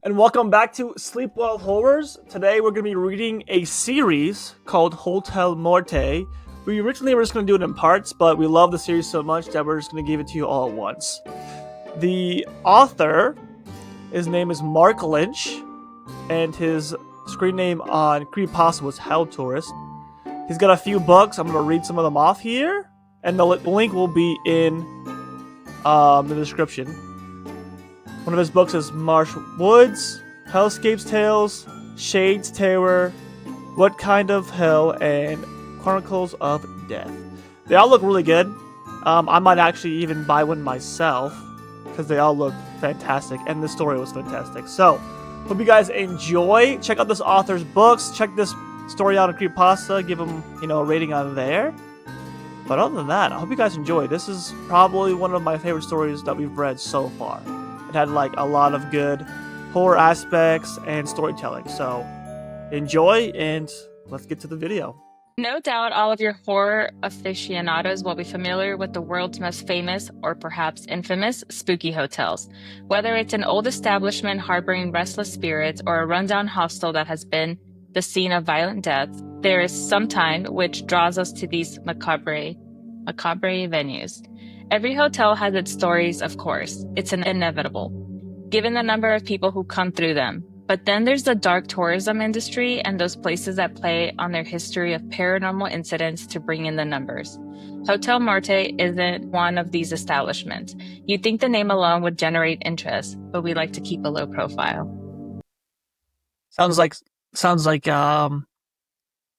And welcome back to Sleep Well Horrors. Today we're going to be reading a series called Hotel Morte. We originally were just going to do it in parts, but we love the series so much that we're just going to give it to you all at once. The author, his name is Mark Lynch, and his screen name on Creepypasta was Hell Tourist. He's got a few books. I'm going to read some of them off here, and the link will be in the description. One of his books is Marsh Woods, Hellscape's Tales, Shade's Terror, What Kind of Hell, and Chronicles of Death. They all look really good. I might actually even buy one myself because they all look fantastic, and the story was fantastic. So, hope you guys enjoy. Check out this author's books. Check this story out on Creepypasta. Give them, a rating on there. But other than that, I hope you guys enjoy. This is probably one of my favorite stories that we've read so far. It had a lot of good horror aspects and storytelling. So enjoy, and let's get to the video. No doubt all of your horror aficionados will be familiar with the world's most famous, or perhaps infamous, spooky hotels. Whether it's an old establishment harboring restless spirits or a rundown hostel that has been the scene of violent death, there is some time which draws us to these macabre venues. Every hotel has its stories, of course. It's inevitable, given the number of people who come through them. But then there's the dark tourism industry and those places that play on their history of paranormal incidents to bring in the numbers. Hotel Morte isn't one of these establishments. You'd think the name alone would generate interest, but we like to keep a low profile. Sounds like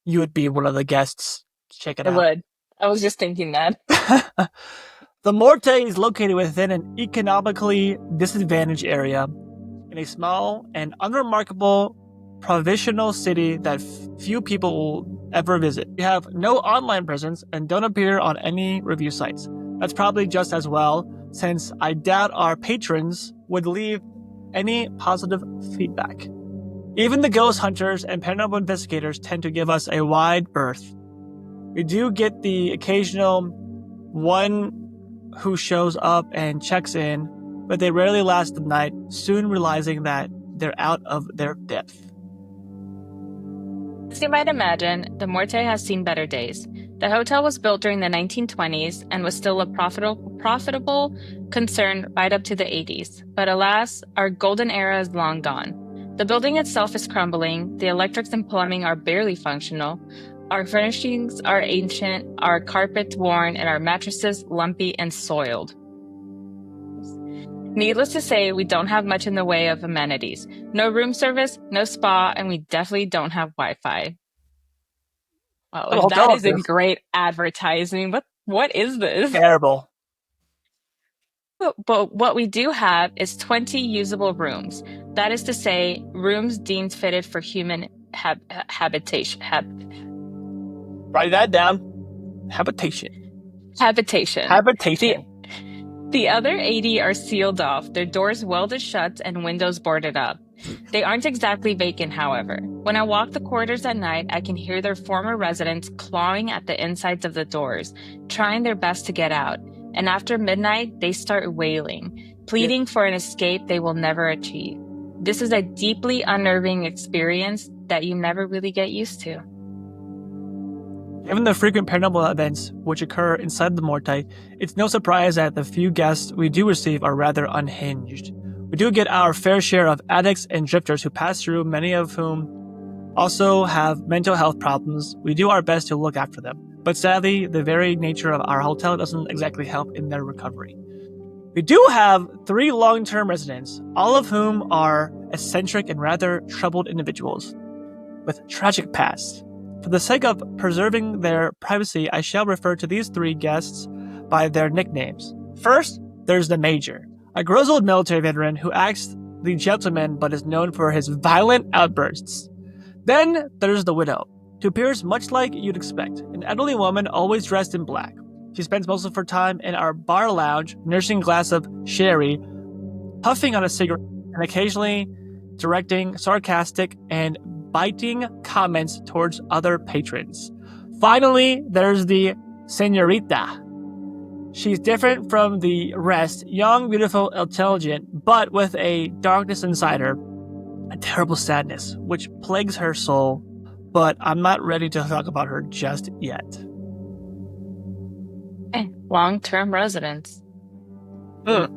you would be one of the guests. Check it out. I would. I was just thinking that. The Morte is located within an economically disadvantaged area in a small and unremarkable provincial city that few people will ever visit. We have no online presence and don't appear on any review sites. That's probably just as well, since I doubt our patrons would leave any positive feedback. Even the ghost hunters and paranormal investigators tend to give us a wide berth. We do get the occasional one who shows up and checks in, but they rarely last the night, soon realizing that they're out of their depth. As you might imagine, the Morte has seen better days. The hotel was built during the 1920s and was still a profitable concern right up to the 80s. But alas, our golden era is long gone. The building itself is crumbling, the electrics and plumbing are barely functional, our furnishings are ancient, our carpets worn, and our mattresses lumpy and soiled. Needless to say, we don't have much in the way of amenities. No room service, no spa, and we definitely don't have Wi-Fi. Well, that is a great advertising. What is this? Terrible. But what we do have is 20 usable rooms. That is to say, rooms deemed fitted for human habitation. Write that down. Habitation. The other 80 are sealed off, their doors welded shut and windows boarded up. They aren't exactly vacant, however. When I walk the corridors at night, I can hear their former residents clawing at the insides of the doors, trying their best to get out. And after midnight, they start wailing, pleading for an escape they will never achieve. This is a deeply unnerving experience that you never really get used to. Given the frequent paranormal events which occur inside the Morte, it's no surprise that the few guests we do receive are rather unhinged. We do get our fair share of addicts and drifters who pass through, many of whom also have mental health problems. We do our best to look after them, but sadly, the very nature of our hotel doesn't exactly help in their recovery. We do have 3 long-term residents, all of whom are eccentric and rather troubled individuals with tragic pasts. For the sake of preserving their privacy, I shall refer to these 3 guests by their nicknames. First, there's the Major, a grizzled military veteran who acts the gentleman but is known for his violent outbursts. Then there's the Widow, who appears much like you'd expect, an elderly woman always dressed in black. She spends most of her time in our bar lounge, nursing a glass of sherry, puffing on a cigarette, and occasionally directing sarcastic and biting comments towards other patrons. Finally, there's the Senorita. She's different from the rest, young, beautiful, intelligent, but with a darkness inside her. a terrible sadness which plagues her soul, but I'm not ready to talk about her just yet. Long-term residents. And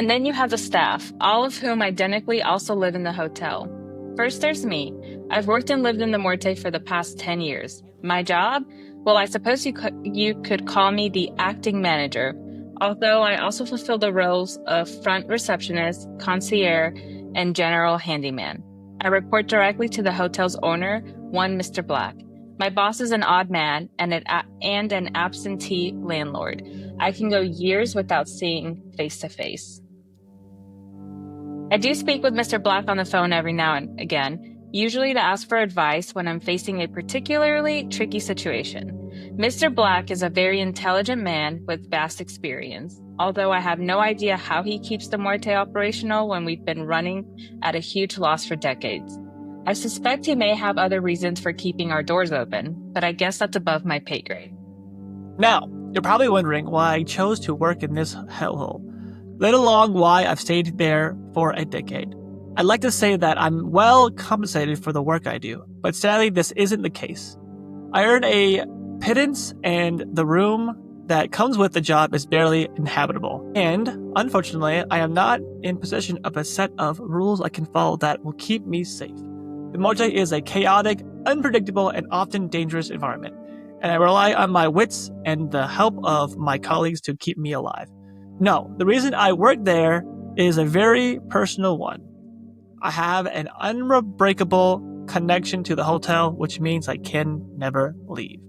then you have the staff, all of whom identically also live in the hotel. First, there's me. I've worked and lived in the Morte for the past 10 years. My job? Well, I suppose you could call me the acting manager, although I also fulfill the roles of front receptionist, concierge, and general handyman. I report directly to the hotel's owner, one Mr. Black. My boss is an odd man and an absentee landlord. I can go years without seeing face to face. I do speak with Mr. Black on the phone every now and again, usually to ask for advice when I'm facing a particularly tricky situation. Mr. Black is a very intelligent man with vast experience, although I have no idea how he keeps the Morte operational when we've been running at a huge loss for decades. I suspect he may have other reasons for keeping our doors open, but I guess that's above my pay grade. Now, you're probably wondering why I chose to work in this hellhole, let alone why I've stayed there for a decade. I'd like to say that I'm well compensated for the work I do, but sadly this isn't the case. I earn a pittance and the room that comes with the job is barely inhabitable. And, unfortunately, I am not in possession of a set of rules I can follow that will keep me safe. The Morte is a chaotic, unpredictable, and often dangerous environment, and I rely on my wits and the help of my colleagues to keep me alive. No, the reason I work there is a very personal one. I have an unbreakable connection to the hotel, which means I can never leave.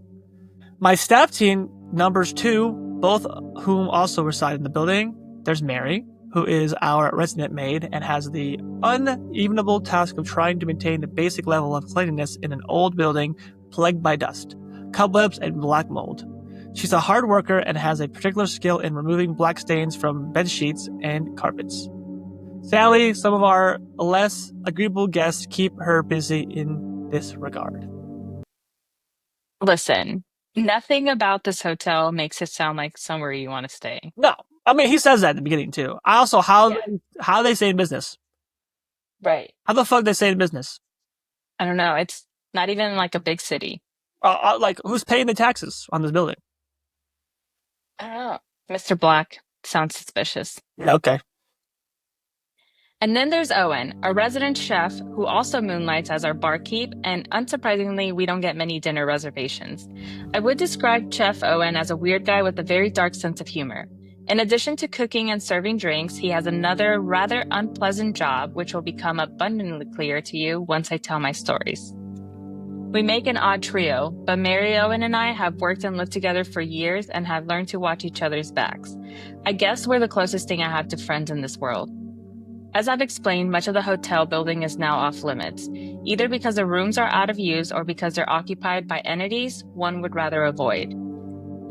My staff team numbers 2, both whom also reside in the building. There's Mary, who is our resident maid and has the unevenable task of trying to maintain the basic level of cleanliness in an old building plagued by dust, cobwebs, and black mold. She's a hard worker and has a particular skill in removing black stains from bed sheets and carpets. Sadly, some of our less agreeable guests keep her busy in this regard. Listen, nothing about this hotel makes it sound like somewhere you want to stay. No, I mean he says that at the beginning too. I also how they stay in business. Right. How the fuck they stay in business? I don't know. It's not even like a big city. Like who's paying the taxes on this building? I don't know. Mr. Black sounds suspicious. Yeah, okay. And then there's Owen, a resident chef who also moonlights as our barkeep, and unsurprisingly, we don't get many dinner reservations. I would describe Chef Owen as a weird guy with a very dark sense of humor. In addition to cooking and serving drinks, he has another rather unpleasant job, which will become abundantly clear to you once I tell my stories. We make an odd trio, but Mary Owen and I have worked and lived together for years and have learned to watch each other's backs. I guess we're the closest thing I have to friends in this world. As I've explained, much of the hotel building is now off limits, either because the rooms are out of use or because they're occupied by entities one would rather avoid.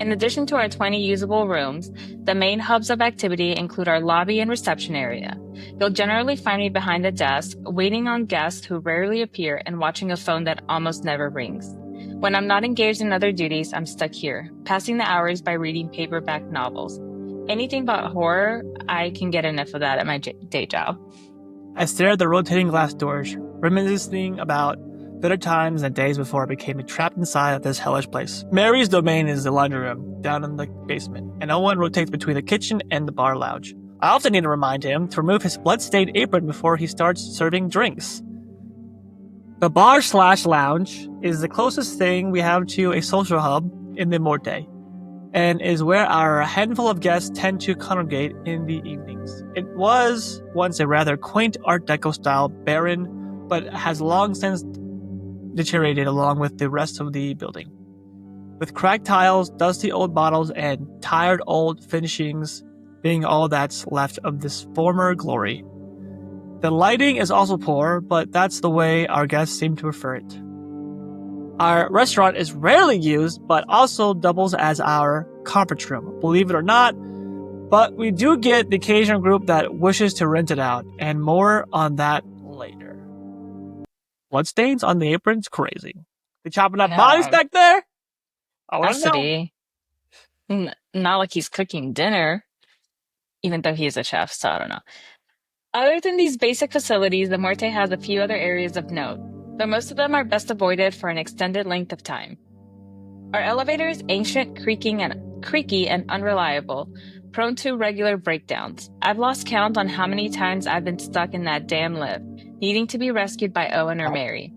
In addition to our 20 usable rooms, the main hubs of activity include our lobby and reception area. You'll generally find me behind the desk, waiting on guests who rarely appear and watching a phone that almost never rings. When I'm not engaged in other duties, I'm stuck here, passing the hours by reading paperback novels. Anything but horror, I can get enough of that at my day job. I stare at the rotating glass doors, reminiscing about better times and days before I became trapped inside of this hellish place. Mary's domain is the laundry room, down in the basement, and Owen rotates between the kitchen and the bar lounge. I often need to remind him to remove his blood-stained apron before he starts serving drinks. The bar/lounge is the closest thing we have to a social hub in the Morte, and is where our handful of guests tend to congregate in the evenings. It was once a rather quaint Art Deco style barren, but has long since deteriorated along with the rest of the building. With cracked tiles, dusty old bottles, and tired old finishings being all that's left of this former glory. The lighting is also poor, but that's the way our guests seem to prefer it. Our restaurant is rarely used, but also doubles as our conference room, believe it or not, but we do get the occasional group that wishes to rent it out, and more on that later. Bloodstains on the aprons? Crazy. They chopping up bodies back there? I want Has to to know. be. Not like he's cooking dinner, even though he is a chef, so I don't know. Other than these basic facilities, the Morte has a few other areas of note, though most of them are best avoided for an extended length of time. Our elevator is ancient, creaky and unreliable, prone to regular breakdowns. I've lost count on how many times I've been stuck in that damn lift, needing to be rescued by Owen or Mary.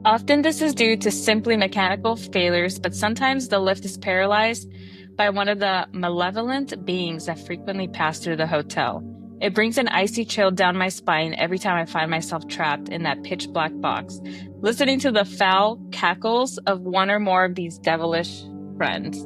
Often this is due to simply mechanical failures, but sometimes the lift is paralyzed by one of the malevolent beings that frequently pass through the hotel. It brings an icy chill down my spine every time I find myself trapped in that pitch black box, listening to the foul cackles of one or more of these devilish friends.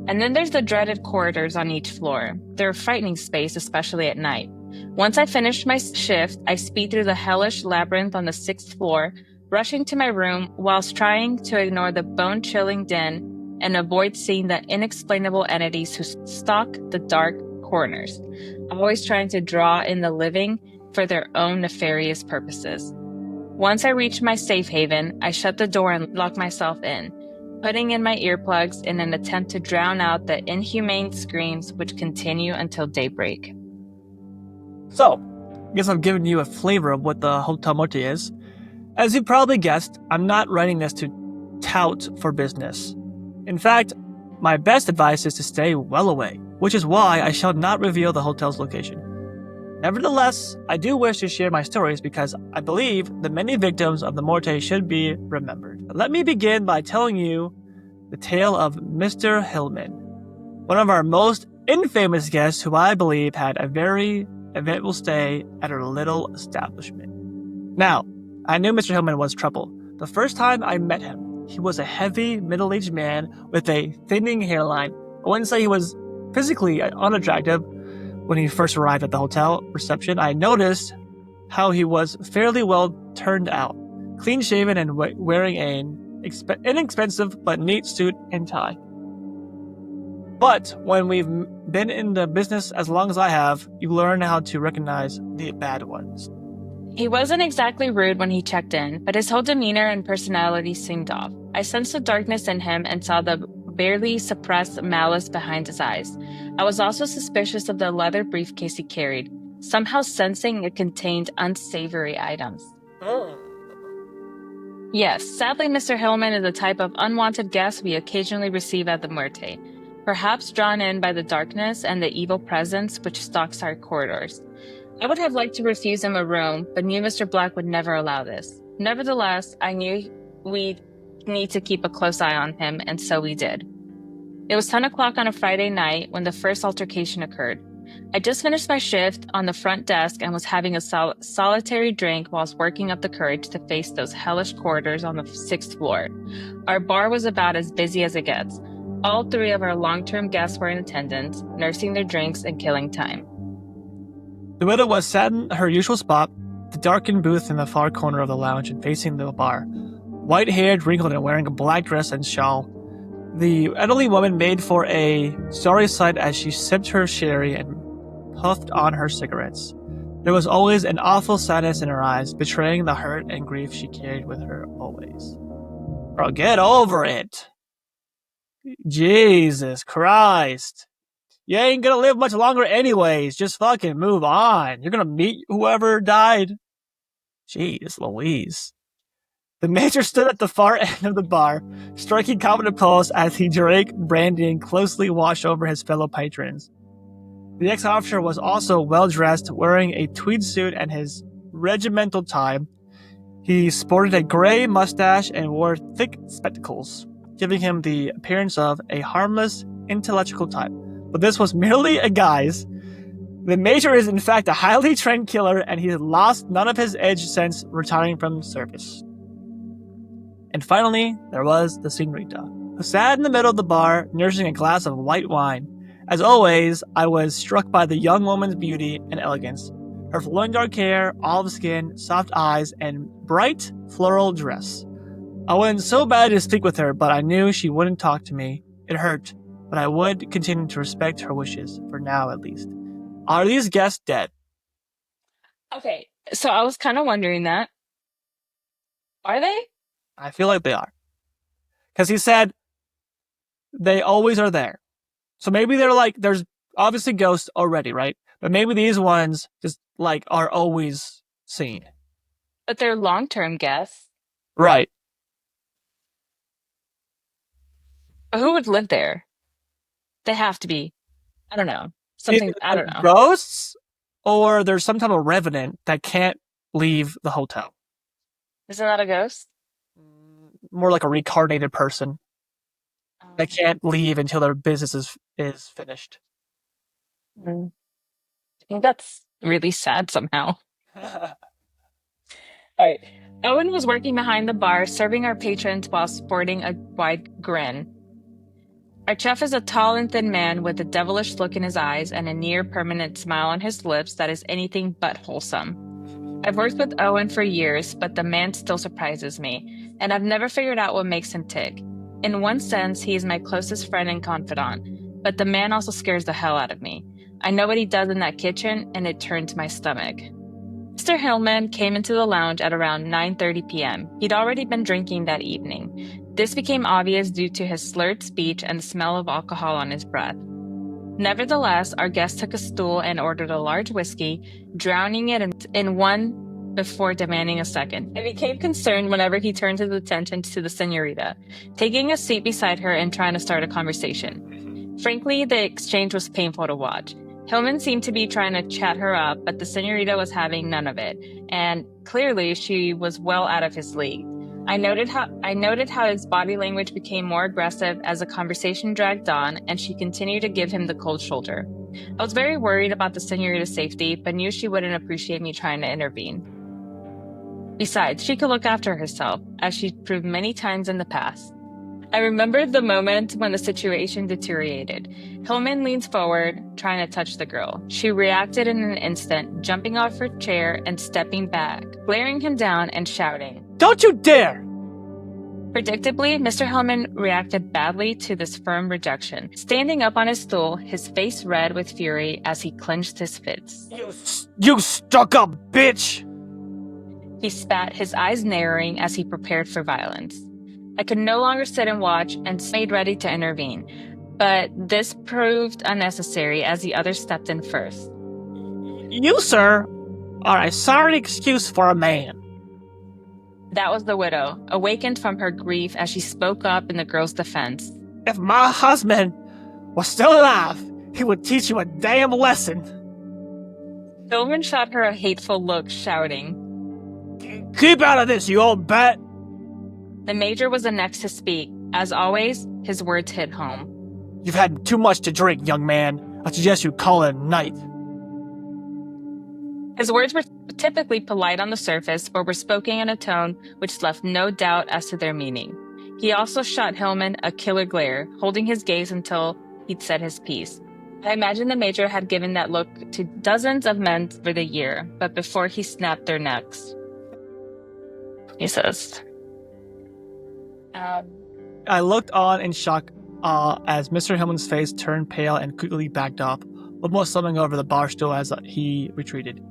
And then there's the dreaded corridors on each floor. They're a frightening space, especially at night. Once I finish my shift, I speed through the hellish labyrinth on the 6th floor, rushing to my room whilst trying to ignore the bone-chilling din and avoid seeing the inexplainable entities who stalk the dark corners, always trying to draw in the living for their own nefarious purposes. Once I reach my safe haven, I shut the door and lock myself in, putting in my earplugs in an attempt to drown out the inhumane screams which continue until daybreak. So, I guess I've given you a flavor of what the Hotel Morte is. As you probably guessed, I'm not writing this to tout for business. In fact, my best advice is to stay well away, which is why I shall not reveal the hotel's location. Nevertheless, I do wish to share my stories because I believe the many victims of the Morte should be remembered. Let me begin by telling you the tale of Mr. Hillman, one of our most infamous guests who I believe had a very eventful stay at our little establishment. Now, I knew Mr. Hillman was trouble. The first time I met him, he was a heavy, middle-aged man with a thinning hairline. I wouldn't say he was physically unattractive. When he first arrived at the hotel reception, I noticed how he was fairly well turned out, clean-shaven and wearing an inexpensive but neat suit and tie. But when we've been in the business as long as I have, you learn how to recognize the bad ones. He wasn't exactly rude when he checked in, but his whole demeanor and personality seemed off. I sensed the darkness in him and saw the barely suppressed malice behind his eyes. I was also suspicious of the leather briefcase he carried, somehow sensing it contained unsavory items. Yes, sadly, Mr. Hillman is the type of unwanted guest we occasionally receive at the Morte, perhaps drawn in by the darkness and the evil presence which stalks our corridors. I would have liked to refuse him a room, but knew Mr. Black would never allow this. Nevertheless, I knew we'd need to keep a close eye on him, and so we did. It was 10 o'clock on a Friday night when the first altercation occurred. I just finished my shift on the front desk and was having a solitary drink whilst working up the courage to face those hellish corridors on the 6th floor. Our bar was about as busy as it gets. All 3 of our long-term guests were in attendance, nursing their drinks and killing time. The widow was sat in her usual spot, the darkened booth in the far corner of the lounge and facing the bar, white-haired, wrinkled, and wearing a black dress and shawl. The elderly woman made for a sorry sight as she sipped her sherry and puffed on her cigarettes. There was always an awful sadness in her eyes, betraying the hurt and grief she carried with her always. Bro, get over it. Jesus Christ. You ain't gonna live much longer anyways. Just fucking move on. You're gonna meet whoever died. Jeez Louise. The major stood at the far end of the bar, striking confident pose as he drank brandy and closely watched over his fellow patrons. The ex-officer was also well-dressed, wearing a tweed suit and his regimental tie. He sported a gray mustache and wore thick spectacles, giving him the appearance of a harmless, intellectual type. But this was merely a guise. The major is in fact a highly trained killer, and he has lost none of his edge since retiring from service. And finally, there was the señorita, who sat in the middle of the bar, nursing a glass of white wine. As always, I was struck by the young woman's beauty and elegance. Her flowing dark hair, olive skin, soft eyes, and bright floral dress. I went so bad to speak with her, but I knew she wouldn't talk to me. It hurt, but I would continue to respect her wishes, for now at least. Are these guests dead? Okay, so I was kind of wondering that. Are they? I feel like they are. Because he said they always are there. So maybe they're like, there's obviously ghosts already, right? But maybe these ones just like are always seen. But they're long-term guests. Right. But who would live there? They have to be, I don't know, Either something, I like don't know. ghosts or there's some type of revenant that can't leave the hotel. Isn't that a ghost? More like a reincarnated person that can't leave until their business is finished. Mm. I think that's really sad somehow. All right. Owen was working behind the bar, serving our patrons while sporting a wide grin. Our chef is a tall and thin man with a devilish look in his eyes and a near permanent smile on his lips that is anything but wholesome. I've worked with Owen for years, but the man still surprises me, and I've never figured out what makes him tick. In one sense, he is my closest friend and confidant, but the man also scares the hell out of me. I know what he does in that kitchen, and it turns my stomach. Mr. Hillman came into the lounge at around 9:30 p.m. He'd already been drinking that evening. This became obvious due to his slurred speech and the smell of alcohol on his breath. Nevertheless, our guest took a stool and ordered a large whiskey, drowning it in one before demanding a second. I became concerned whenever he turned his attention to the senorita, taking a seat beside her and trying to start a conversation. Frankly, the exchange was painful to watch. Hillman seemed to be trying to chat her up, but the senorita was having none of it, and clearly she was well out of his league. I noted how his body language became more aggressive as the conversation dragged on, and she continued to give him the cold shoulder. I was very worried about the senorita's safety, but knew she wouldn't appreciate me trying to intervene. Besides, she could look after herself, as she's proved many times in the past. I remembered the moment when the situation deteriorated. Hillman leans forward, trying to touch the girl. She reacted in an instant, jumping off her chair and stepping back, glaring him down and shouting, "Don't you dare!" Predictably, Mr. Hillman reacted badly to this firm rejection, standing up on his stool, his face red with fury as he clenched his fists. You stuck-up bitch! He spat, his eyes narrowing as he prepared for violence. I could no longer sit and watch and made ready to intervene, but this proved unnecessary as the others stepped in first. You, sir, are a sorry excuse for a man. That was the widow, awakened from her grief as she spoke up in the girl's defense. If my husband was still alive, he would teach you a damn lesson. Hillman shot her a hateful look, shouting, Keep out of this, you old bat! The major was the next to speak. As always, his words hit home. You've had too much to drink, young man. I suggest you call it a night. His words were typically polite on the surface, but were spoken in a tone which left no doubt as to their meaning. He also shot Hillman a killer glare, holding his gaze until he'd said his piece. I imagine the major had given that look to dozens of men for the year, but before he snapped their necks. He says, I looked on in shock as Mr. Hillman's face turned pale and quickly backed up, almost slumping over the bar stool as he retreated.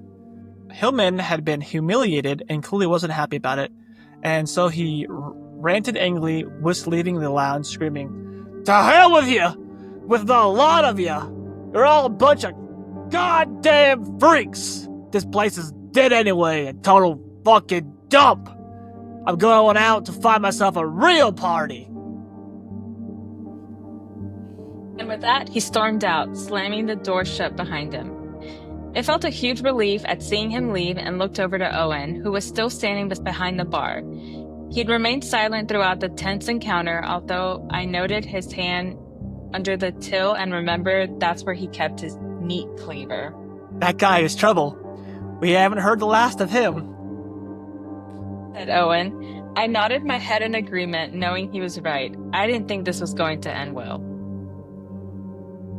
Hillman had been humiliated and clearly wasn't happy about it, and so he ranted angrily, whisked leaving the lounge, screaming, To hell with you! With the lot of you! You're all a bunch of goddamn freaks! This place is dead anyway, a total fucking dump! I'm going out to find myself a real party! And with that, he stormed out, slamming the door shut behind him. I felt a huge relief at seeing him leave and looked over to Owen, who was still standing behind the bar. He'd remained silent throughout the tense encounter, although I noted his hand under the till and remembered that's where he kept his meat cleaver. That guy is trouble. We haven't heard the last of him, said Owen. I nodded my head in agreement, knowing he was right. I didn't think this was going to end well.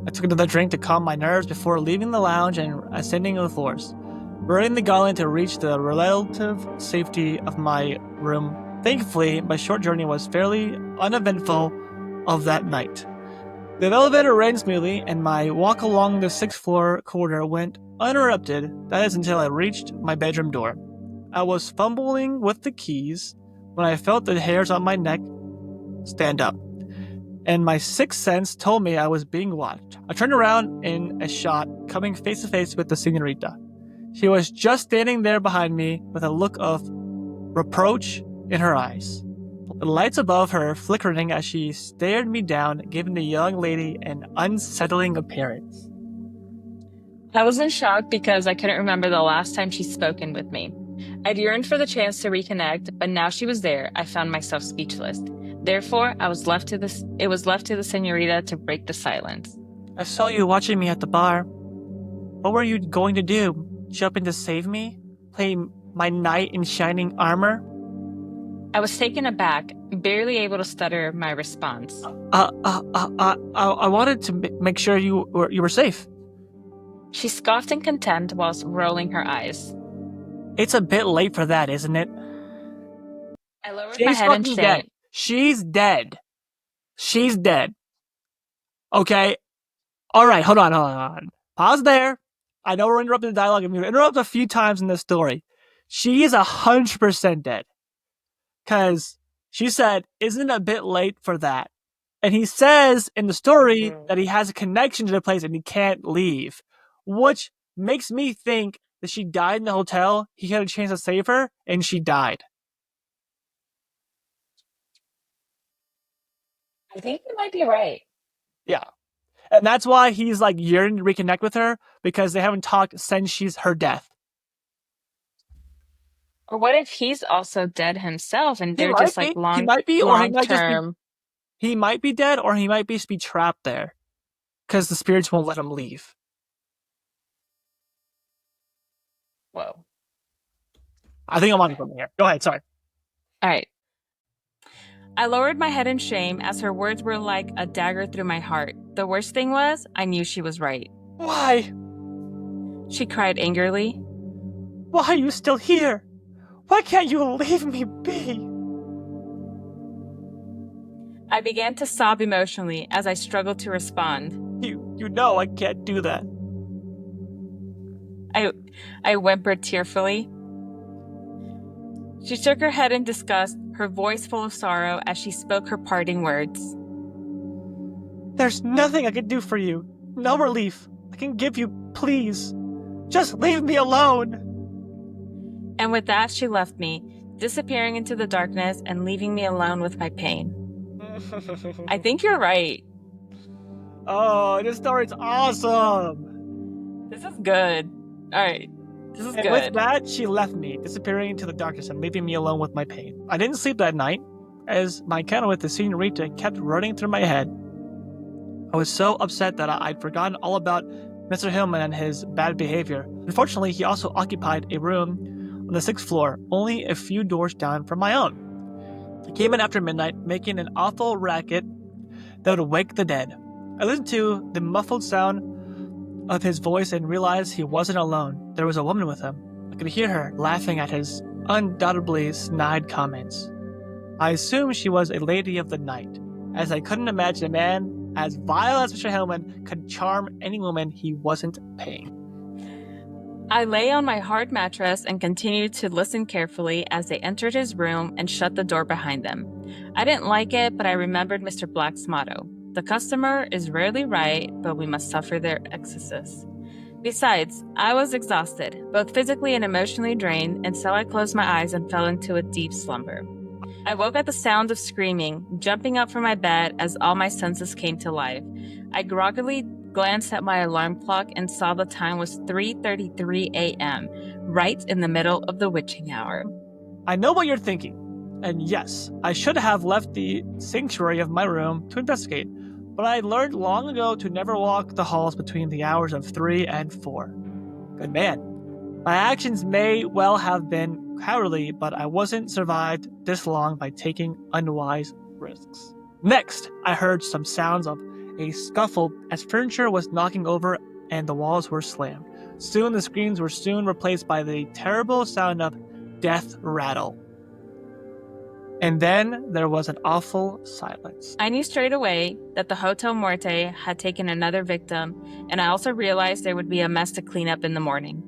I took another drink to calm my nerves before leaving the lounge and ascending the floors, burning the gauntlet to reach the relative safety of my room. Thankfully, my short journey was fairly uneventful of that night. The elevator ran smoothly, and my walk along the 6th floor corridor went uninterrupted, that is until I reached my bedroom door. I was fumbling with the keys when I felt the hairs on my neck stand up. and my sixth sense told me I was being watched. I turned around in a shot, coming face to face with the senorita. She was just standing there behind me with a look of reproach in her eyes. The lights above her flickering as she stared me down, giving the young lady an unsettling appearance. I was in shock because I couldn't remember the last time she'd spoken with me. I'd yearned for the chance to reconnect, but now she was there, I found myself speechless. Therefore, it was left to the senorita to break the silence. I saw you watching me at the bar. What were you going to do? Jump in to save me? Play my knight in shining armor? I was taken aback, barely able to stutter my response. I wanted to make sure you were safe. She scoffed in contempt whilst rolling her eyes. It's a bit late for that, isn't it? I lowered my head in shame. Dead. She's dead. She's dead. Okay. All right. Hold on. Pause there. I know we're interrupting the dialogue. I'm going to interrupt a few times in this story. She is 100% dead. Because she said, isn't it a bit late for that? And he says in the story that he has a connection to the place and he can't leave, which makes me think that she died in the hotel. He had a chance to save her, and she died. I think you might be right. Yeah. And that's why he's like yearning to reconnect with her, because they haven't talked since she's her death. Or what if he's also dead himself and they're just like long term? He might be dead, or he might just be trapped there because the spirits won't let him leave. Whoa. I think I'm on something here. Go ahead, sorry. All right. I lowered my head in shame as her words were like a dagger through my heart. The worst thing was, I knew she was right. Why? She cried angrily. Why are you still here? Why can't you leave me be? I began to sob emotionally as I struggled to respond. You know I can't do that. I whimpered tearfully. She shook her head in disgust, her voice full of sorrow as she spoke her parting words. There's nothing I can do for you. No relief I can give you, please. Just leave me alone. And with that, she left me, disappearing into the darkness and leaving me alone with my pain. I think you're right. Oh, this story's awesome. This is good. All right. This is good. With that, she left me, disappearing into the darkness and leaving me alone with my pain. I didn't sleep that night, as my encounter with the senorita kept running through my head. I was so upset that I'd forgotten all about Mr. Hillman and his bad behavior. Unfortunately, he also occupied a room on the 6th floor, only a few doors down from my own. He came in after midnight, making an awful racket that would wake the dead. I listened to the muffled sound of his voice and realized he wasn't alone. There was a woman with him. I could hear her laughing at his undoubtedly snide comments. I assumed she was a lady of the night, as I couldn't imagine a man as vile as Mr. Hillman could charm any woman he wasn't paying. I lay on my hard mattress and continued to listen carefully as they entered his room and shut the door behind them. I didn't like it, but I remembered Mr. Black's motto. The customer is rarely right, but we must suffer their excesses. Besides, I was exhausted, both physically and emotionally drained, and so I closed my eyes and fell into a deep slumber. I woke at the sound of screaming, jumping up from my bed as all my senses came to life. I groggily glanced at my alarm clock and saw the time was 3:33 a.m., right in the middle of the witching hour. I know what you're thinking, and yes, I should have left the sanctuary of my room to investigate, but I learned long ago to never walk the halls between the hours of 3 and 4. Good man. My actions may well have been cowardly, but I wasn't survived this long by taking unwise risks. Next, I heard some sounds of a scuffle as furniture was knocking over and the walls were slammed. Soon the screams were soon replaced by the terrible sound of death rattle. And then there was an awful silence. I knew straight away that the Hotel Morte had taken another victim, and I also realized there would be a mess to clean up in the morning.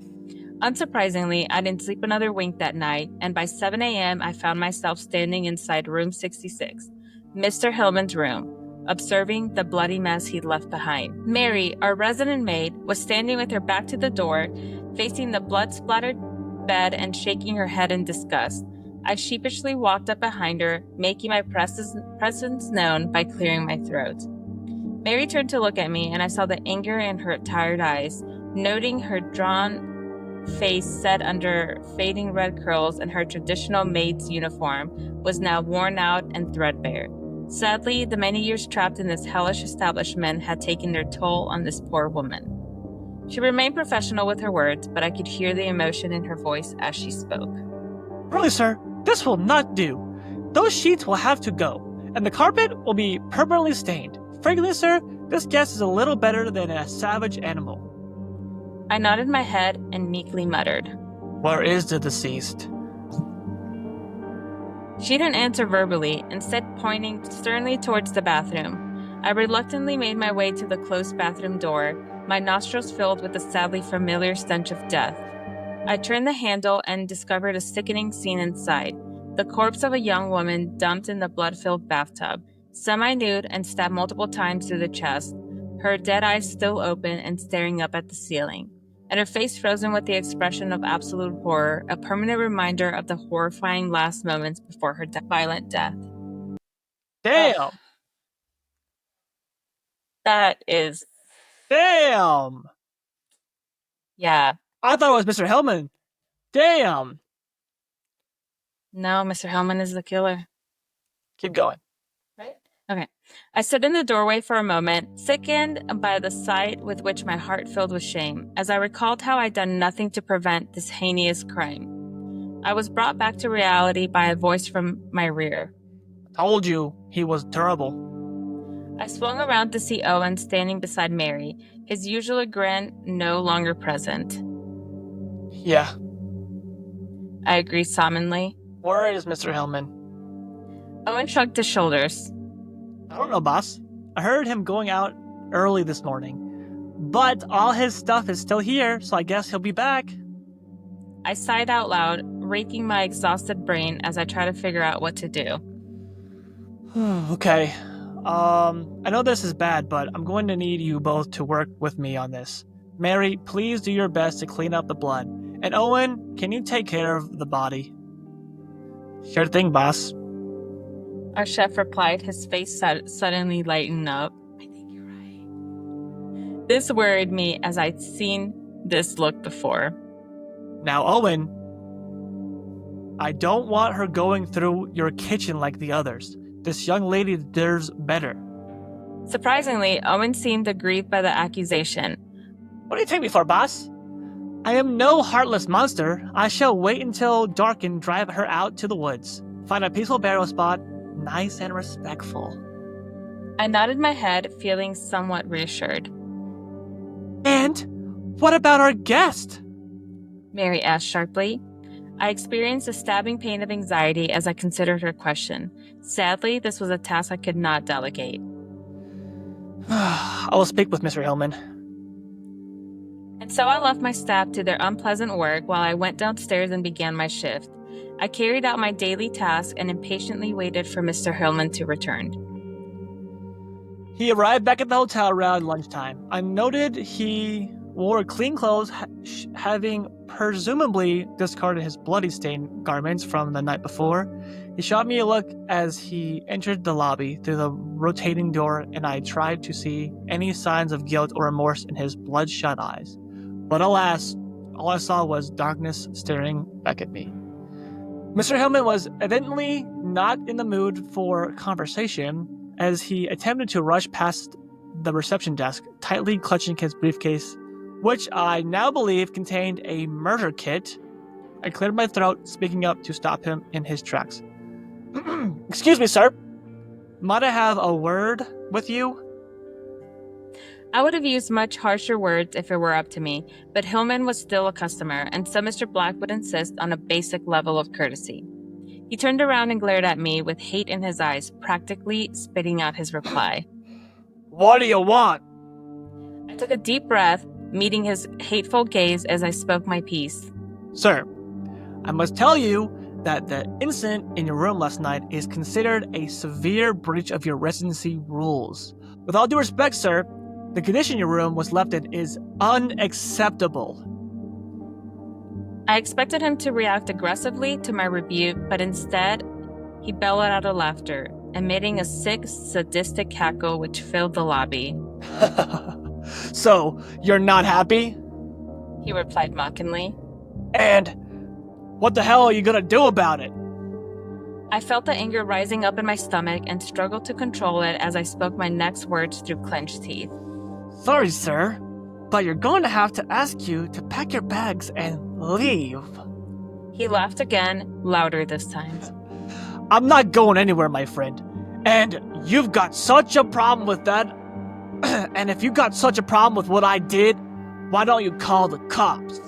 Unsurprisingly, I didn't sleep another wink that night, and by 7 a.m. I found myself standing inside room 66, Mr. Hillman's room. observing the bloody mess he'd left behind. Mary, our resident maid, was standing with her back to the door, facing the blood-splattered bed and shaking her head in disgust. I sheepishly walked up behind her, making my presence known by clearing my throat. Mary turned to look at me, and I saw the anger in her tired eyes, noting her drawn face set under fading red curls, and her traditional maid's uniform was now worn out and threadbare. Sadly, the many years trapped in this hellish establishment had taken their toll on this poor woman. She remained professional with her words, but I could hear the emotion in her voice as she spoke. Really, sir, this will not do. Those sheets will have to go, and the carpet will be permanently stained. Frankly, sir, this guest is a little better than a savage animal. I nodded my head and meekly muttered, Where is the deceased? She didn't answer verbally, instead pointing sternly towards the bathroom. I reluctantly made my way to the closed bathroom door, my nostrils filled with the sadly familiar stench of death. I turned the handle and discovered a sickening scene inside. The corpse of a young woman dumped in the blood-filled bathtub, semi-nude and stabbed multiple times through the chest, her dead eyes still open and staring up at the ceiling, and her face frozen with the expression of absolute horror, a permanent reminder of the horrifying last moments before her violent death. Damn! That is... Damn! Yeah. I thought it was Mr. Hellman. Damn! No, Mr. Hellman is the killer. Keep going. Right? Okay. I stood in the doorway for a moment, sickened by the sight with which my heart filled with shame, as I recalled how I'd done nothing to prevent this heinous crime. I was brought back to reality by a voice from my rear. Told you, he was terrible. I swung around to see Owen standing beside Mary, his usual grin no longer present. Yeah. I agreed sullenly. Where is Mr. Hellman? Owen shrugged his shoulders. I don't know, boss. I heard him going out early this morning. But all his stuff is still here, so I guess he'll be back. I sighed out loud, raking my exhausted brain as I try to figure out what to do. Okay. I know this is bad, but I'm going to need you both to work with me on this. Mary, please do your best to clean up the blood. And Owen, can you take care of the body? Sure thing, boss. Our chef replied, his face suddenly lightened up. I think you're right. This worried me as I'd seen this look before. Now, Owen, I don't want her going through your kitchen like the others. This young lady deserves better. Surprisingly, Owen seemed aggrieved by the accusation. What do you take me for, boss? I am no heartless monster. I shall wait until dark and drive her out to the woods. Find a peaceful burial spot, nice and respectful. I nodded my head, feeling somewhat reassured. And what about our guest? Mary asked sharply. I experienced a stabbing pain of anxiety as I considered her question. Sadly, this was a task I could not delegate. I will speak with Mr. Hillman. And so I left my staff to their unpleasant work while I went downstairs and began my shift. I carried out my daily task and impatiently waited for Mr. Hillman to return. He arrived back at the hotel around lunchtime. I noted he wore clean clothes, having presumably discarded his bloody-stained garments from the night before. He shot me a look as he entered the lobby through the rotating door, and I tried to see any signs of guilt or remorse in his bloodshot eyes. But alas, all I saw was darkness staring back at me. Mr. Hillman was evidently not in the mood for conversation, as he attempted to rush past the reception desk, tightly clutching his briefcase, which I now believe contained a murder kit. I cleared my throat, speaking up to stop him in his tracks. Excuse me, sir. Might I have a word with you? I would have used much harsher words if it were up to me, but Hillman was still a customer, and so Mr. Black would insist on a basic level of courtesy. He turned around and glared at me with hate in his eyes, practically spitting out his reply. What do you want? I took a deep breath, meeting his hateful gaze as I spoke my piece. Sir, I must tell you that the incident in your room last night is considered a severe breach of your residency rules. With all due respect, sir, the condition your room was left in is unacceptable. I expected him to react aggressively to my rebuke, but instead, he bellowed out of laughter, emitting a sick, sadistic cackle which filled the lobby. So, you're not happy? He replied mockingly. And what the hell are you gonna do about it? I felt the anger rising up in my stomach and struggled to control it as I spoke my next words through clenched teeth. Sorry, sir, but you're going to have to ask you to pack your bags and leave. He laughed again, louder this time. I'm not going anywhere, my friend. And you've got such a problem with that. And if you got such a problem with what I did, why don't you call the cops?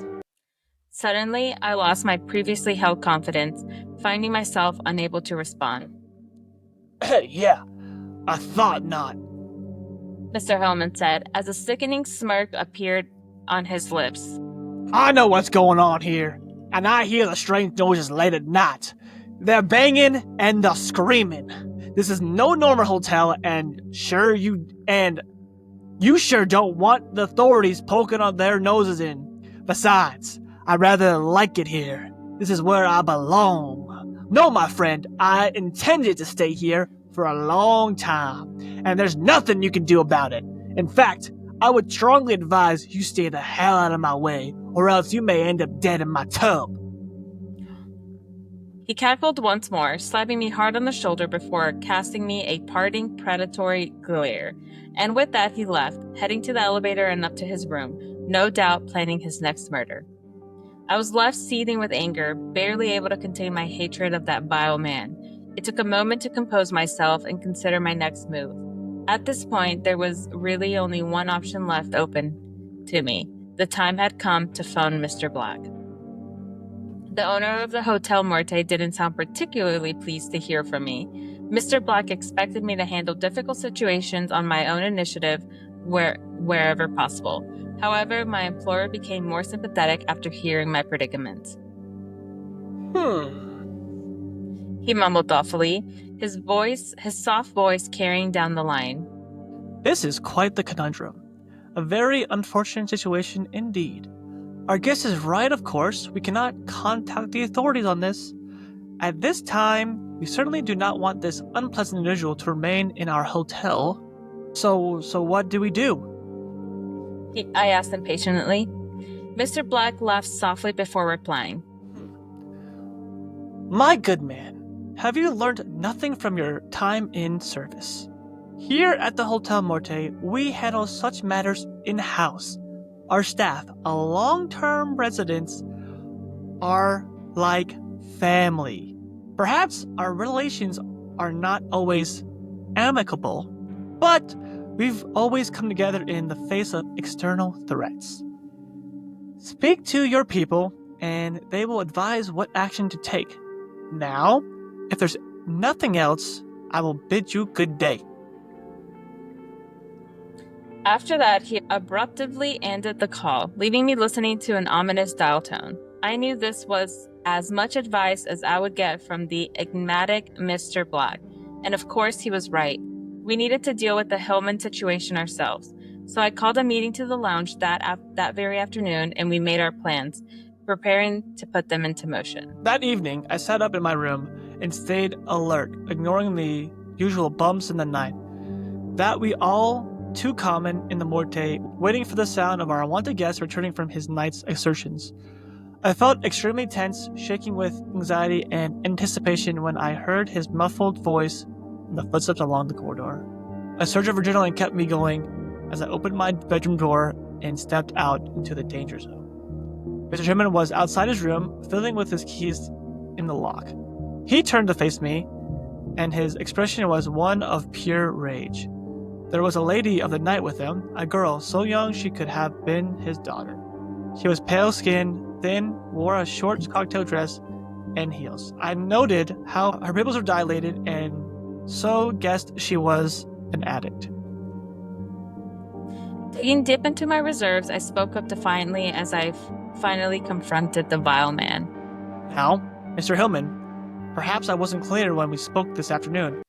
Suddenly, I lost my previously held confidence, finding myself unable to respond. Yeah, I thought not. Mr. Hellman said, as a sickening smirk appeared on his lips. I know what's going on here, and I hear the strange noises late at night. They're banging and they're screaming. This is no normal hotel, and you sure don't want the authorities poking on their noses in. Besides, I rather like it here. This is where I belong. No, my friend, I intended to stay here for a long time, and there's nothing you can do about it. In fact, I would strongly advise you stay the hell out of my way, or else you may end up dead in my tub. He cackled once more, slapping me hard on the shoulder before casting me a parting, predatory glare. And with that, he left, heading to the elevator and up to his room, no doubt planning his next murder. I was left seething with anger, barely able to contain my hatred of that vile man. It took a moment to compose myself and consider my next move. At this point, there was really only one option left open to me. The time had come to phone Mr. Black. The owner of the Hotel Morte didn't sound particularly pleased to hear from me. Mr. Black expected me to handle difficult situations on my own initiative wherever possible. However, my employer became more sympathetic after hearing my predicament. He mumbled thoughtfully, his soft voice carrying down the line. This is quite the conundrum. A very unfortunate situation indeed. Our guest is right, of course. We cannot contact the authorities on this. At this time, we certainly do not want this unpleasant individual to remain in our hotel. So what do we do? I asked impatiently. Mr. Black laughed softly before replying. My good man, have you learned nothing from your time in service? Here at the Hotel Morte, we handle such matters in-house. Our staff, our long-term residents, are like family. Perhaps our relations are not always amicable, but we've always come together in the face of external threats. Speak to your people, and they will advise what action to take. Now, if there's nothing else, I will bid you good day. After that, he abruptly ended the call, leaving me listening to an ominous dial tone. I knew this was as much advice as I would get from the enigmatic Mr. Black, and of course he was right. We needed to deal with the Hillman situation ourselves, so I called a meeting to the lounge that very afternoon, and we made our plans, preparing to put them into motion. That evening, I sat up in my room and stayed alert, ignoring the usual bumps in the night. That we all too common in the Morte, waiting for the sound of our unwanted guest returning from his night's exertions. I felt extremely tense, shaking with anxiety and anticipation when I heard his muffled voice and the footsteps along the corridor. A surge of adrenaline kept me going as I opened my bedroom door and stepped out into the danger zone. Mr. Hillman was outside his room, fiddling with his keys in the lock. He turned to face me, and his expression was one of pure rage. There was a lady of the night with him, a girl so young she could have been his daughter. She was pale-skinned, thin, wore a short cocktail dress and heels. I noted how her pupils were dilated and so guessed she was an addict. Digging deep into my reserves, I spoke up defiantly as I finally confronted the vile man. Now, Mr. Hillman, Perhaps I wasn't clear when we spoke this afternoon.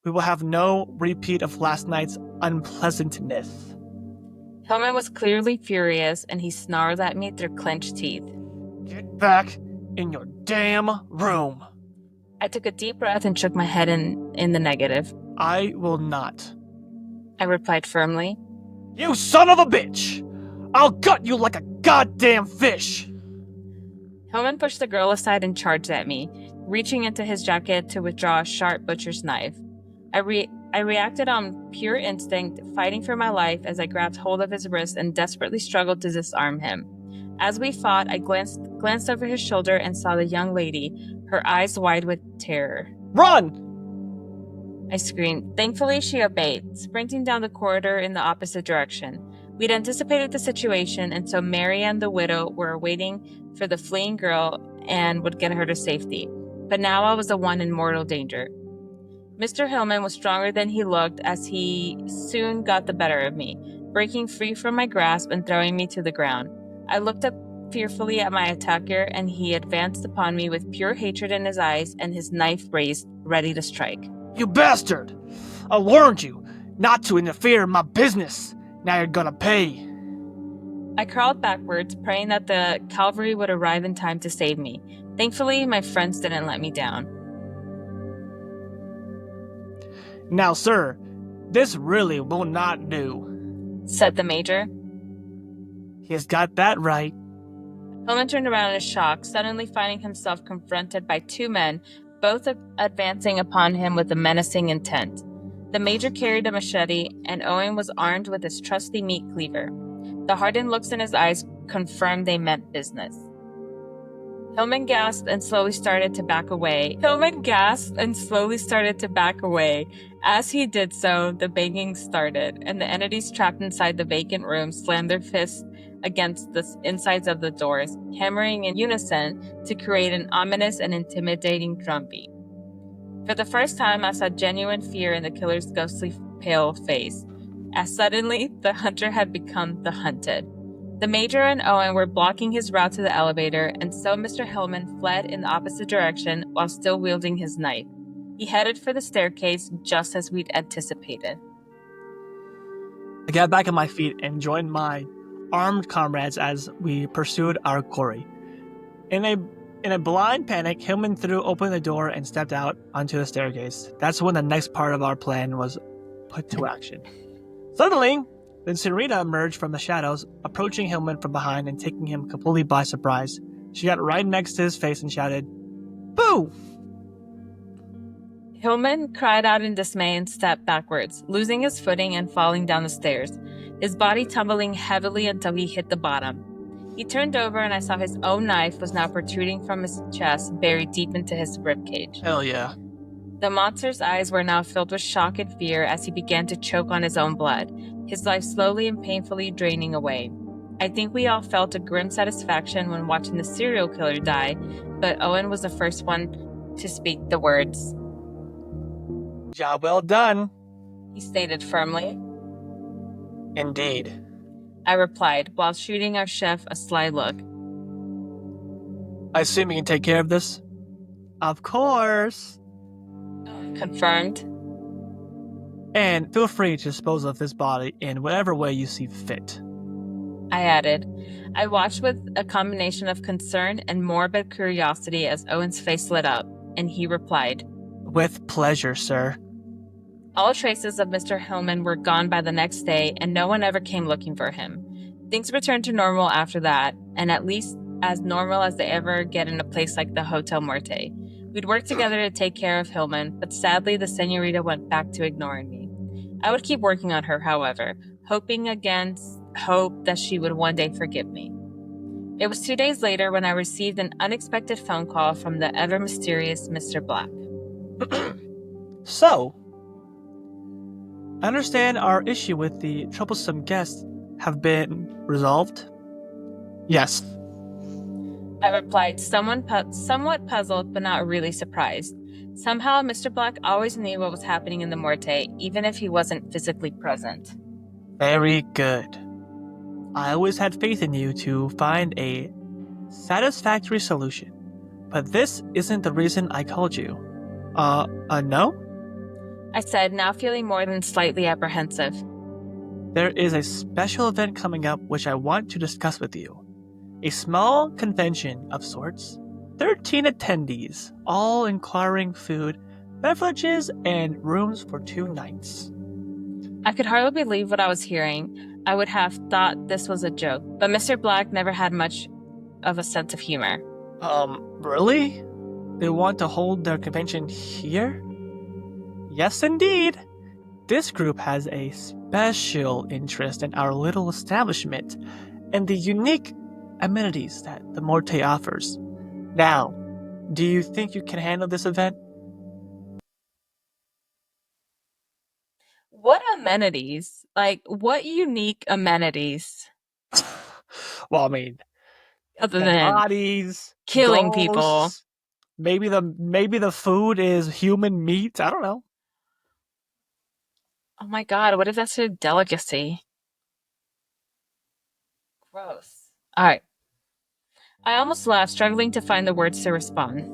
We will have no repeat of last night's unpleasantness. Hillman was clearly furious, and he snarled at me through clenched teeth. Get back in your damn room. I took a deep breath and shook my head in the negative. I will not. I replied firmly. You son of a bitch! I'll gut you like a goddamn fish! Hillman pushed the girl aside and charged at me, reaching into his jacket to withdraw a sharp butcher's knife. I reacted on pure instinct, fighting for my life as I grabbed hold of his wrist and desperately struggled to disarm him. As we fought, I glanced over his shoulder and saw the young lady, her eyes wide with terror. Run! I screamed. Thankfully, she obeyed, sprinting down the corridor in the opposite direction. We'd anticipated the situation, and so Mary and the widow were waiting for the fleeing girl and would get her to safety. But now I was the one in mortal danger. Mr. Hillman was stronger than he looked as he soon got the better of me, breaking free from my grasp and throwing me to the ground. I looked up fearfully at my attacker, and he advanced upon me with pure hatred in his eyes and his knife raised, ready to strike. You bastard! I warned you not to interfere in my business. Now you're gonna pay. I crawled backwards, praying that the cavalry would arrive in time to save me. Thankfully, my friends didn't let me down. Now, sir, this really will not do, said the major. He has got that right. Hillman turned around in shock, suddenly finding himself confronted by two men, both advancing upon him with a menacing intent. The major carried a machete, and Owen was armed with his trusty meat cleaver. The hardened looks in his eyes confirmed they meant business. Hillman gasped and slowly started to back away. As he did so, the banging started, and the entities trapped inside the vacant room slammed their fists against the insides of the doors, hammering in unison to create an ominous and intimidating drumbeat. For the first time, I saw genuine fear in the killer's ghostly pale face, as suddenly the hunter had become the hunted. The major and Owen were blocking his route to the elevator, and so Mr. Hillman fled in the opposite direction while still wielding his knife. He headed for the staircase just as we'd anticipated. I got back on my feet and joined my armed comrades as we pursued our quarry. In a blind panic, Hillman threw open the door and stepped out onto the staircase. That's when the next part of our plan was put to action. Suddenly, the Senorita emerged from the shadows, approaching Hillman from behind and taking him completely by surprise. She got right next to his face and shouted, "Boo!" Hillman cried out in dismay and stepped backwards, losing his footing and falling down the stairs, his body tumbling heavily until he hit the bottom. He turned over and I saw his own knife was now protruding from his chest, buried deep into his ribcage. Hell yeah. The monster's eyes were now filled with shock and fear as he began to choke on his own blood, his life slowly and painfully draining away. I think we all felt a grim satisfaction when watching the serial killer die, but Owen was the first one to speak the words. Job well done, he stated firmly. Indeed, I replied, while shooting our chef a sly look. I assume you can take care of this? Of course. Confirmed. And feel free to dispose of this body in whatever way you see fit, I added. I watched with a combination of concern and morbid curiosity as Owen's face lit up, and he replied, With pleasure, sir. All traces of Mr. Hillman were gone by the next day, and no one ever came looking for him. Things returned to normal after that, and at least as normal as they ever get in a place like the Hotel Morte. We'd worked together to take care of Hillman, but sadly the senorita went back to ignoring me. I would keep working on her, however, hoping against hope that she would one day forgive me. It was 2 days later when I received an unexpected phone call from the ever-mysterious Mr. Black. So, I understand our issue with the troublesome guest have been resolved? Yes. I replied, somewhat puzzled but not really surprised. Somehow, Mr. Black always knew what was happening in the Morte, even if he wasn't physically present. Very good. I always had faith in you to find a satisfactory solution. But this isn't the reason I called you. No? I said, now feeling more than slightly apprehensive. There is a special event coming up which I want to discuss with you. A small convention of sorts. 13 attendees, all inquiring food, beverages, and rooms for 2 nights. I could hardly believe what I was hearing. I would have thought this was a joke, but Mr. Black never had much of a sense of humor. Really? They want to hold their convention here? Yes, indeed. This group has a special interest in our little establishment and the unique amenities that the Morte offers. Now, do you think you can handle this event? What amenities? Like, what unique amenities? Well, I mean, Other dead than bodies, killing people. ghosts, maybe the food is human meat. I don't know. Oh my god, what if that's a delicacy? Gross. Alright. I almost laughed, struggling to find the words to respond.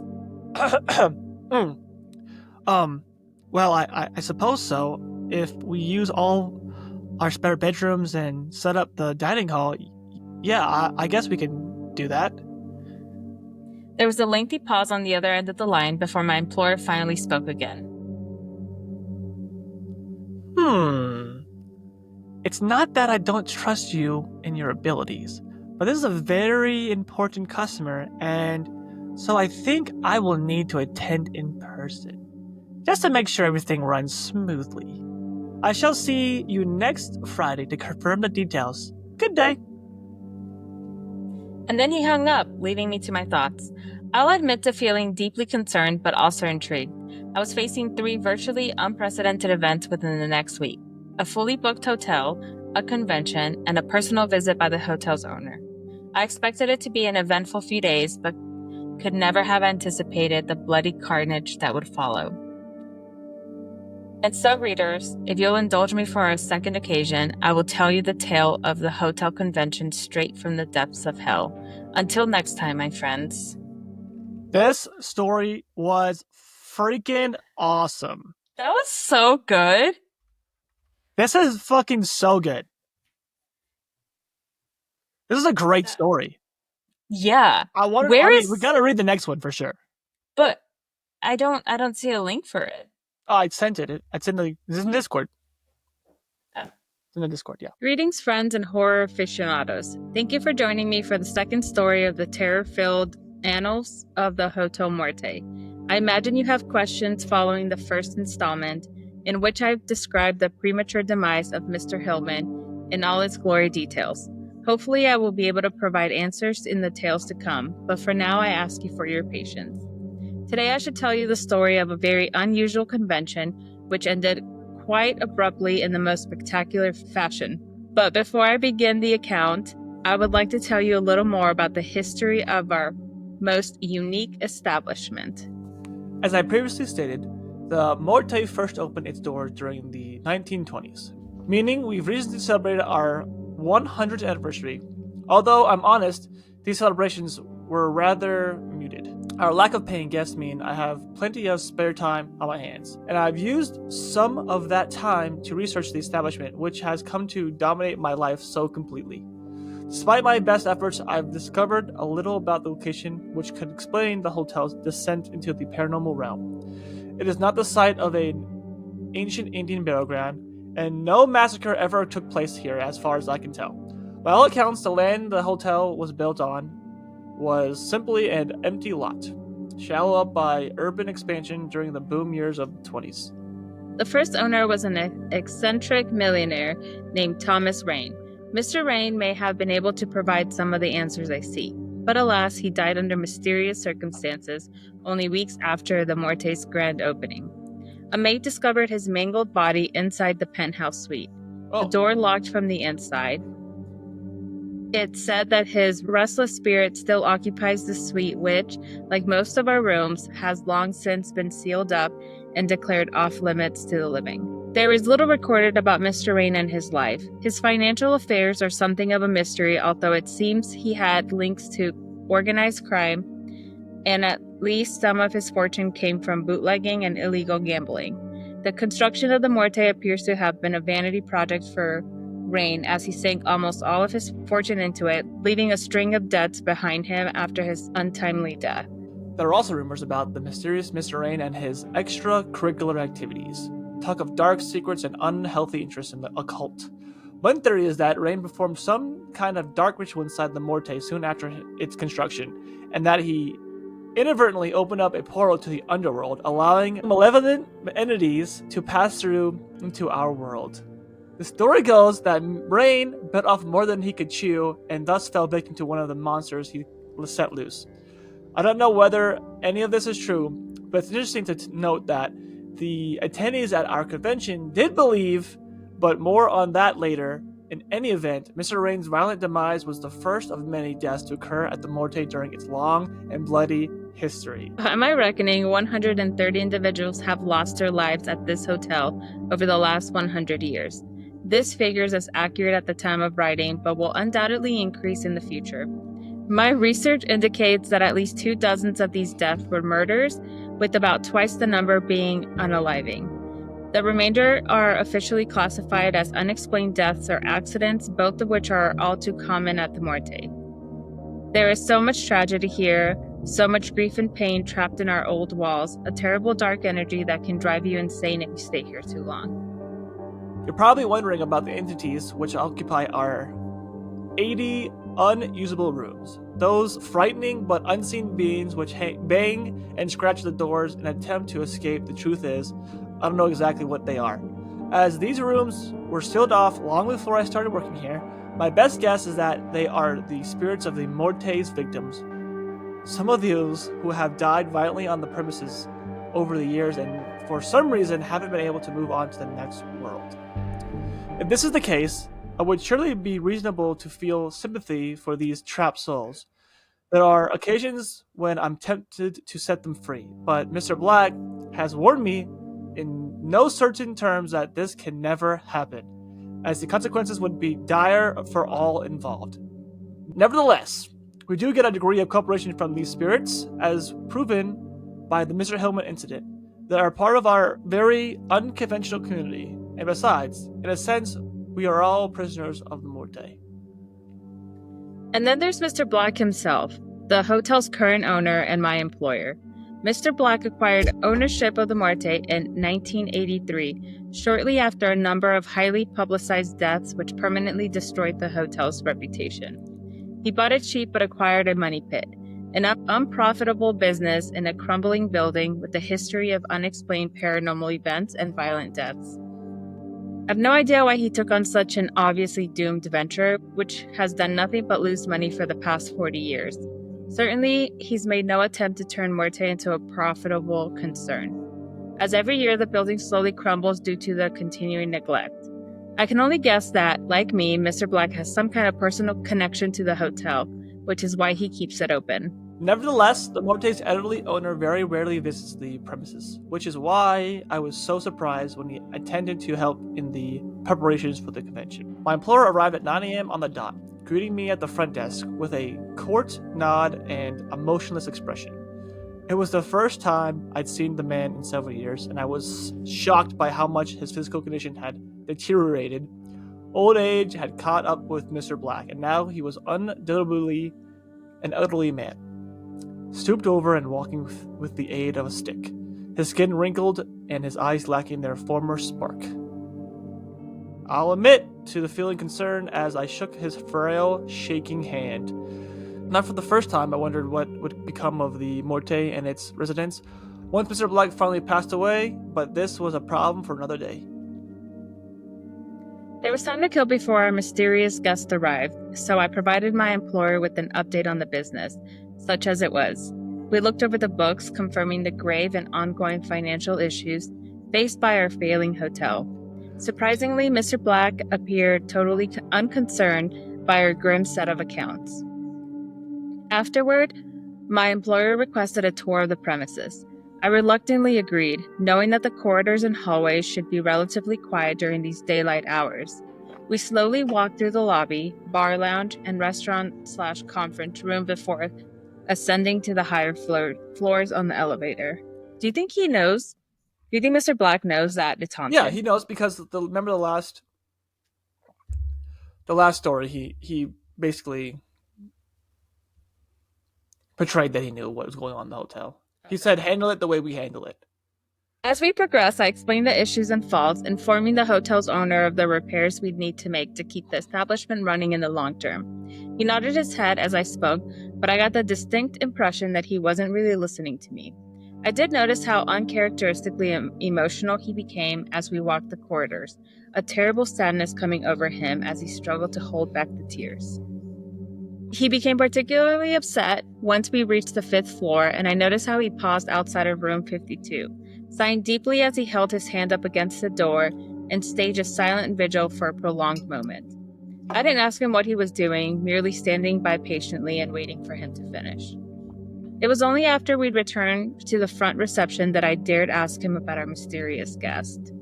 Well, I suppose so. If we use all our spare bedrooms and set up the dining hall, yeah, I guess we can do that. There was a lengthy pause on the other end of the line before my employer finally spoke again. It's not that I don't trust you in your abilities, but this is a very important customer, and so I think I will need to attend in person, just to make sure everything runs smoothly. I shall see you next Friday to confirm the details. Good day. And then he hung up, leaving me to my thoughts. I'll admit to feeling deeply concerned, but also intrigued. I was facing 3 virtually unprecedented events within the next week: a fully booked hotel, a convention, and a personal visit by the hotel's owner. I expected it to be an eventful few days, but could never have anticipated the bloody carnage that would follow. And so, readers, if you'll indulge me for a second occasion, I will tell you the tale of the hotel convention straight from the depths of hell. Until next time, my friends. This story was freaking awesome. That was so good. This is fucking so good. This is a great story. Yeah. We gotta read the next one for sure. But I don't see a link for it. Oh, I sent it. It's in Discord. Oh. It's in the Discord, yeah. Greetings, friends and horror aficionados. Thank you for joining me for the second story of the terror-filled annals of the Hotel Morte. I imagine you have questions following the first installment, in which I've described the premature demise of Mr. Hillman in all its glory details. Hopefully, I will be able to provide answers in the tales to come, but for now, I ask you for your patience. Today, I should tell you the story of a very unusual convention, which ended quite abruptly in the most spectacular fashion. But before I begin the account, I would like to tell you a little more about the history of our most unique establishment. As I previously stated, the Morte first opened its doors during the 1920s, meaning we've recently celebrated our 100th anniversary. Although I'm honest, these celebrations were rather muted. Our lack of paying guests mean I have plenty of spare time on my hands, and I've used some of that time to research the establishment, which has come to dominate my life so completely. Despite my best efforts, I've discovered a little about the location which could explain the hotel's descent into the paranormal realm. It is not the site of an ancient Indian burial ground, and no massacre ever took place here as far as I can tell. By all accounts, the land the hotel was built on was simply an empty lot, shallow up by urban expansion during the boom years of the 20s. The first owner was an eccentric millionaire named Thomas Rain. Mr. Rain may have been able to provide some of the answers I seek, but alas, he died under mysterious circumstances only weeks after the Morte's grand opening. A maid discovered his mangled body inside the penthouse suite. The door locked from the inside. It's said that his restless spirit still occupies the suite, which, like most of our rooms, has long since been sealed up and declared off limits to the living. There is little recorded about Mr. Rain and his life. His financial affairs are something of a mystery, although it seems he had links to organized crime and at least some of his fortune came from bootlegging and illegal gambling. The construction of the Morte appears to have been a vanity project for Rain, as he sank almost all of his fortune into it, leaving a string of debts behind him after his untimely death. There are also rumors about the mysterious Mr. Rain and his extracurricular activities. Talk of dark secrets and unhealthy interest in the occult. One theory is that Rain performed some kind of dark ritual inside the Morte soon after its construction, and that he inadvertently opened up a portal to the underworld, allowing malevolent entities to pass through into our world. The story goes that Rain bit off more than he could chew and thus fell victim to one of the monsters he set loose. I don't know whether any of this is true, but it's interesting to note that the attendees at our convention did believe, but more on that later. In any event, Mr. Rain's violent demise was the first of many deaths to occur at the Morte during its long and bloody history. By my reckoning, 130 individuals have lost their lives at this hotel over the last 100 years. This figure is accurate at the time of writing, but will undoubtedly increase in the future. My research indicates that at least 24 of these deaths were murders, with about twice the number being unaliving. The remainder are officially classified as unexplained deaths or accidents, both of which are all too common at the Morte. There is so much tragedy here, so much grief and pain trapped in our old walls, a terrible dark energy that can drive you insane if you stay here too long. You're probably wondering about the entities which occupy our 80 unusable rooms. Those frightening but unseen beings which bang and scratch the doors in an attempt to escape. The truth is, I don't know exactly what they are. As these rooms were sealed off long before I started working here, my best guess is that they are the spirits of the Morte's victims. Some of those who have died violently on the premises over the years and for some reason haven't been able to move on to the next world. If this is the case, it would surely be reasonable to feel sympathy for these trapped souls. There are occasions when I'm tempted to set them free, but Mr. Black has warned me in no certain terms that this can never happen, as the consequences would be dire for all involved. Nevertheless, we do get a degree of cooperation from these spirits, as proven by the Mr. Hillman incident. They are part of our very unconventional community, and besides, in a sense, we are all prisoners of the Morte. And then there's Mr. Black himself, the hotel's current owner and my employer. Mr. Black acquired ownership of the Morte in 1983, shortly after a number of highly publicized deaths which permanently destroyed the hotel's reputation. He bought it cheap but acquired a money pit, an unprofitable business in a crumbling building with a history of unexplained paranormal events and violent deaths. I have no idea why he took on such an obviously doomed venture, which has done nothing but lose money for the past 40 years. Certainly, he's made no attempt to turn Morte into a profitable concern, as every year the building slowly crumbles due to the continuing neglect. I can only guess that, like me, Mr. Black has some kind of personal connection to the hotel, which is why he keeps it open. Nevertheless, the Morte's elderly owner very rarely visits the premises, which is why I was so surprised when he attended to help in the preparations for the convention. My employer arrived at 9 a.m. on the dot, greeting me at the front desk with a court nod and a motionless expression. It was the first time I'd seen the man in several years, and I was shocked by how much his physical condition had deteriorated. Old age had caught up with Mr. Black, and now he was undoubtedly an elderly man, stooped over and walking with the aid of a stick, his skin wrinkled and his eyes lacking their former spark. I'll admit to the feeling concern as I shook his frail, shaking hand. Not for the first time, I wondered what would become of the Morte and its residents once Mr. Black finally passed away, but this was a problem for another day. There was time to kill before our mysterious guest arrived, so I provided my employer with an update on the business, such as it was. We looked over the books, confirming the grave and ongoing financial issues faced by our failing hotel. Surprisingly, Mr. Black appeared totally unconcerned by our grim set of accounts. Afterward, my employer requested a tour of the premises. I reluctantly agreed, knowing that the corridors and hallways should be relatively quiet during these daylight hours. We slowly walked through the lobby, bar lounge, and restaurant/conference room before ascending to the higher floors on the elevator. Do you think he knows? Do you think Mr. Black knows that it's Yeah, haunted? he knows because remember the last story. He basically portrayed that he knew what was going on in the hotel. He said, "Handle it the way we handle it." As we progress, I explained the issues and faults, informing the hotel's owner of the repairs we'd need to make to keep the establishment running in the long term. He nodded his head as I spoke, but I got the distinct impression that he wasn't really listening to me. I did notice how uncharacteristically emotional he became as we walked the corridors, a terrible sadness coming over him as he struggled to hold back the tears. He became particularly upset once we reached the 5th floor, and I noticed how he paused outside of room 52, sighing deeply as he held his hand up against the door and staged a silent vigil for a prolonged moment. I didn't ask him what he was doing, merely standing by patiently and waiting for him to finish. It was only after we'd returned to the front reception that I dared ask him about our mysterious guest.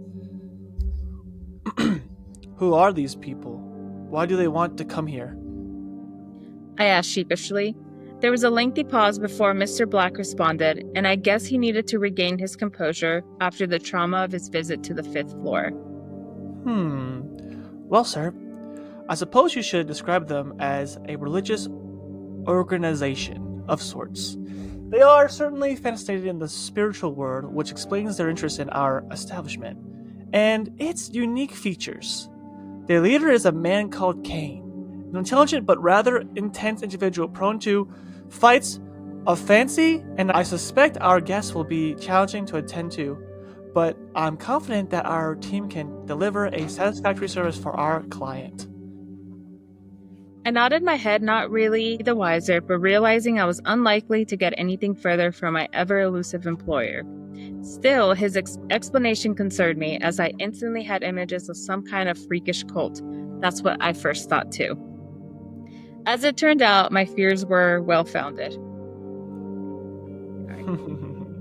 Who are these people? Why do they want to come here? I asked sheepishly. There was a lengthy pause before Mr. Black responded, and I guess he needed to regain his composure after the trauma of his visit to the 5th floor. Well, sir, I suppose you should describe them as a religious organization of sorts. They are certainly fascinated in the spiritual world, which explains their interest in our establishment and its unique features. Their leader is a man called Cain, an intelligent but rather intense individual prone to fights of fancy, and I suspect our guests will be challenging to attend to, but I'm confident that our team can deliver a satisfactory service for our client. I nodded my head, not really the wiser, but realizing I was unlikely to get anything further from my ever-elusive employer. Still, his explanation concerned me, as I instantly had images of some kind of freakish cult. That's what I first thought too. As it turned out, my fears were well-founded.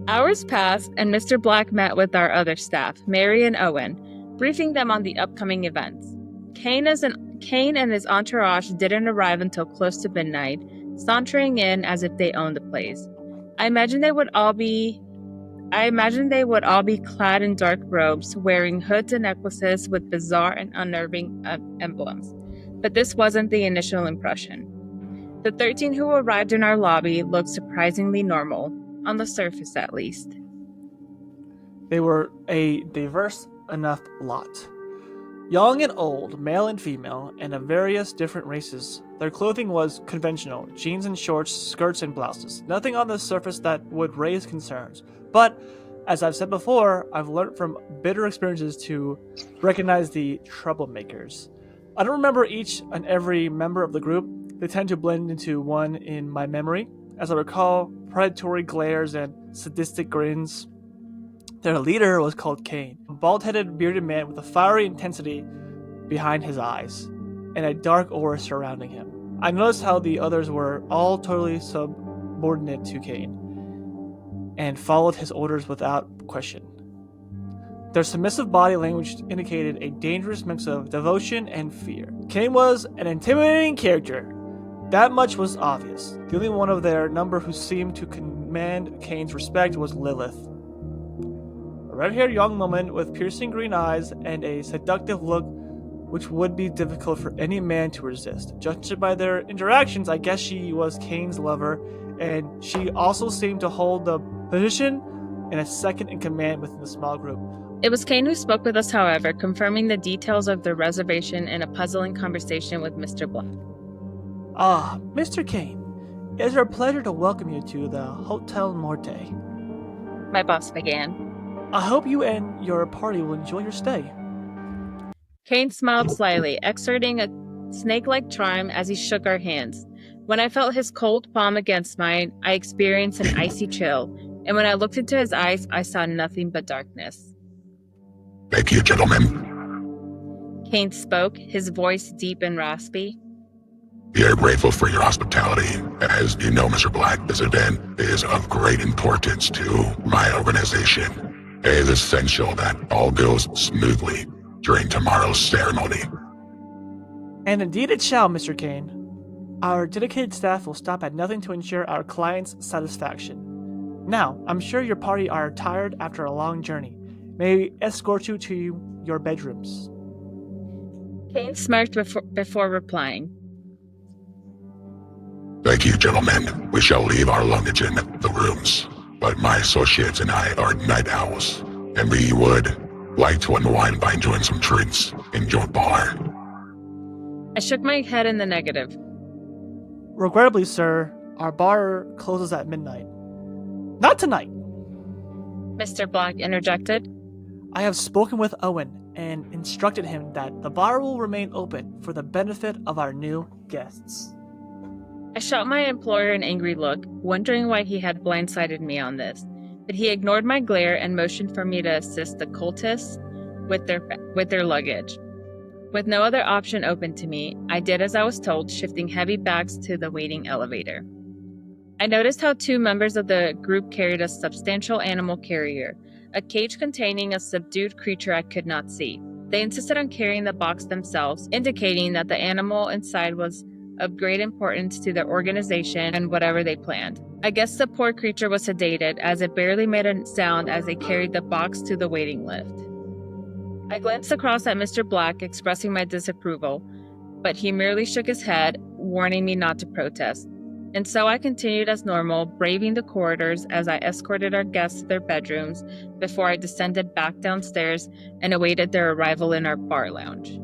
Hours passed, and Mr. Black met with our other staff, Mary and Owen, briefing them on the upcoming events. Cain and his entourage didn't arrive until close to midnight, sauntering in as if they owned the place. I imagined they would all be clad in dark robes, wearing hoods and necklaces with bizarre and unnerving emblems. But this wasn't the initial impression. The 13 who arrived in our lobby looked surprisingly normal, on the surface at least. They were a diverse enough lot. Young and old, male and female, and of various different races. Their clothing was conventional, jeans and shorts, skirts and blouses. Nothing on the surface that would raise concerns. But, as I've said before, I've learned from bitter experiences to recognize the troublemakers. I don't remember each and every member of the group. They tend to blend into one in my memory. As I recall, predatory glares and sadistic grins. Their leader was called Cain, a bald-headed, bearded man with a fiery intensity behind his eyes, and a dark aura surrounding him. I noticed how the others were all totally subordinate to Cain, and followed his orders without question. Their submissive body language indicated a dangerous mix of devotion and fear. Cain was an intimidating character. That much was obvious. The only one of their number who seemed to command Cain's respect was Lilith. A red-haired young woman with piercing green eyes and a seductive look which would be difficult for any man to resist. Judging by their interactions, I guess she was Cain's lover, and she also seemed to hold the position and a second in command within the small group. It was Cain who spoke with us, however, confirming the details of the reservation in a puzzling conversation with Mr. Black. Ah, Mr. Cain, it is our pleasure to welcome you to the Hotel Morte. My boss began. I hope you and your party will enjoy your stay. Cain smiled slyly, exerting a snake-like charm as he shook our hands. When I felt his cold palm against mine, I experienced an icy chill, and when I looked into his eyes, I saw nothing but darkness. Thank you, gentlemen. Cain spoke, his voice deep and raspy. We are grateful for your hospitality. As you know, Mr. Black, this event is of great importance to my organization. It is essential that all goes smoothly during tomorrow's ceremony. And indeed it shall, Mr. Cain. Our dedicated staff will stop at nothing to ensure our clients' satisfaction. Now, I'm sure your party are tired after a long journey. May we escort you to your bedrooms? Kane smirked before replying. Thank you, gentlemen. We shall leave our luggage in the rooms, but my associates and I are night owls, and we would like to unwind by enjoying some drinks in your bar. I shook my head in the negative. Regrettably, sir, our bar closes at midnight. Not tonight. Mr. Black interjected. I have spoken with Owen and instructed him that the bar will remain open for the benefit of our new guests. I shot my employer an angry look, wondering why he had blindsided me on this, but he ignored my glare and motioned for me to assist the cultists with their luggage. With no other option open to me, I did as I was told, shifting heavy bags to the waiting elevator. I noticed how 2 members of the group carried a substantial animal carrier, a cage containing a subdued creature I could not see. They insisted on carrying the box themselves, indicating that the animal inside was of great importance to their organization and whatever they planned. I guess the poor creature was sedated, as it barely made a sound as they carried the box to the waiting lift. I glanced across at Mr. Black, expressing my disapproval, but he merely shook his head, warning me not to protest. And so I continued as normal, braving the corridors as I escorted our guests to their bedrooms before I descended back downstairs and awaited their arrival in our bar lounge.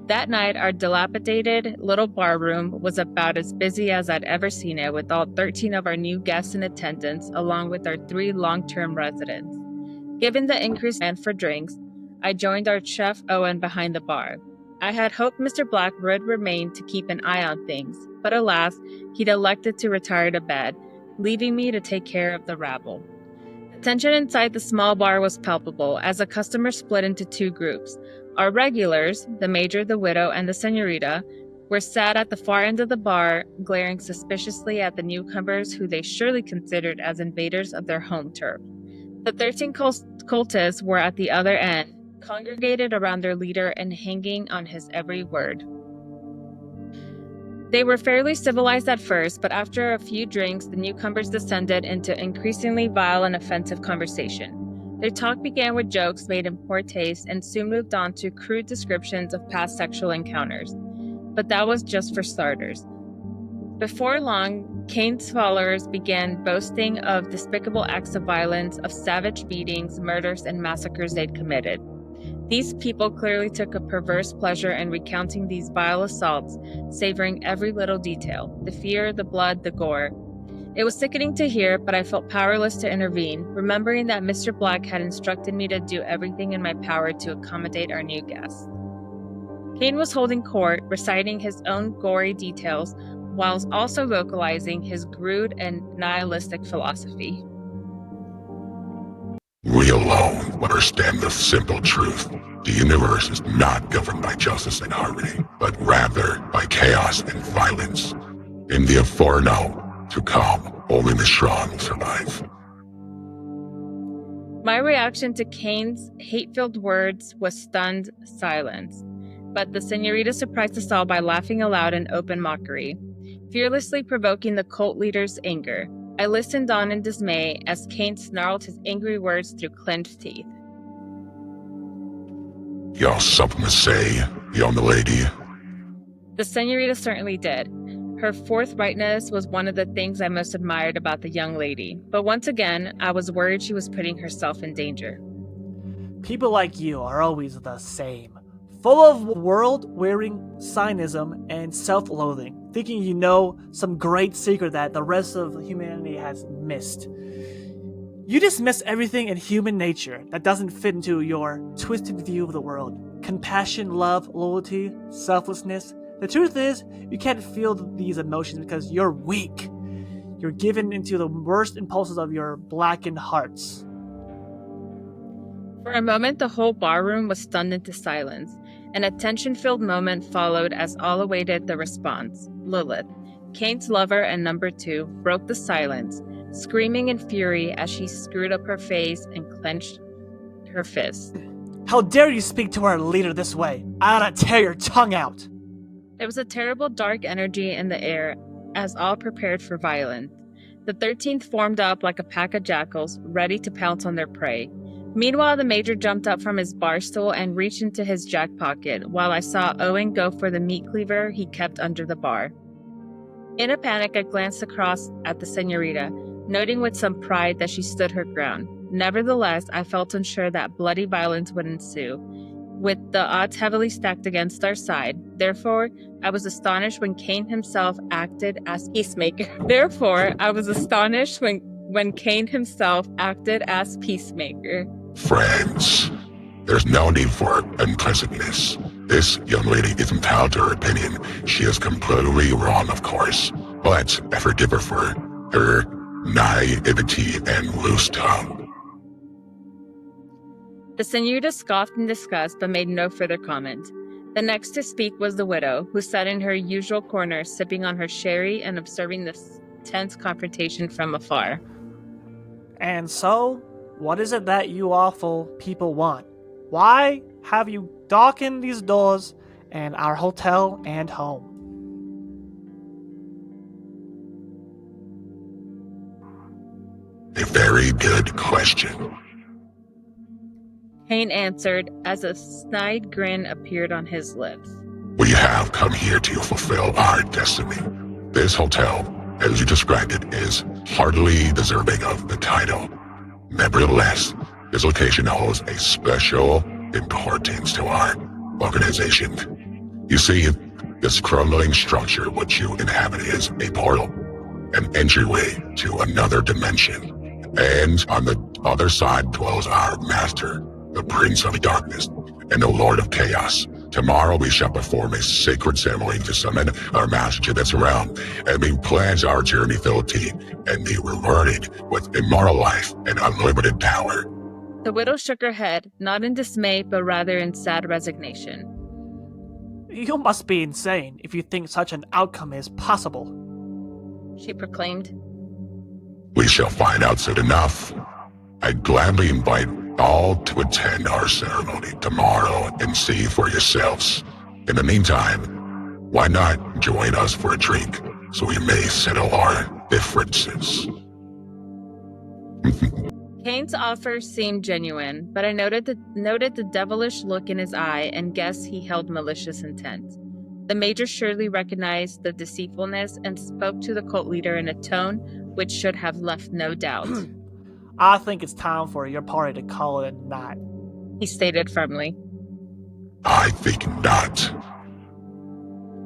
That night, our dilapidated little bar room was about as busy as I'd ever seen it, with all 13 of our new guests in attendance, along with our 3 long-term residents. Given the increased demand for drinks, I joined our chef Owen behind the bar. I had hoped Mr. Black would remain to keep an eye on things, but alas, he'd elected to retire to bed, leaving me to take care of the rabble. The tension inside the small bar was palpable as the customers split into 2 groups. Our regulars, the major, the widow, and the senorita, were sat at the far end of the bar, glaring suspiciously at the newcomers who they surely considered as invaders of their home turf. The 13 cultists were at the other end, congregated around their leader and hanging on his every word. They were fairly civilized at first, but after a few drinks, the newcomers descended into increasingly vile and offensive conversation. Their talk began with jokes made in poor taste and soon moved on to crude descriptions of past sexual encounters. But that was just for starters. Before long, Kane's followers began boasting of despicable acts of violence, of savage beatings, murders, and massacres they'd committed. These people clearly took a perverse pleasure in recounting these vile assaults, savoring every little detail, the fear, the blood, the gore. It was sickening to hear, but I felt powerless to intervene, remembering that Mr. Black had instructed me to do everything in my power to accommodate our new guests. Kane was holding court, reciting his own gory details, whilst also vocalizing his crude and nihilistic philosophy. We alone understand the simple truth. The universe is not governed by justice and harmony, but rather by chaos and violence. In the inferno to come, only the strong survive. My reaction to Kane's hate-filled words was stunned silence, but the senorita surprised us all by laughing aloud in open mockery, fearlessly provoking the cult leader's anger. I listened on in dismay as Kane snarled his angry words through clenched teeth. You have something to say, young lady? The senorita certainly did. Her forthrightness was one of the things I most admired about the young lady, but once again, I was worried she was putting herself in danger. People like you are always the same. Full of world-wearing cynicism and self-loathing, thinking you know some great secret that the rest of humanity has missed. You dismiss everything in human nature that doesn't fit into your twisted view of the world. Compassion, love, loyalty, selflessness. The truth is, you can't feel these emotions because you're weak. You're given into the worst impulses of your blackened hearts. For a moment, the whole barroom was stunned into silence, and a tension-filled moment followed as all awaited the response. Lilith, Kane's lover and number 2, broke the silence, screaming in fury as she screwed up her face and clenched her fist. How dare you speak to our leader this way? I ought to tear your tongue out! There was a terrible dark energy in the air, as all prepared for violence. The 13th formed up like a pack of jackals, ready to pounce on their prey. Meanwhile, the major jumped up from his bar stool and reached into his jack pocket, while I saw Owen go for the meat cleaver he kept under the bar. In a panic, I glanced across at the senorita, noting with some pride that she stood her ground. Nevertheless, I felt unsure that bloody violence would ensue, with the odds heavily stacked against our side. Therefore, I was astonished when Cain himself acted as peacemaker. Friends, there's no need for unpleasantness. This young lady is entitled to her opinion. She is completely wrong, of course, but I forgive her for her naivety and loose tongue. The senorita scoffed in disgust but made no further comment. The next to speak was the widow, who sat in her usual corner, sipping on her sherry and observing this tense confrontation from afar. And so, what is it that you awful people want? Why have you darkened these doors and our hotel and home? A very good question. Cain answered as a snide grin appeared on his lips. We have come here to fulfill our destiny. This hotel, as you described it, is hardly deserving of the title. Nevertheless, this location holds a special importance to our organization. You see, this crumbling structure which you inhabit is a portal, an entryway to another dimension. And on the other side dwells our master, the Prince of Darkness, and the Lord of Chaos. Tomorrow we shall perform a sacred ceremony to summon our master to this realm, and we pledge our journey fealty and be rewarded with immortal life and unlimited power. The widow shook her head, not in dismay, but rather in sad resignation. You must be insane if you think such an outcome is possible, she proclaimed. We shall find out soon enough. I gladly invite all to attend our ceremony tomorrow and see for yourselves. In the meantime, why not join us for a drink so we may settle our differences? Cain's offer seemed genuine, but I noted the devilish look in his eye and guessed he held malicious intent. The major surely recognized the deceitfulness and spoke to the cult leader in a tone which should have left no doubt. I think it's time for your party to call it a night, he stated firmly. I think not.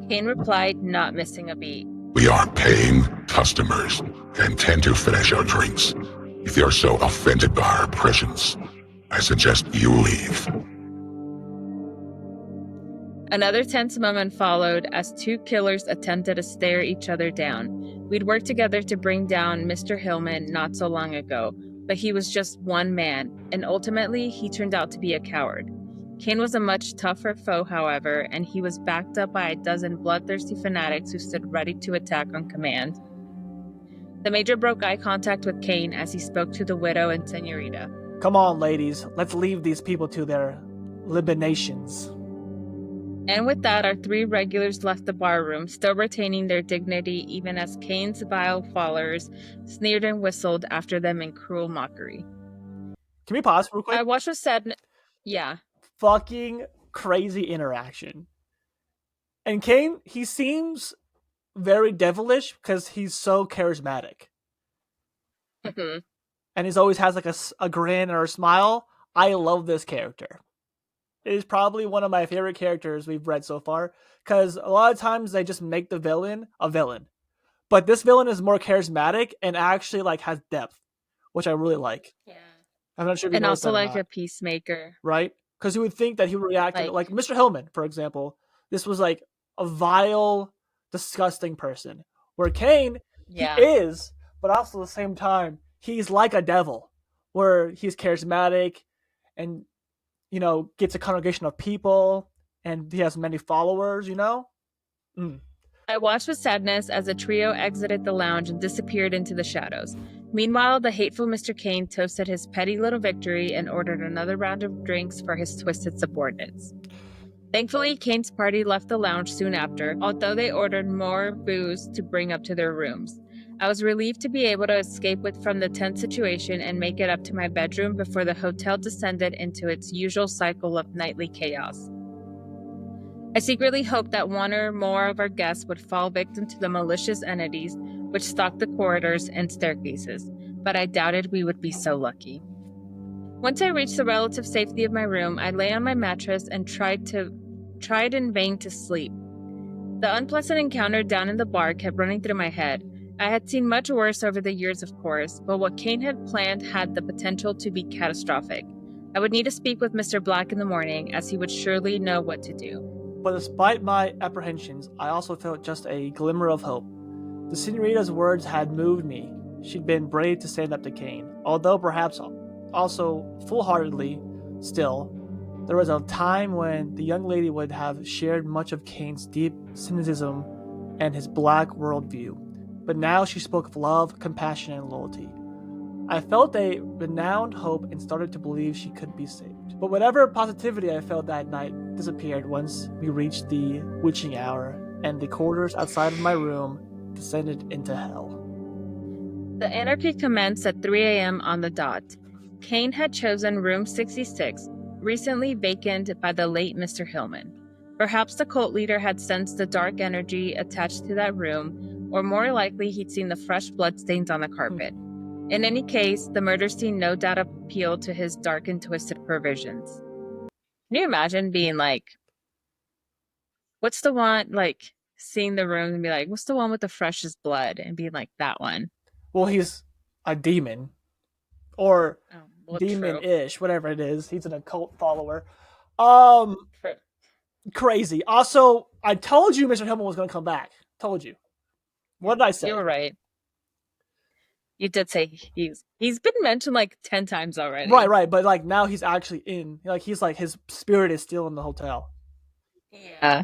Cain replied, not missing a beat. We are paying customers and tend to finish our drinks. If you are so offended by our presence, I suggest you leave. Another tense moment followed as two killers attempted to stare each other down. We'd worked together to bring down Mr. Hillman not so long ago, but he was just one man, and ultimately he turned out to be a coward. Cain was a much tougher foe, however, and he was backed up by a dozen bloodthirsty fanatics who stood ready to attack on command. The major broke eye contact with Cain as he spoke to the widow and senorita. Come on, ladies, let's leave these people to their libinations. And with that, our three regulars left the barroom, still retaining their dignity even as Cain's vile followers sneered and whistled after them in cruel mockery. Can we pause real quick? I watched with sadness. Yeah. Fucking crazy interaction. And Cain, he seems very devilish because he's so charismatic. Mm-hmm. And he always has like a grin or a smile. I love this character. It is probably one of my favorite characters we've read so far, because a lot of times they just make the villain a villain. But this villain is more charismatic and actually like has depth, which I really like. Yeah. I'm not sure if you and noticed also that or like not. a peacemaker. Right? Because you would think that he would react like Mr. Hillman, for example. This was like a vile, disgusting person. Where Cain, he is, but also at the same time, he's like a devil. Where he's charismatic and, you know, gets a congregation of people and he has many followers, you know? I watched with sadness as the trio exited the lounge and disappeared into the shadows. Meanwhile, the hateful Mr. Cain toasted his petty little victory and ordered another round of drinks for his twisted subordinates. Thankfully, Kane's party left the lounge soon after, although they ordered more booze to bring up to their rooms. I was relieved to be able to escape from the tense situation and make it up to my bedroom before the hotel descended into its usual cycle of nightly chaos. I secretly hoped that one or more of our guests would fall victim to the malicious entities which stalked the corridors and staircases, but I doubted we would be so lucky. Once I reached the relative safety of my room, I lay on my mattress and tried in vain to sleep. The unpleasant encounter down in the bar kept running through my head. I had seen much worse over the years, of course, but what Kane had planned had the potential to be catastrophic. I would need to speak with Mr. Black in the morning, as he would surely know what to do. But despite my apprehensions, I also felt just a glimmer of hope. The senorita's words had moved me. She'd been brave to stand up to Kane, although perhaps also foolhardily. Still, there was a time when the young lady would have shared much of Kane's deep cynicism and his black worldview, but now she spoke of love, compassion, and loyalty. I felt a renewed hope and started to believe she could be saved. But whatever positivity I felt that night disappeared once we reached the witching hour, and the corridors outside of my room descended into hell. The anarchy commenced at 3 a.m. on the dot. Kane had chosen room 66, recently vacant by the late Mr. Hillman. Perhaps the cult leader had sensed the dark energy attached to that room, or more likely he'd seen the fresh bloodstains on the carpet. In any case, the murder scene no doubt appealed to his dark and twisted perversions. Can you imagine being like, what's the one, like, seeing the room and be like, what's the one with the freshest blood? And being like, that one. Well, he's a demon. Or True. demon-ish, whatever it is. He's an occult follower. True. Crazy. Also, I told you Mr. Hillman was going to come back. Told you. What did I say? You were right. You did say he's been mentioned like 10 times already. Right. But like now he's actually in. Like he's like his spirit is still in the hotel. Yeah.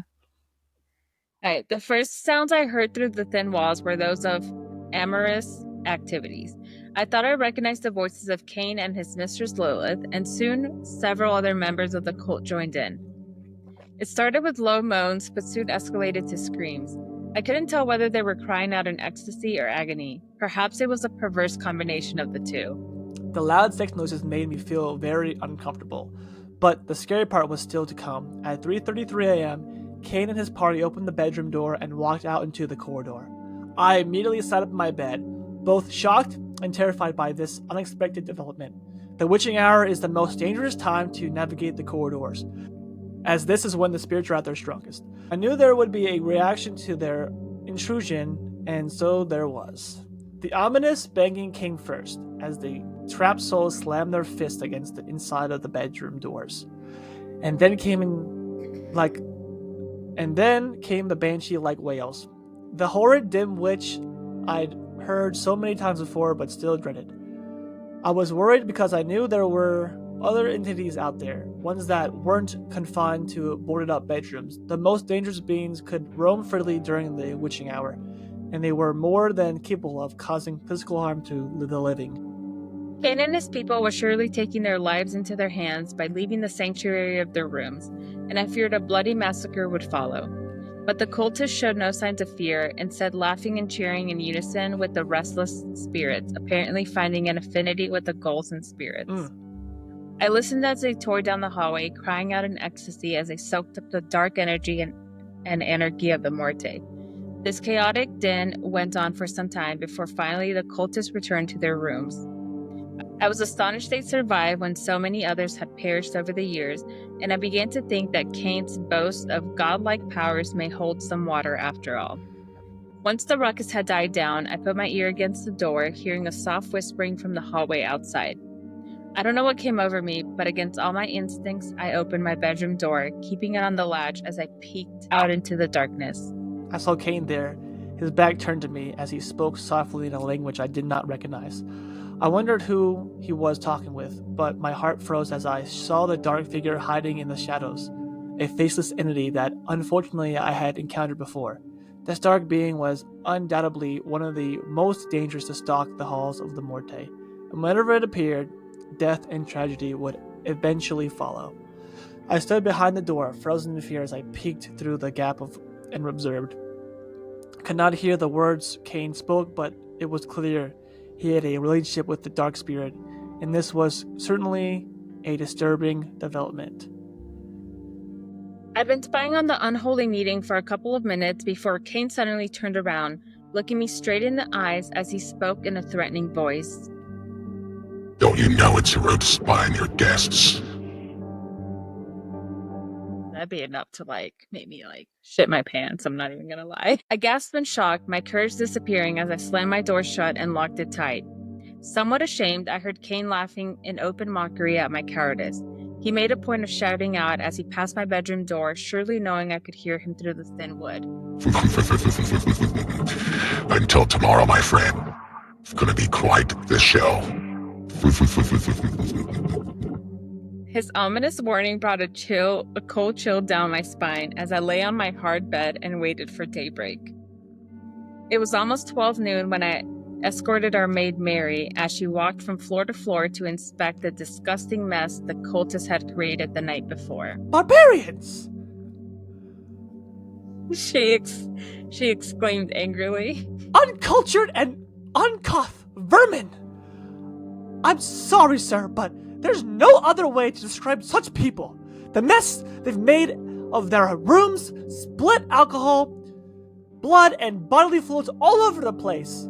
All right. The first sounds I heard through the thin walls were those of amorous activities. I thought I recognized the voices of Kane and his mistress Lilith, and soon several other members of the cult joined in. It started with low moans, but soon escalated to screams. I couldn't tell whether they were crying out in ecstasy or agony. Perhaps it was a perverse combination of the two. The loud sex noises made me feel very uncomfortable, but the scary part was still to come. At 3:33 a.m., Kane and his party opened the bedroom door and walked out into the corridor. I immediately sat up in my bed, both shocked and terrified by this unexpected development. The witching hour is the most dangerous time to navigate the corridors, as this is when the spirits are at their strongest. I knew there would be a reaction to their intrusion, and so there was. The ominous banging came first, as the trapped souls slammed their fists against the inside of the bedroom doors. And then came the banshee-like wails. The horrid dim witch I'd heard so many times before but still dreaded. I was worried because I knew there were other entities out there, ones that weren't confined to boarded-up bedrooms. The most dangerous beings could roam freely during the witching hour, and they were more than capable of causing physical harm to the living. Kane and his people were surely taking their lives into their hands by leaving the sanctuary of their rooms, and I feared a bloody massacre would follow. But the cultists showed no signs of fear, instead laughing and cheering in unison with the restless spirits, apparently finding an affinity with the ghouls and spirits. I listened as they tore down the hallway, crying out in ecstasy as they soaked up the dark energy and anarchy of the Morte. This chaotic din went on for some time before finally the cultists returned to their rooms. I was astonished they survived when so many others had perished over the years, and I began to think that Kane's boast of godlike powers may hold some water after all. Once the ruckus had died down, I put my ear against the door, hearing a soft whispering from the hallway outside. I don't know what came over me, but against all my instincts, I opened my bedroom door, keeping it on the latch as I peeked out into the darkness. I saw Kane there, his back turned to me as he spoke softly in a language I did not recognize. I wondered who he was talking with, but my heart froze as I saw the dark figure hiding in the shadows, a faceless entity that unfortunately I had encountered before. This dark being was undoubtedly one of the most dangerous to stalk the halls of the Morte, and whenever it appeared, death and tragedy would eventually follow. I stood behind the door, frozen in fear as I peeked through the gap and observed. I could not hear the words Cain spoke, but it was clear he had a relationship with the dark spirit, and this was certainly a disturbing development. I'd been spying on the unholy meeting for a couple of minutes before Cain suddenly turned around, looking me straight in the eyes as he spoke in a threatening voice. Don't you know it's rude to spy on your guests? That'd be enough to make me shit my pants, I'm not even gonna lie. I gasped in shock, my courage disappearing as I slammed my door shut and locked it tight. Somewhat ashamed, I heard Cain laughing in open mockery at my cowardice. He made a point of shouting out as he passed my bedroom door, surely knowing I could hear him through the thin wood. Until tomorrow, my friend. It's gonna be quite the show. His ominous warning brought a cold chill down my spine as I lay on my hard bed and waited for daybreak. It was almost 12 noon when I escorted our maid Mary as she walked from floor to floor to inspect the disgusting mess the cultists had created the night before. Barbarians! She exclaimed angrily. Uncultured and uncouth vermin! I'm sorry, sir, but there's no other way to describe such people. The mess they've made of their rooms, split alcohol, blood, and bodily fluids all over the place.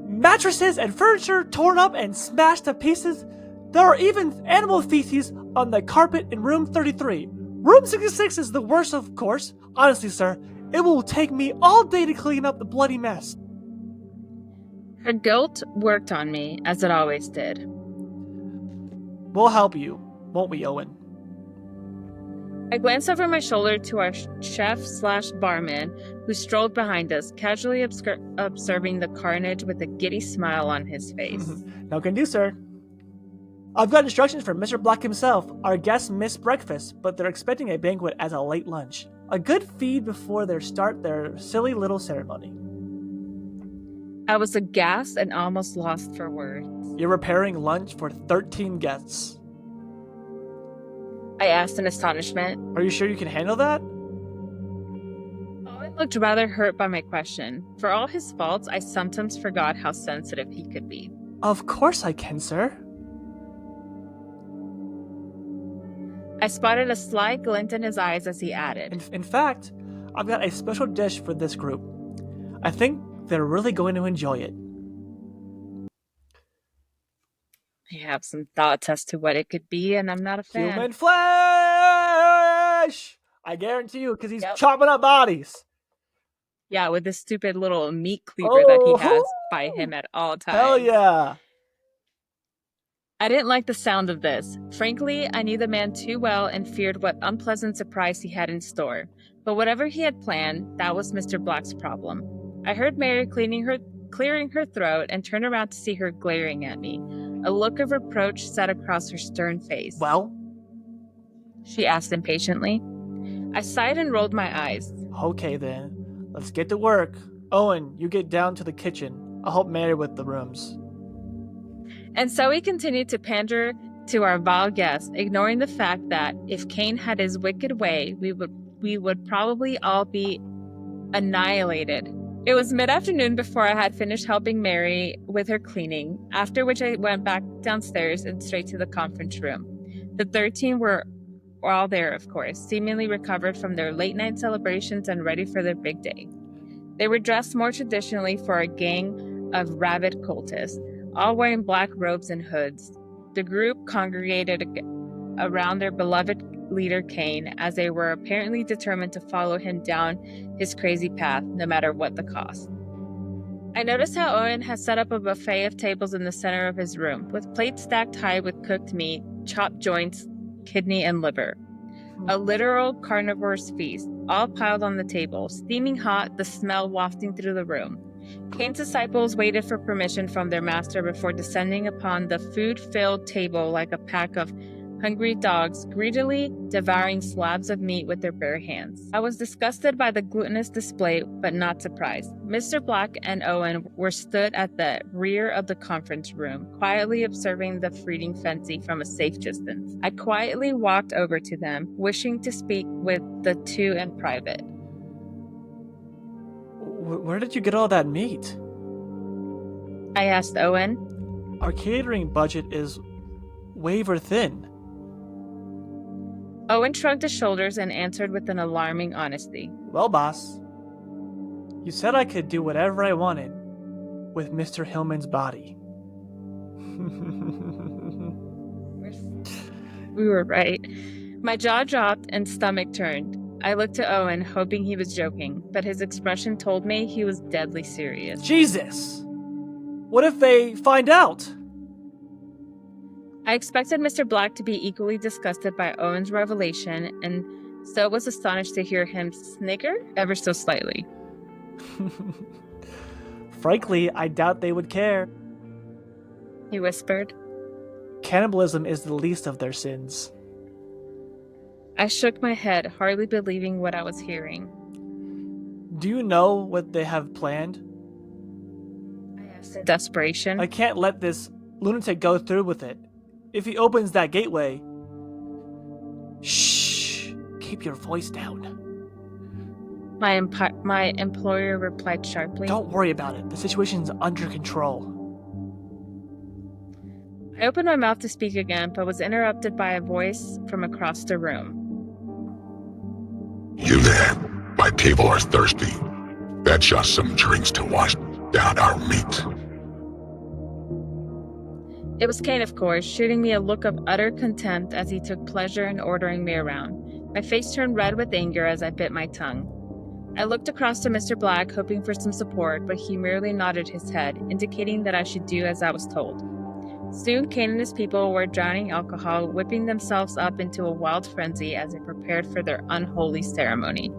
Mattresses and furniture torn up and smashed to pieces. There are even animal feces on the carpet in room 33. Room 66 is the worst, of course. Honestly, sir, it will take me all day to clean up the bloody mess. Her guilt worked on me, as it always did. We'll help you, won't we, Owen? I glanced over my shoulder to our chef/barman, who strolled behind us, casually observing the carnage with a giddy smile on his face. No can do, sir. I've got instructions from Mr. Black himself. Our guests missed breakfast, but they're expecting a banquet as a late lunch. A good feed before they start their silly little ceremony. I was aghast and almost lost for words. You're preparing lunch for 13 guests. I asked in astonishment. Are you sure you can handle that? Owen looked rather hurt by my question. For all his faults, I sometimes forgot how sensitive he could be. Of course I can, sir. I spotted a sly glint in his eyes as he added. In fact, I've got a special dish for this group. I think they're really going to enjoy it. I have some thoughts as to what it could be, and I'm not a fan. Human flesh! I guarantee you, because he's chopping up bodies. Yeah, with this stupid little meat cleaver that he has by him at all times. Hell yeah! I didn't like the sound of this. Frankly, I knew the man too well and feared what unpleasant surprise he had in store. But whatever he had planned, that was Mr. Black's problem. I heard Mary clearing her throat and turned around to see her glaring at me. A look of reproach sat across her stern face. Well? She asked impatiently. I sighed and rolled my eyes. Okay then, let's get to work. Owen, you get down to the kitchen. I'll help Mary with the rooms. And so we continued to pander to our vile guests, ignoring the fact that if Cain had his wicked way, we would probably all be annihilated. It was mid-afternoon before I had finished helping Mary with her cleaning, after which I went back downstairs and straight to the conference room. The 13 were all there, of course, seemingly recovered from their late-night celebrations and ready for their big day. They were dressed more traditionally for a gang of rabid cultists, all wearing black robes and hoods. The group congregated around their beloved leader Cain, as they were apparently determined to follow him down his crazy path, no matter what the cost. I noticed how Owen had set up a buffet of tables in the center of his room, with plates stacked high with cooked meat, chopped joints, kidney, and liver. A literal carnivore's feast, all piled on the table, steaming hot, the smell wafting through the room. Cain's disciples waited for permission from their master before descending upon the food-filled table like a pack of hungry dogs greedily devouring slabs of meat with their bare hands. I was disgusted by the glutinous display, but not surprised. Mr. Black and Owen were stood at the rear of the conference room, quietly observing the feeding frenzy from a safe distance. I quietly walked over to them, wishing to speak with the two in private. Where did you get all that meat? I asked Owen. Our catering budget is waver thin. Owen shrugged his shoulders and answered with an alarming honesty. Well, boss, you said I could do whatever I wanted with Mr. Hillman's body. We were right. My jaw dropped and stomach turned. I looked to Owen, hoping he was joking, but his expression told me he was deadly serious. Jesus! What if they find out? I expected Mr. Black to be equally disgusted by Owen's revelation, and so was astonished to hear him snigger ever so slightly. Frankly, I doubt they would care. He whispered. Cannibalism is the least of their sins. I shook my head, hardly believing what I was hearing. Do you know what they have planned? I asked in desperation. I can't let this lunatic go through with it. If he opens that gateway... Shh! Keep your voice down. My employer replied sharply. Don't worry about it. The situation's under control. I opened my mouth to speak again, but was interrupted by a voice from across the room. You there? My people are thirsty. Fetch us some drinks to wash down our meat. It was Kane, of course, shooting me a look of utter contempt as he took pleasure in ordering me around. My face turned red with anger as I bit my tongue. I looked across to Mr. Black, hoping for some support, but he merely nodded his head, indicating that I should do as I was told. Soon, Kane and his people were drowning alcohol, whipping themselves up into a wild frenzy as they prepared for their unholy ceremony.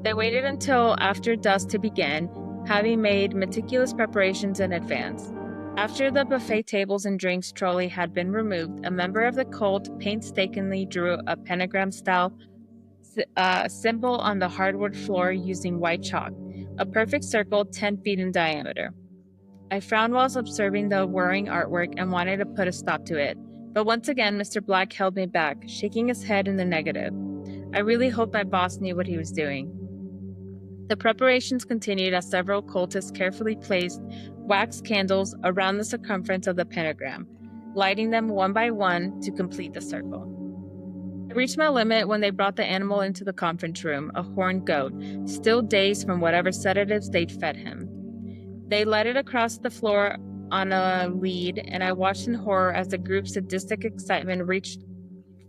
They waited until after dusk to begin, having made meticulous preparations in advance. After the buffet tables and drinks trolley had been removed, a member of the cult painstakingly drew a pentagram-style symbol on the hardwood floor using white chalk, a perfect circle 10 feet in diameter. I frowned while observing the whirring artwork and wanted to put a stop to it, but once again Mr. Black held me back, shaking his head in the negative. I really hoped my boss knew what he was doing. The preparations continued as several cultists carefully placed wax candles around the circumference of the pentagram, lighting them one by one to complete the circle. I reached my limit when they brought the animal into the conference room, a horned goat, still dazed from whatever sedatives they'd fed him. They led it across the floor on a lead, and I watched in horror as the group's sadistic excitement reached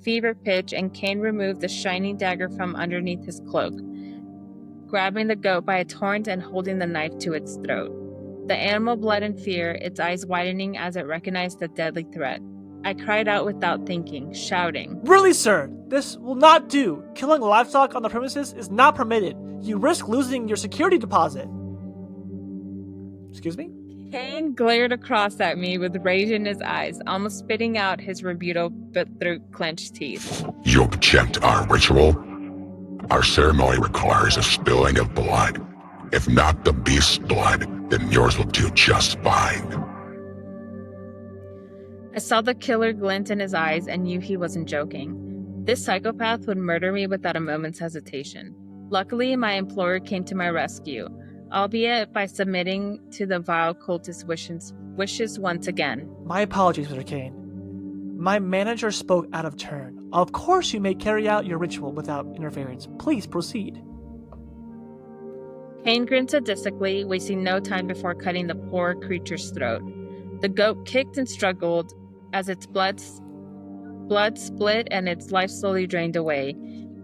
fever pitch and Kane removed the shining dagger from underneath his cloak, grabbing the goat by its horns and holding the knife to its throat. The animal bled in fear, its eyes widening as it recognized the deadly threat. I cried out without thinking, shouting, Really, sir? This will not do. Killing livestock on the premises is not permitted. You risk losing your security deposit. Excuse me? Kane glared across at me with rage in his eyes, almost spitting out his rebuttal but through clenched teeth. You object our ritual? Our ceremony requires a spilling of blood. If not the beast's blood, then yours will do just fine. I saw the killer glint in his eyes and knew he wasn't joking. This psychopath would murder me without a moment's hesitation. Luckily, my employer came to my rescue, albeit by submitting to the vile cultist's wishes once again. My apologies, Mr. Kane. My manager spoke out of turn. Of course you may carry out your ritual without interference. Please proceed. Kane grinned sadistically, wasting no time before cutting the poor creature's throat. The goat kicked and struggled as its blood split and its life slowly drained away.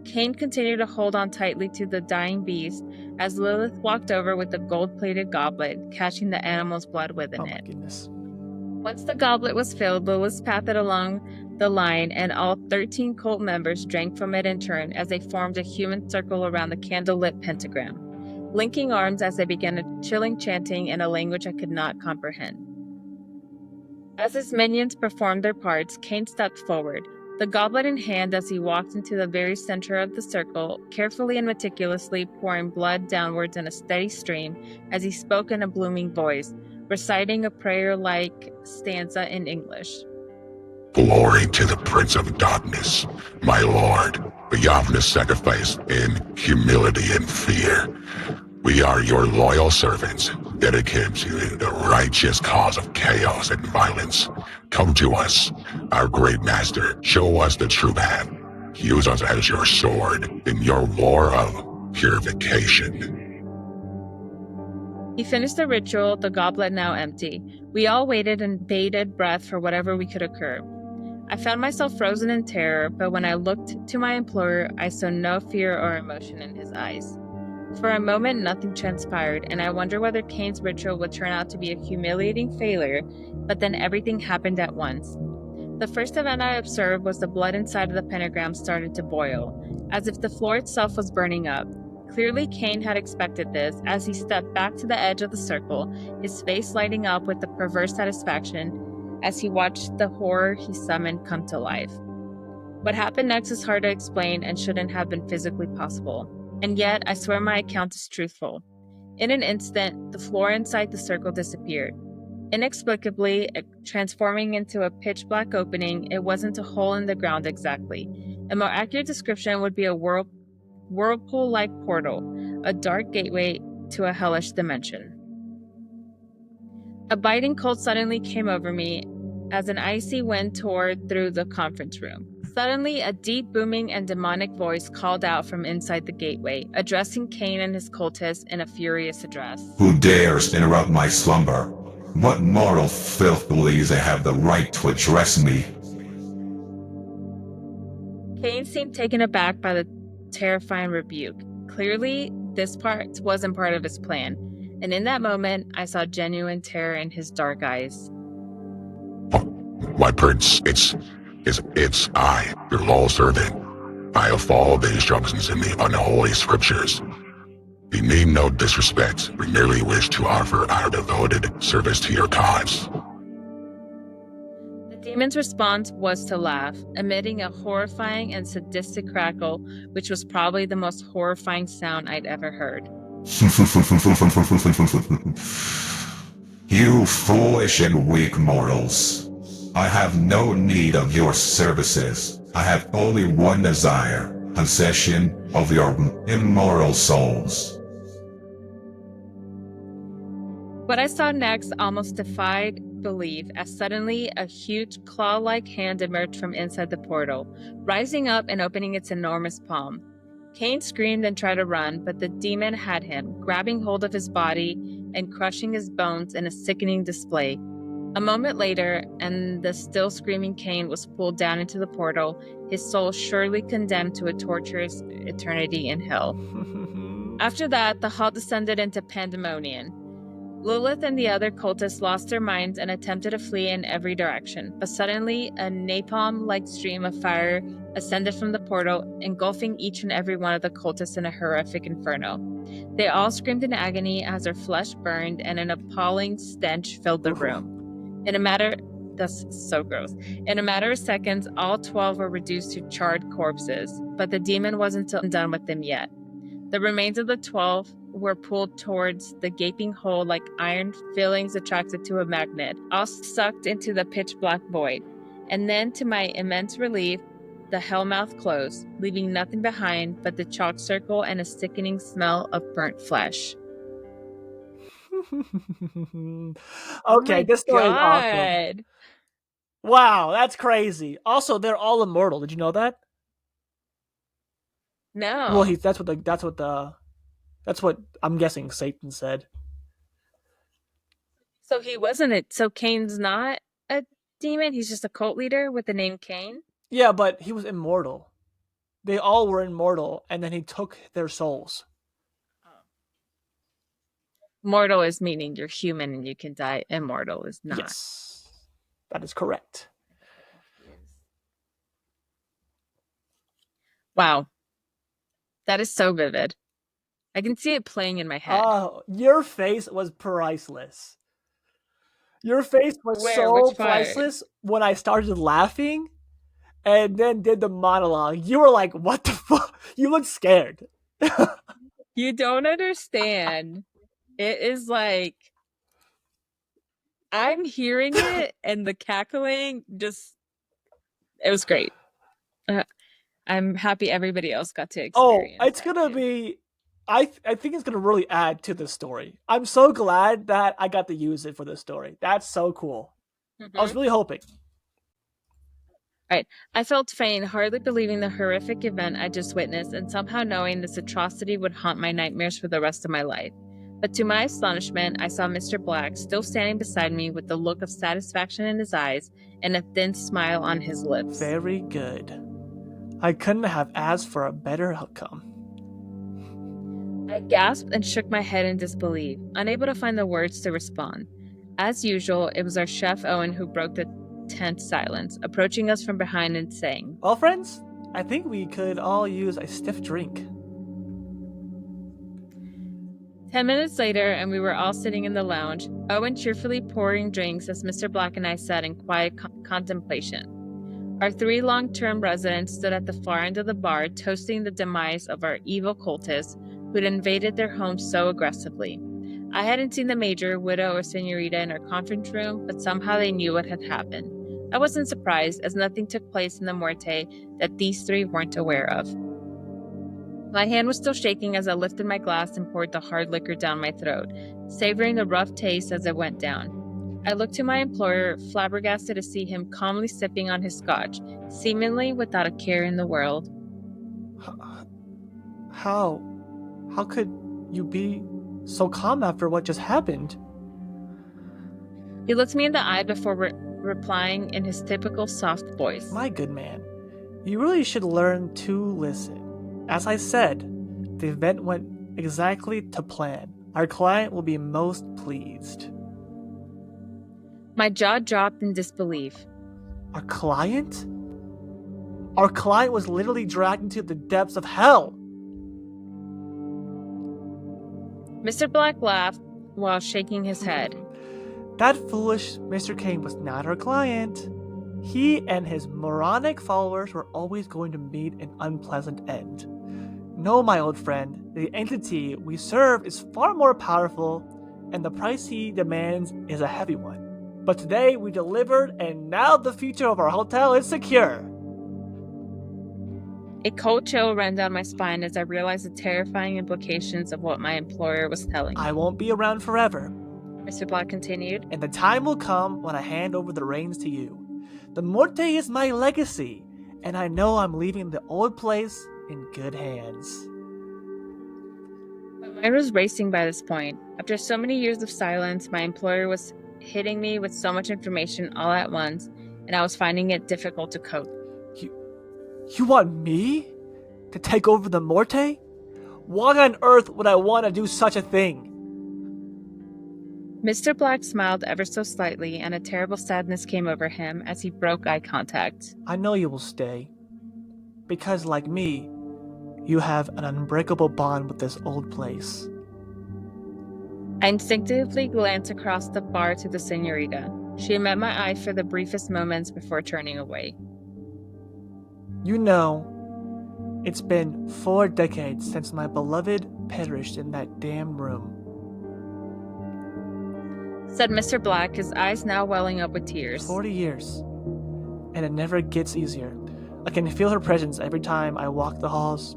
Kane continued to hold on tightly to the dying beast as Lilith walked over with the gold-plated goblet, catching the animal's blood within it. Goodness. Once the goblet was filled, Lilith pathed along the line, and all 13 cult members drank from it in turn as they formed a human circle around the candle-lit pentagram, linking arms as they began a chilling chanting in a language I could not comprehend. As his minions performed their parts, Cain stepped forward, the goblet in hand as he walked into the very center of the circle, carefully and meticulously pouring blood downwards in a steady stream as he spoke in a booming voice, reciting a prayer-like stanza in English. Glory to the Prince of Darkness, my Lord. We offer the sacrifice in humility and fear. We are your loyal servants, dedicated to the righteous cause of chaos and violence. Come to us, our great master. Show us the true path. Use us as your sword in your war of purification. He finished the ritual, the goblet now empty. We all waited and bated breath for whatever we could occur. I found myself frozen in terror, but when I looked to my employer, I saw no fear or emotion in his eyes. For a moment, nothing transpired, and I wonder whether Cain's ritual would turn out to be a humiliating failure, but then everything happened at once. The first event I observed was the blood inside of the pentagram started to boil, as if the floor itself was burning up. Clearly, Cain had expected this, as he stepped back to the edge of the circle, his face lighting up with a perverse satisfaction as he watched the horror he summoned come to life. What happened next is hard to explain and shouldn't have been physically possible. And yet, I swear my account is truthful. In an instant, the floor inside the circle disappeared. Inexplicably, transforming into a pitch-black opening, it wasn't a hole in the ground exactly. A more accurate description would be a whirlpool-like portal, a dark gateway to a hellish dimension. A biting cold suddenly came over me as an icy wind tore through the conference room. Suddenly, a deep, booming, and demonic voice called out from inside the gateway, addressing Cain and his cultists in a furious address. Who dares interrupt my slumber? What mortal filth believes they have the right to address me? Cain seemed taken aback by the terrifying rebuke. Clearly, this part wasn't part of his plan, and in that moment, I saw genuine terror in his dark eyes. My prince, it's I, your loyal servant. I have followed the instructions in the unholy scriptures. We mean no disrespect. We merely wish to offer our devoted service to your cause. The demon's response was to laugh, emitting a horrifying and sadistic crackle, which was probably the most horrifying sound I'd ever heard. You foolish and weak mortals. I have no need of your services. I have only one desire, possession of your immortal souls. What I saw next almost defied belief as suddenly a huge claw-like hand emerged from inside the portal, rising up and opening its enormous palm. Cain screamed and tried to run, but the demon had him, grabbing hold of his body and crushing his bones in a sickening display. A moment later, and the still screaming Cain was pulled down into the portal, his soul surely condemned to a torturous eternity in hell. After that, the hall descended into pandemonium. Lilith and the other cultists lost their minds and attempted to flee in every direction, but suddenly a napalm-like stream of fire ascended from the portal, engulfing each and every one of the cultists in a horrific inferno. They all screamed in agony as their flesh burned and an appalling stench filled the room. That's so gross. In a matter of seconds, all 12 were reduced to charred corpses, but the demon wasn't done with them yet. The remains of the 12 were pulled towards the gaping hole like iron filings attracted to a magnet, all sucked into the pitch-black void. And then, to my immense relief, the hellmouth closed, leaving nothing behind but the chalk circle and a sickening smell of burnt flesh. Okay, this story is awesome. Wow, that's crazy. Also, they're all immortal. Did you know that? No. Well, that's what I'm guessing Satan said. So he wasn't it. So Cain's not a demon. He's just a cult leader with the name Cain. Yeah, but he was immortal. They all were immortal, and then he took their souls. Mortal is meaning you're human and you can die. Immortal is not. Yes, that is correct. Wow. That is so vivid. I can see it playing in my head. Oh, your face was priceless. Your face was Where? so Which part? priceless when I started laughing and then did the monologue. You were like, "What the fuck?" You looked scared. You don't understand. It is like I'm hearing it and the cackling just it was great. Uh, I'm happy everybody else got to Oh, experience it's that gonna too. be. I think it's gonna really add to the story. I'm so glad that I got to use it for this story. That's so cool. I was Mhm. really hoping. Right. I felt faint, hardly believing the horrific event I just witnessed, and somehow knowing this atrocity would haunt my nightmares for the rest of my life. But to my astonishment, I saw Mr. Black still standing beside me with the look of satisfaction in his eyes and a thin smile on his lips. Very good. I couldn't have asked for a better outcome. I gasped and shook my head in disbelief, unable to find the words to respond. As usual, it was our chef Owen who broke the tense silence, approaching us from behind and saying, Well, friends, I think we could all use a stiff drink. 10 minutes later, and we were all sitting in the lounge, Owen cheerfully pouring drinks as Mr. Black and I sat in quiet contemplation. Our three long-term residents stood at the far end of the bar, toasting the demise of our evil cultists who'd invaded their home so aggressively. I hadn't seen the major, widow, or senorita in our conference room, but somehow they knew what had happened. I wasn't surprised, as nothing took place in the Morte that these three weren't aware of. My hand was still shaking as I lifted my glass and poured the hard liquor down my throat, savoring the rough taste as it went down. I looked to my employer, flabbergasted to see him calmly sipping on his scotch, seemingly without a care in the world. How? How could you be so calm after what just happened? He looked me in the eye before replying in his typical soft voice. My good man, you really should learn to listen. As I said, the event went exactly to plan. Our client will be most pleased. My jaw dropped in disbelief. Our client? Our client was literally dragged into the depths of hell. Mr. Black laughed while shaking his head. That foolish Mr. Kane was not our client. He and his moronic followers were always going to meet an unpleasant end. No, my old friend, the entity we serve is far more powerful, and the price he demands is a heavy one. But today we delivered, and now the future of our hotel is secure. A cold chill ran down my spine as I realized the terrifying implications of what my employer was telling me. I won't be around forever, Mr. Black continued. and the time will come when I hand over the reins to you. The Morte is my legacy, and I know I'm leaving the old place in good hands. My mind was racing by this point. After so many years of silence, my employer was hitting me with so much information all at once, and I was finding it difficult to cope. You want me to take over the Morte? Why on earth would I want to do such a thing? Mr. Black smiled ever so slightly, and a terrible sadness came over him as he broke eye contact. I know you will stay. Because, like me, you have an unbreakable bond with this old place. I instinctively glanced across the bar to the senorita. She met my eye for the briefest moments before turning away. You know, it's been 4 decades since my beloved perished in that damn room, Said Mr. Black, his eyes now welling up with tears. 40 years. And it never gets easier. I can feel her presence every time I walk the halls.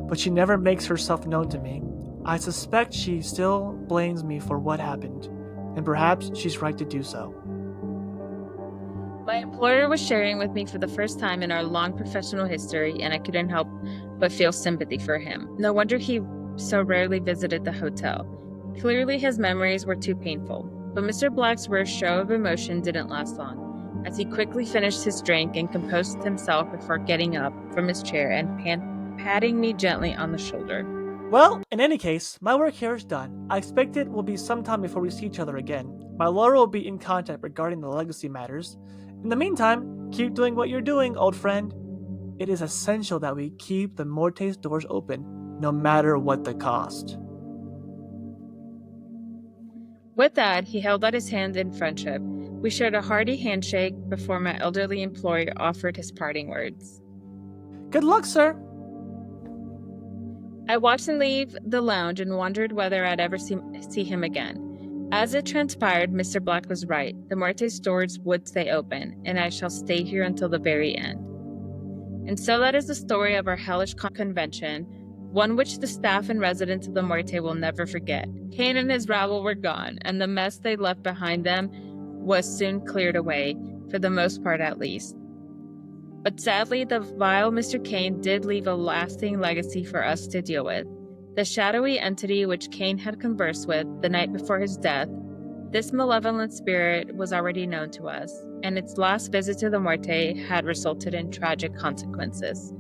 But she never makes herself known to me. I suspect she still blames me for what happened, and perhaps she's right to do so. My employer was sharing with me for the first time in our long professional history, and I couldn't help but feel sympathy for him. No wonder he so rarely visited the hotel. Clearly, his memories were too painful. But Mr. Black's rare show of emotion didn't last long, as he quickly finished his drink and composed himself before getting up from his chair and patting me gently on the shoulder. Well, in any case, my work here is done. I expect it will be some time before we see each other again. My lawyer will be in contact regarding the legacy matters. In the meantime, keep doing what you're doing, old friend. It is essential that we keep the Morte's doors open, no matter what the cost. With that, he held out his hand in friendship. We shared a hearty handshake before my elderly employer offered his parting words. Good luck, sir. I watched him leave the lounge and wondered whether I'd ever see him again. As it transpired, Mr. Black was right. The Morte's doors would stay open, and I shall stay here until the very end. And so that is the story of our hellish convention, one which the staff and residents of the Morte will never forget. Kane and his rabble were gone, and the mess they left behind them was soon cleared away, for the most part at least. But sadly, the vile Mr. Kane did leave a lasting legacy for us to deal with. The shadowy entity which Kane had conversed with the night before his death, this malevolent spirit was already known to us, and its last visit to the Morte had resulted in tragic consequences.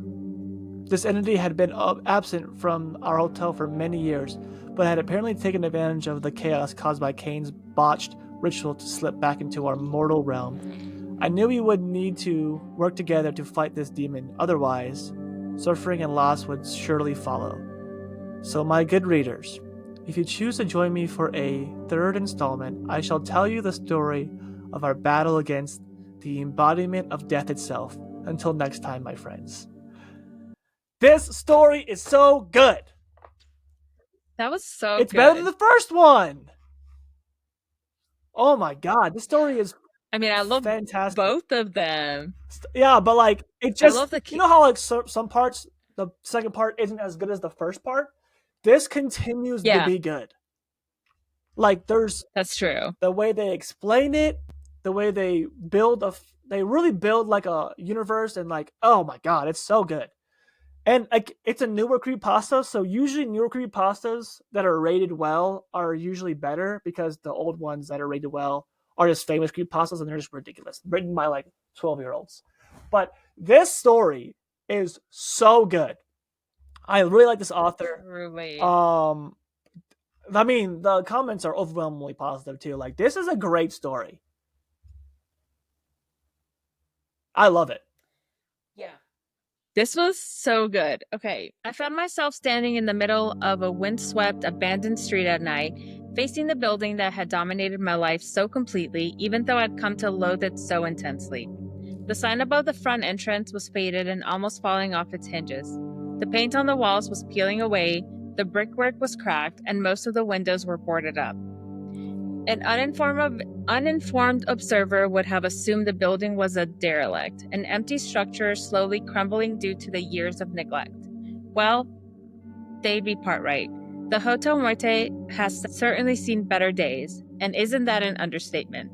This entity had been absent from our hotel for many years, but had apparently taken advantage of the chaos caused by Kane's botched ritual to slip back into our mortal realm. I knew we would need to work together to fight this demon, otherwise, suffering and loss would surely follow. So, my good readers, if you choose to join me for a third installment, I shall tell you the story of our battle against the embodiment of death itself. Until next time, my friends. This story is so good! That was so It's good. better than the first one! Oh my god, this story is I mean, I love fantastic. both of them. Yeah, but like, it just, I love the you know how like some parts, the second part isn't as good as the first part? This continues to be good. Like, That's true. The way they explain it, the way they they really build like a universe, and like, oh my god, it's so good. And like, it's a newer creepypasta, so usually newer creepypastas that are rated well are usually better, because the old ones that are rated well are just famous creepypastas and they're just ridiculous, written by like 12-year-olds. But this story is so good. I really like this author. Truly. I mean, the comments are overwhelmingly positive too. Like, this is a great story. I love it. Yeah. This was so good. Okay, I found myself standing in the middle of a windswept, abandoned street at night, facing the building that had dominated my life so completely, even though I'd come to loathe it so intensely. The sign above the front entrance was faded and almost falling off its hinges. The paint on the walls was peeling away, the brickwork was cracked, and most of the windows were boarded up. An uninformed observer would have assumed the building was a derelict, an empty structure slowly crumbling due to the years of neglect. Well, they'd be part right. The Hotel Morte has certainly seen better days, and isn't that an understatement?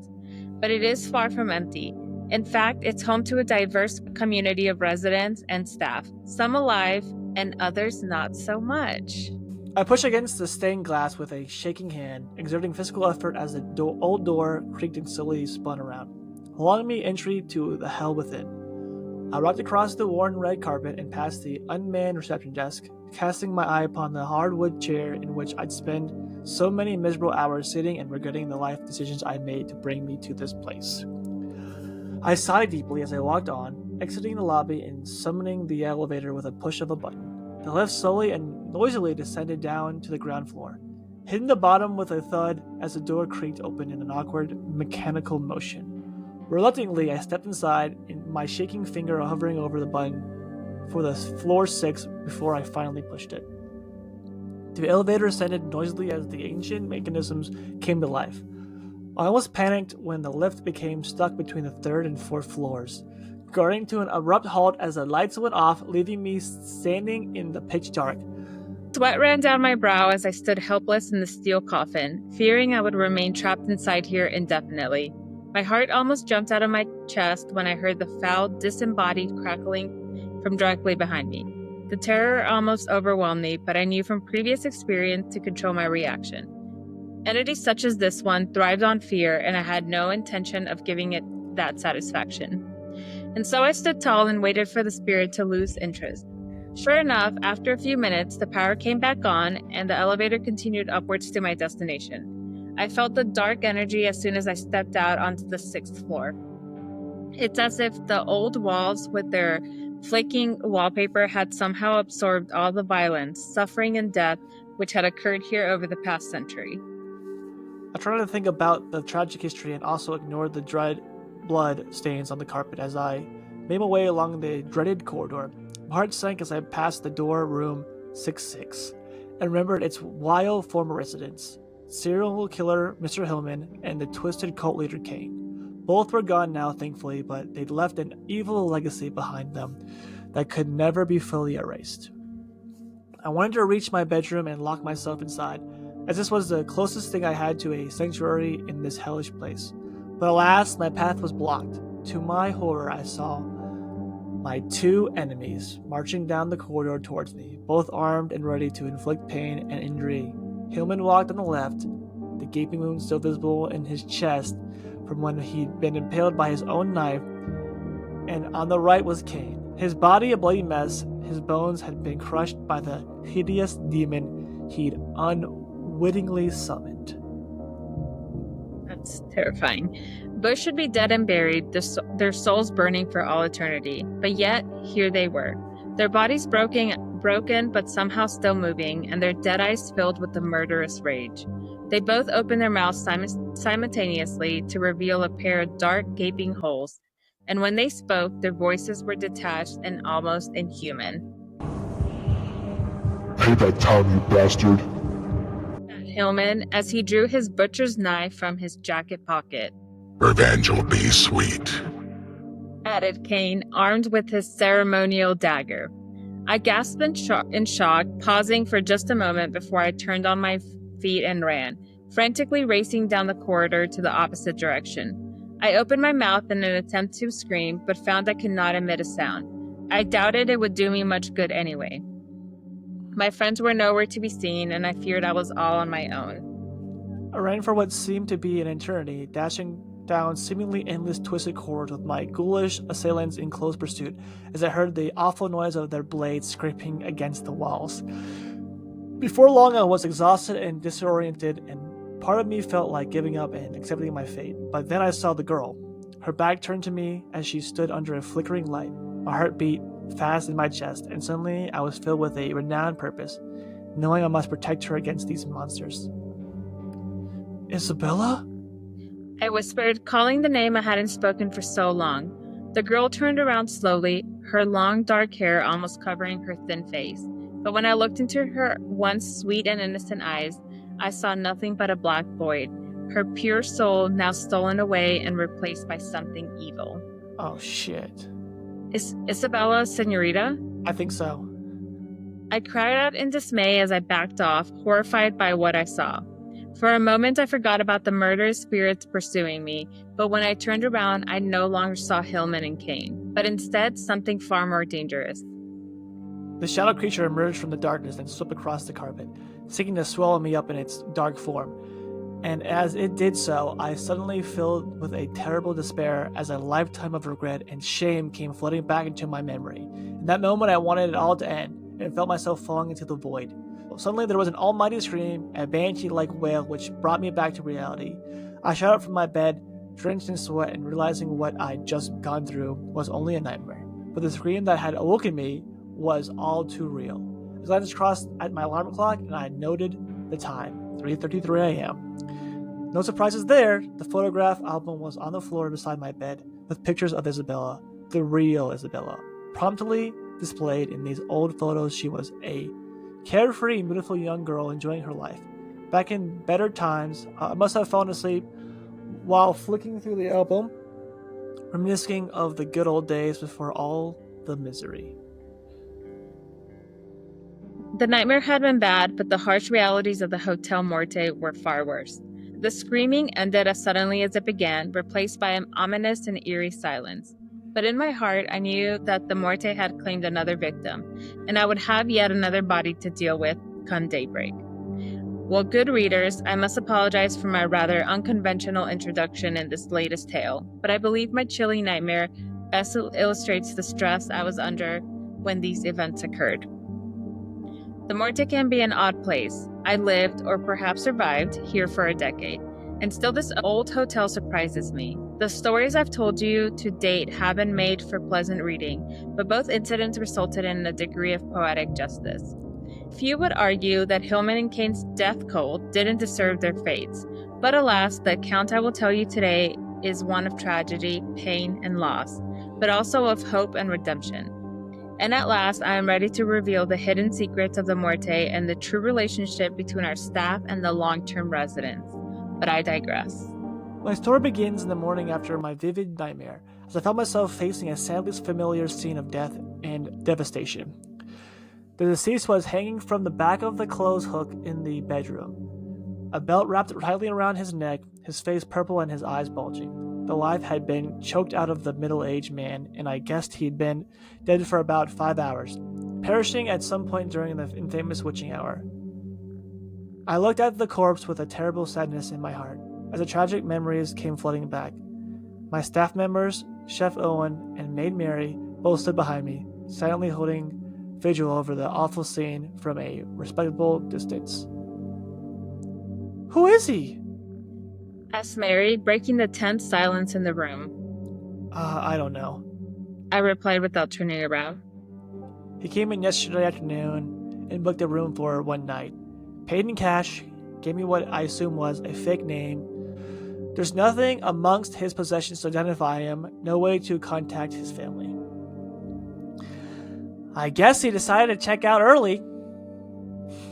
But it is far from empty. In fact, it's home to a diverse community of residents and staff, some alive and others not so much. I push against the stained glass with a shaking hand, exerting physical effort as the old door creaked and slowly spun around, allowing me entry to the hell within. I walked across the worn red carpet and past the unmanned reception desk, casting my eye upon the hardwood chair in which I'd spent so many miserable hours sitting and regretting the life decisions I made to bring me to this place. I sighed deeply as I walked on, exiting the lobby and summoning the elevator with a push of a button. The lift slowly and noisily descended down to the ground floor, hitting the bottom with a thud as the door creaked open in an awkward, mechanical motion. Reluctantly, I stepped inside, my shaking finger hovering over the button for the floor 6 before I finally pushed it. The elevator ascended noisily as the ancient mechanisms came to life. I almost panicked when the lift became stuck between the 3rd and 4th floors, grinding to an abrupt halt as the lights went off, leaving me standing in the pitch dark. Sweat ran down my brow as I stood helpless in the steel coffin, fearing I would remain trapped inside here indefinitely. My heart almost jumped out of my chest when I heard the foul, disembodied crackling from directly behind me. The terror almost overwhelmed me, but I knew from previous experience to control my reaction. Entities such as this one thrived on fear, and I had no intention of giving it that satisfaction. And so I stood tall and waited for the spirit to lose interest. Sure enough, after a few minutes, the power came back on, and the elevator continued upwards to my destination. I felt the dark energy as soon as I stepped out onto the 6th floor. It's as if the old walls with their flaking wallpaper had somehow absorbed all the violence, suffering, and death which had occurred here over the past century. I tried to think about the tragic history and also ignored the dried blood stains on the carpet as I made my way along the dreaded corridor. My heart sank as I passed the door room 66 and remembered its wild former residents, serial killer Mr. Hillman and the twisted cult leader Kane. Both were gone now, thankfully, but they'd left an evil legacy behind them that could never be fully erased. I wanted to reach my bedroom and lock myself inside, as this was the closest thing I had to a sanctuary in this hellish place. But alas, my path was blocked. To my horror, I saw my two enemies marching down the corridor towards me, both armed and ready to inflict pain and injury. Hillman walked on the left, the gaping wound still visible in his chest from when he'd been impaled by his own knife, and on the right was Kane. His body a bloody mess, his bones had been crushed by the hideous demon he'd unwittingly summoned. That's terrifying. Both should be dead and buried, their souls burning for all eternity. But yet, here they were. Their bodies broken, but somehow still moving, and their dead eyes filled with the murderous rage. They both opened their mouths simultaneously to reveal a pair of dark, gaping holes, and when they spoke, their voices were detached and almost inhuman. Pay that time, you bastard. Hillman, as he drew his butcher's knife from his jacket pocket. Revenge will be sweet, added Kane, armed with his ceremonial dagger. I gasped in shock, pausing for just a moment before I turned on my feet and ran, frantically racing down the corridor to the opposite direction. I opened my mouth in an attempt to scream, but found I could not emit a sound. I doubted it would do me much good anyway. My friends were nowhere to be seen, and I feared I was all on my own. I ran for what seemed to be an eternity, dashing down seemingly endless twisted corridors with my ghoulish assailants in close pursuit as I heard the awful noise of their blades scraping against the walls. Before long, I was exhausted and disoriented, and part of me felt like giving up and accepting my fate. But then I saw the girl. Her back turned to me as she stood under a flickering light. My heart beat fast in my chest, and suddenly I was filled with a renowned purpose, knowing I must protect her against these monsters. Isabella? I whispered, calling the name I hadn't spoken for so long. The girl turned around slowly, her long dark hair almost covering her thin face. But when I looked into her once sweet and innocent eyes, I saw nothing but a black void, her pure soul now stolen away and replaced by something evil. Oh, shit. Is Isabella Senorita? I think so. I cried out in dismay as I backed off, horrified by what I saw. For a moment, I forgot about the murderous spirits pursuing me, but when I turned around, I no longer saw Hillman and Kane, but instead something far more dangerous. The shadow creature emerged from the darkness and swept across the carpet, seeking to swallow me up in its dark form. And as it did so, I suddenly filled with a terrible despair as a lifetime of regret and shame came flooding back into my memory. In that moment, I wanted it all to end, and felt myself falling into the void. Suddenly, there was an almighty scream, a banshee-like wail which brought me back to reality. I shot up from my bed, drenched in sweat, and realizing what I'd just gone through was only a nightmare. But the scream that had awoken me was all too real. As I just crossed at my alarm clock, and I noted the time, 3:33 a.m. No surprises there. The photograph album was on the floor beside my bed, with pictures of Isabella, the real Isabella. Promptly displayed in these old photos, she was a carefree and beautiful young girl enjoying her life. Back in better times, I must have fallen asleep while flicking through the album, reminiscing of the good old days before all the misery. The nightmare had been bad, but the harsh realities of the Hotel Morte were far worse. The screaming ended as suddenly as it began, replaced by an ominous and eerie silence. But in my heart, I knew that the Morte had claimed another victim, and I would have yet another body to deal with come daybreak. Well, good readers, I must apologize for my rather unconventional introduction in this latest tale, but I believe my chilly nightmare best illustrates the stress I was under when these events occurred. The Morte can be an odd place. I lived, or perhaps survived, here for a decade, and still this old hotel surprises me. The stories I've told you to date have been made for pleasant reading, but both incidents resulted in a degree of poetic justice. Few would argue that Hillman and Kane's death cult didn't deserve their fates. But alas, the account I will tell you today is one of tragedy, pain, and loss, but also of hope and redemption. And at last, I am ready to reveal the hidden secrets of the Morte and the true relationship between our staff and the long-term residents. But I digress. My story begins in the morning after my vivid nightmare, as I found myself facing a sadly familiar scene of death and devastation. The deceased was hanging from the back of the clothes hook in the bedroom, a belt wrapped tightly around his neck, his face purple and his eyes bulging. The life had been choked out of the middle-aged man, and I guessed he'd been dead for about 5 hours, perishing at some point during the infamous witching hour. I looked at the corpse with a terrible sadness in my heart, as the tragic memories came flooding back. My staff members, Chef Owen and Maid Mary, both stood behind me, silently holding vigil over the awful scene from a respectable distance. "Who is he?" asked Mary, breaking the tense silence in the room. I don't know. I replied without turning around. He came in yesterday afternoon and booked a room for one night. Paid in cash, gave me what I assume was a fake name. There's nothing amongst his possessions to identify him, no way to contact his family. I guess he decided to check out early,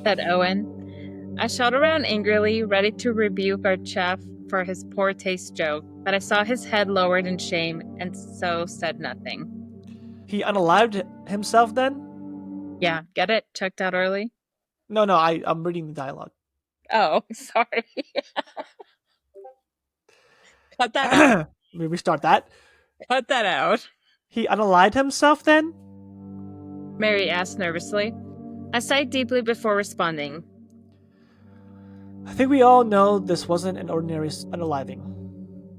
said Owen. I shot around angrily, ready to rebuke our chef for his poor taste joke, but I saw his head lowered in shame and so said nothing. He unalived himself then? Yeah, get it? Checked out early? No, I'm reading the dialogue. Oh, sorry. Cut that out. Let me restart that. Cut that out. He unalived himself then? Mary asked nervously. I sighed deeply before responding. I think we all know this wasn't an ordinary unaliving.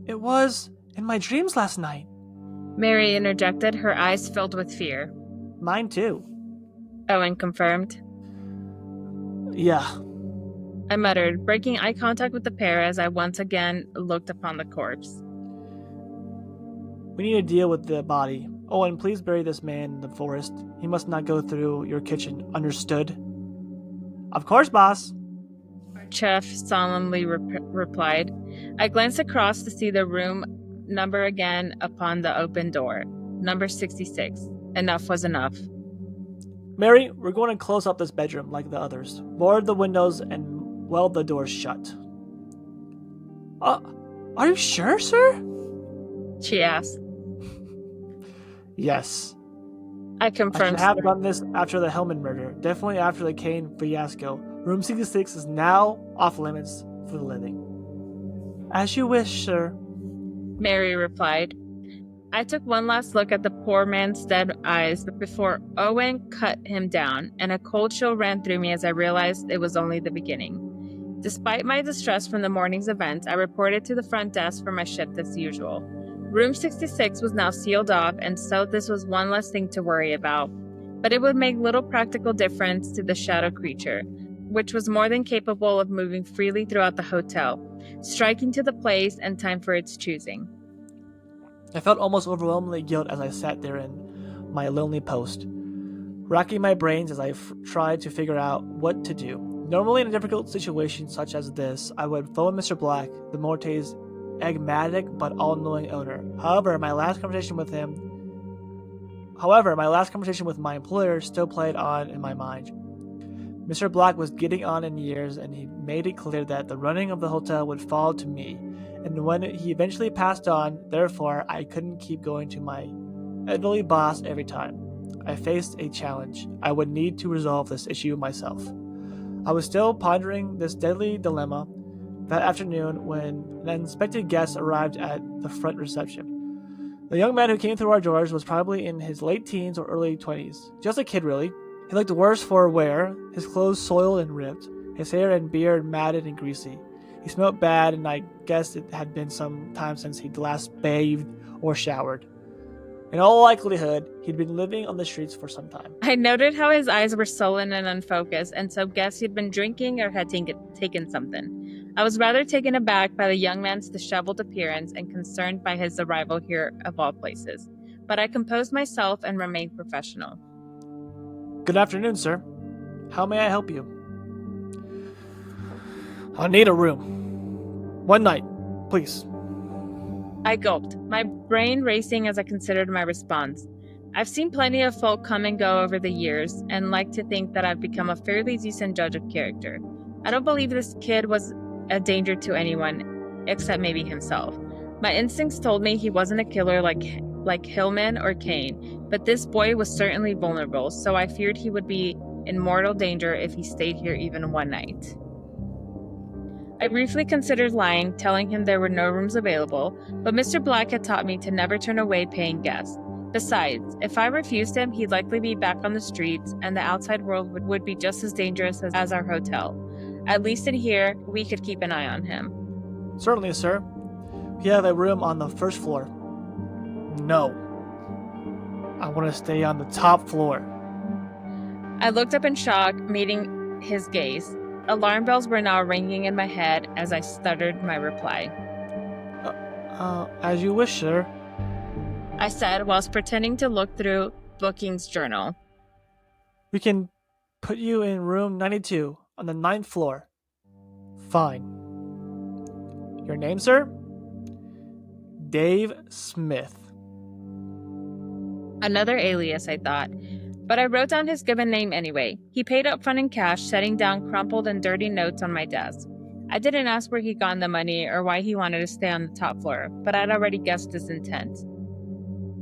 It was in my dreams last night. Mary interjected, her eyes filled with fear. Mine too. Owen confirmed. Yeah. I muttered, breaking eye contact with the pair as I once again looked upon the corpse. We need to deal with the body. Owen, please bury this man in the forest. He must not go through your kitchen. Understood? Of course, boss. Our chef solemnly replied. I glanced across to see the room number again upon the open door. Number 66. Enough was enough. Mary, we're going to close up this bedroom like the others. Board the windows and weld the doors shut. Are you sure, sir? She asked. Yes. I confirmed. I should have done this after the Hellman murder. Definitely after the Kane fiasco. Room 66 is now off limits for the living. As you wish, sir. Mary replied. I took one last look at the poor man's dead eyes before Owen cut him down, and a cold chill ran through me as I realized it was only the beginning. Despite my distress from the morning's events, I reported to the front desk for my shift as usual. Room 66 was now sealed off, and so this was one less thing to worry about. But it would make little practical difference to the shadow creature, which was more than capable of moving freely throughout the hotel, striking to the place and time for its choosing. I felt almost overwhelmingly guilt as I sat there in my lonely post, racking my brains as I tried to figure out what to do. Normally in a difficult situation such as this, I would phone Mr. Black, the Morte's enigmatic but all-knowing owner. However, my last conversation with my employer still played on in my mind. Mr. Black was getting on in years, and he made it clear that the running of the hotel would fall to me. And when he eventually passed on, therefore, I couldn't keep going to my elderly boss every time. I faced a challenge. I would need to resolve this issue myself. I was still pondering this deadly dilemma that afternoon when an unexpected guest arrived at the front reception. The young man who came through our doors was probably in his late teens or early 20s. Just a kid, really. He looked worse for wear, his clothes soiled and ripped, his hair and beard matted and greasy. He smelled bad, and I guessed it had been some time since he'd last bathed or showered. In all likelihood, he'd been living on the streets for some time. I noted how his eyes were sullen and unfocused, and so guessed he'd been drinking or had taken something. I was rather taken aback by the young man's disheveled appearance and concerned by his arrival here of all places. But I composed myself and remained professional. Good afternoon, sir. How may I help you? I need a room. One night, please. I gulped, my brain racing as I considered my response. I've seen plenty of folk come and go over the years, and like to think that I've become a fairly decent judge of character. I don't believe this kid was a danger to anyone, except maybe himself. My instincts told me he wasn't a killer like Hillman or Kane, but this boy was certainly vulnerable, so I feared he would be in mortal danger if he stayed here even one night. I briefly considered lying, telling him there were no rooms available, but Mr. Black had taught me to never turn away paying guests. Besides, if I refused him, he'd likely be back on the streets, and the outside world would be just as dangerous as our hotel. At least in here, we could keep an eye on him. Certainly, sir. We have a room on the first floor. No. I want to stay on the top floor. I looked up in shock, meeting his gaze. Alarm bells were now ringing in my head as I stuttered my reply. As you wish, sir. I said whilst pretending to look through bookings journal. We can put you in room 92 on the 9th floor. Fine. Your name, sir? Dave Smith. Another alias, I thought. But I wrote down his given name anyway. He paid up front in cash, setting down crumpled and dirty notes on my desk. I didn't ask where he'd gotten the money or why he wanted to stay on the top floor, but I'd already guessed his intent.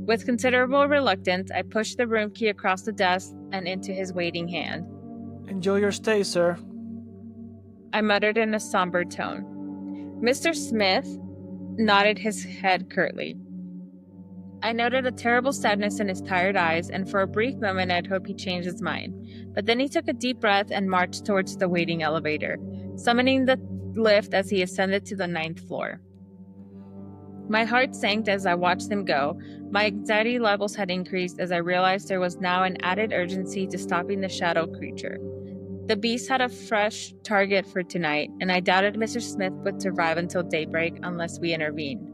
With considerable reluctance, I pushed the room key across the desk and into his waiting hand. Enjoy your stay, sir. I muttered in a somber tone. Mr. Smith nodded his head curtly. I noted a terrible sadness in his tired eyes, and for a brief moment I'd hoped he changed his mind. But then he took a deep breath and marched towards the waiting elevator, summoning the lift as he ascended to the 9th floor. My heart sank as I watched him go. My anxiety levels had increased as I realized there was now an added urgency to stopping the shadow creature. The beast had a fresh target for tonight, and I doubted Mr. Smith would survive until daybreak unless we intervened.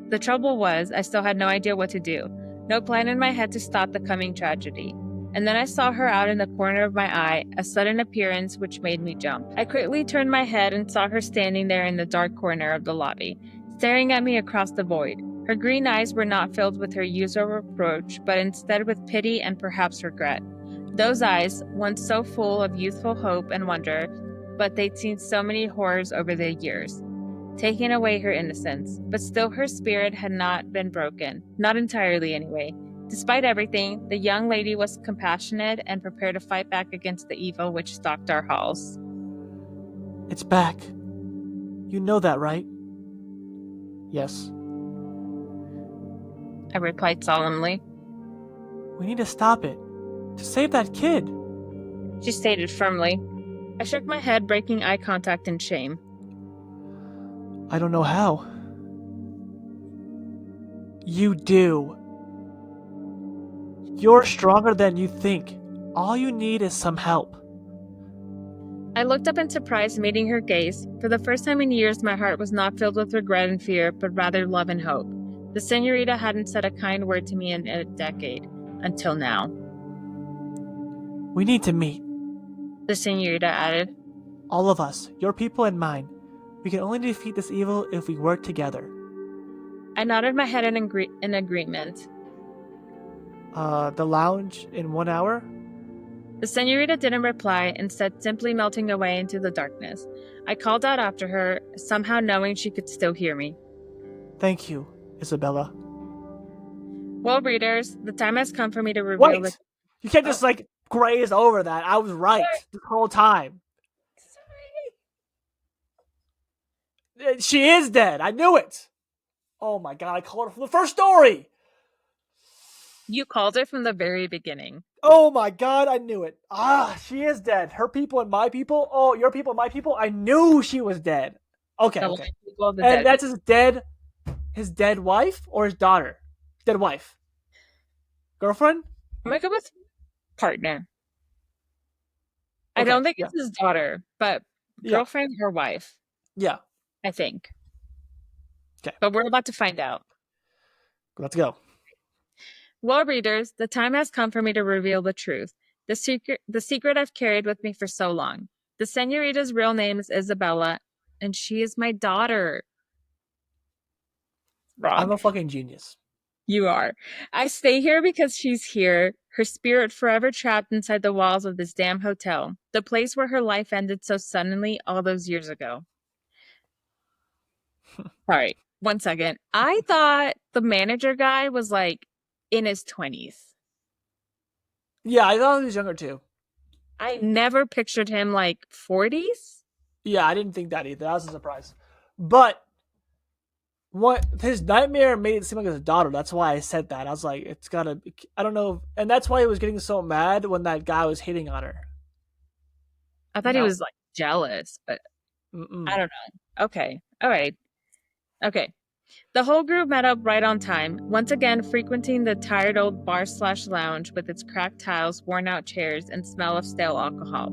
The trouble was, I still had no idea what to do, no plan in my head to stop the coming tragedy. And then I saw her out in the corner of my eye, a sudden appearance which made me jump. I quickly turned my head and saw her standing there in the dark corner of the lobby, staring at me across the void. Her green eyes were not filled with her usual reproach, but instead with pity and perhaps regret. Those eyes, once so full of youthful hope and wonder, but they'd seen so many horrors over the years, taking away her innocence, but still her spirit had not been broken, not entirely anyway. Despite everything, the young lady was compassionate and prepared to fight back against the evil which stalked our halls. It's back. You know that, right? Yes. I replied solemnly. We need to stop it. To save that kid. She stated firmly. I shook my head, breaking eye contact in shame. I don't know how. You do. You're stronger than you think. All you need is some help. I looked up in surprise, meeting her gaze. For the first time in years, my heart was not filled with regret and fear, but rather love and hope. The senorita hadn't said a kind word to me in a decade, until now. We need to meet. The senorita added. All of us, your people and mine. We can only defeat this evil if we work together. I nodded my head in agreement. The lounge in 1 hour? The senorita didn't reply, instead simply melting away into the darkness. I called out after her, somehow knowing she could still hear me. Thank you, Isabella. Well, readers, the time has come for me to reveal Wait! You can't just, graze over that. I was right the whole time. Sorry. She is dead. I knew it. Oh my god, I called her from the first story. You called it from the very beginning. Oh my god, I knew it. She is dead. Her people and my people. Oh, your people and my people. I knew she was dead. Okay. And that's his dead wife or his daughter? Dead wife. Girlfriend? I'm gonna go with partner. Okay, I don't think it's his daughter, but girlfriend or wife. Yeah. I think. Okay. But we're about to find out. Let's go. Well, readers, the time has come for me to reveal the truth. The secret I've carried with me for so long. The senorita's real name is Isabella, and she is my daughter. I'm Rob, a fucking genius. you are. I stay here because she's here, her spirit forever trapped inside the walls of this damn hotel, the place where her life ended so suddenly all those years ago. Sorry, 1 second. I thought the manager guy was like in his 20s. Yeah, I thought he was younger too. I never pictured him like 40s. Yeah, I didn't think that either. That was a surprise. But what his nightmare made it seem like his daughter. That's why I said that. I was like, it's gotta. I don't know, and that's why he was getting so mad when that guy was hitting on her. I thought he No. was like jealous, but Mm-mm. I don't know. Okay. All right. Okay. The whole group met up right on time, once again frequenting the tired old bar/lounge with its cracked tiles, worn out chairs, and smell of stale alcohol.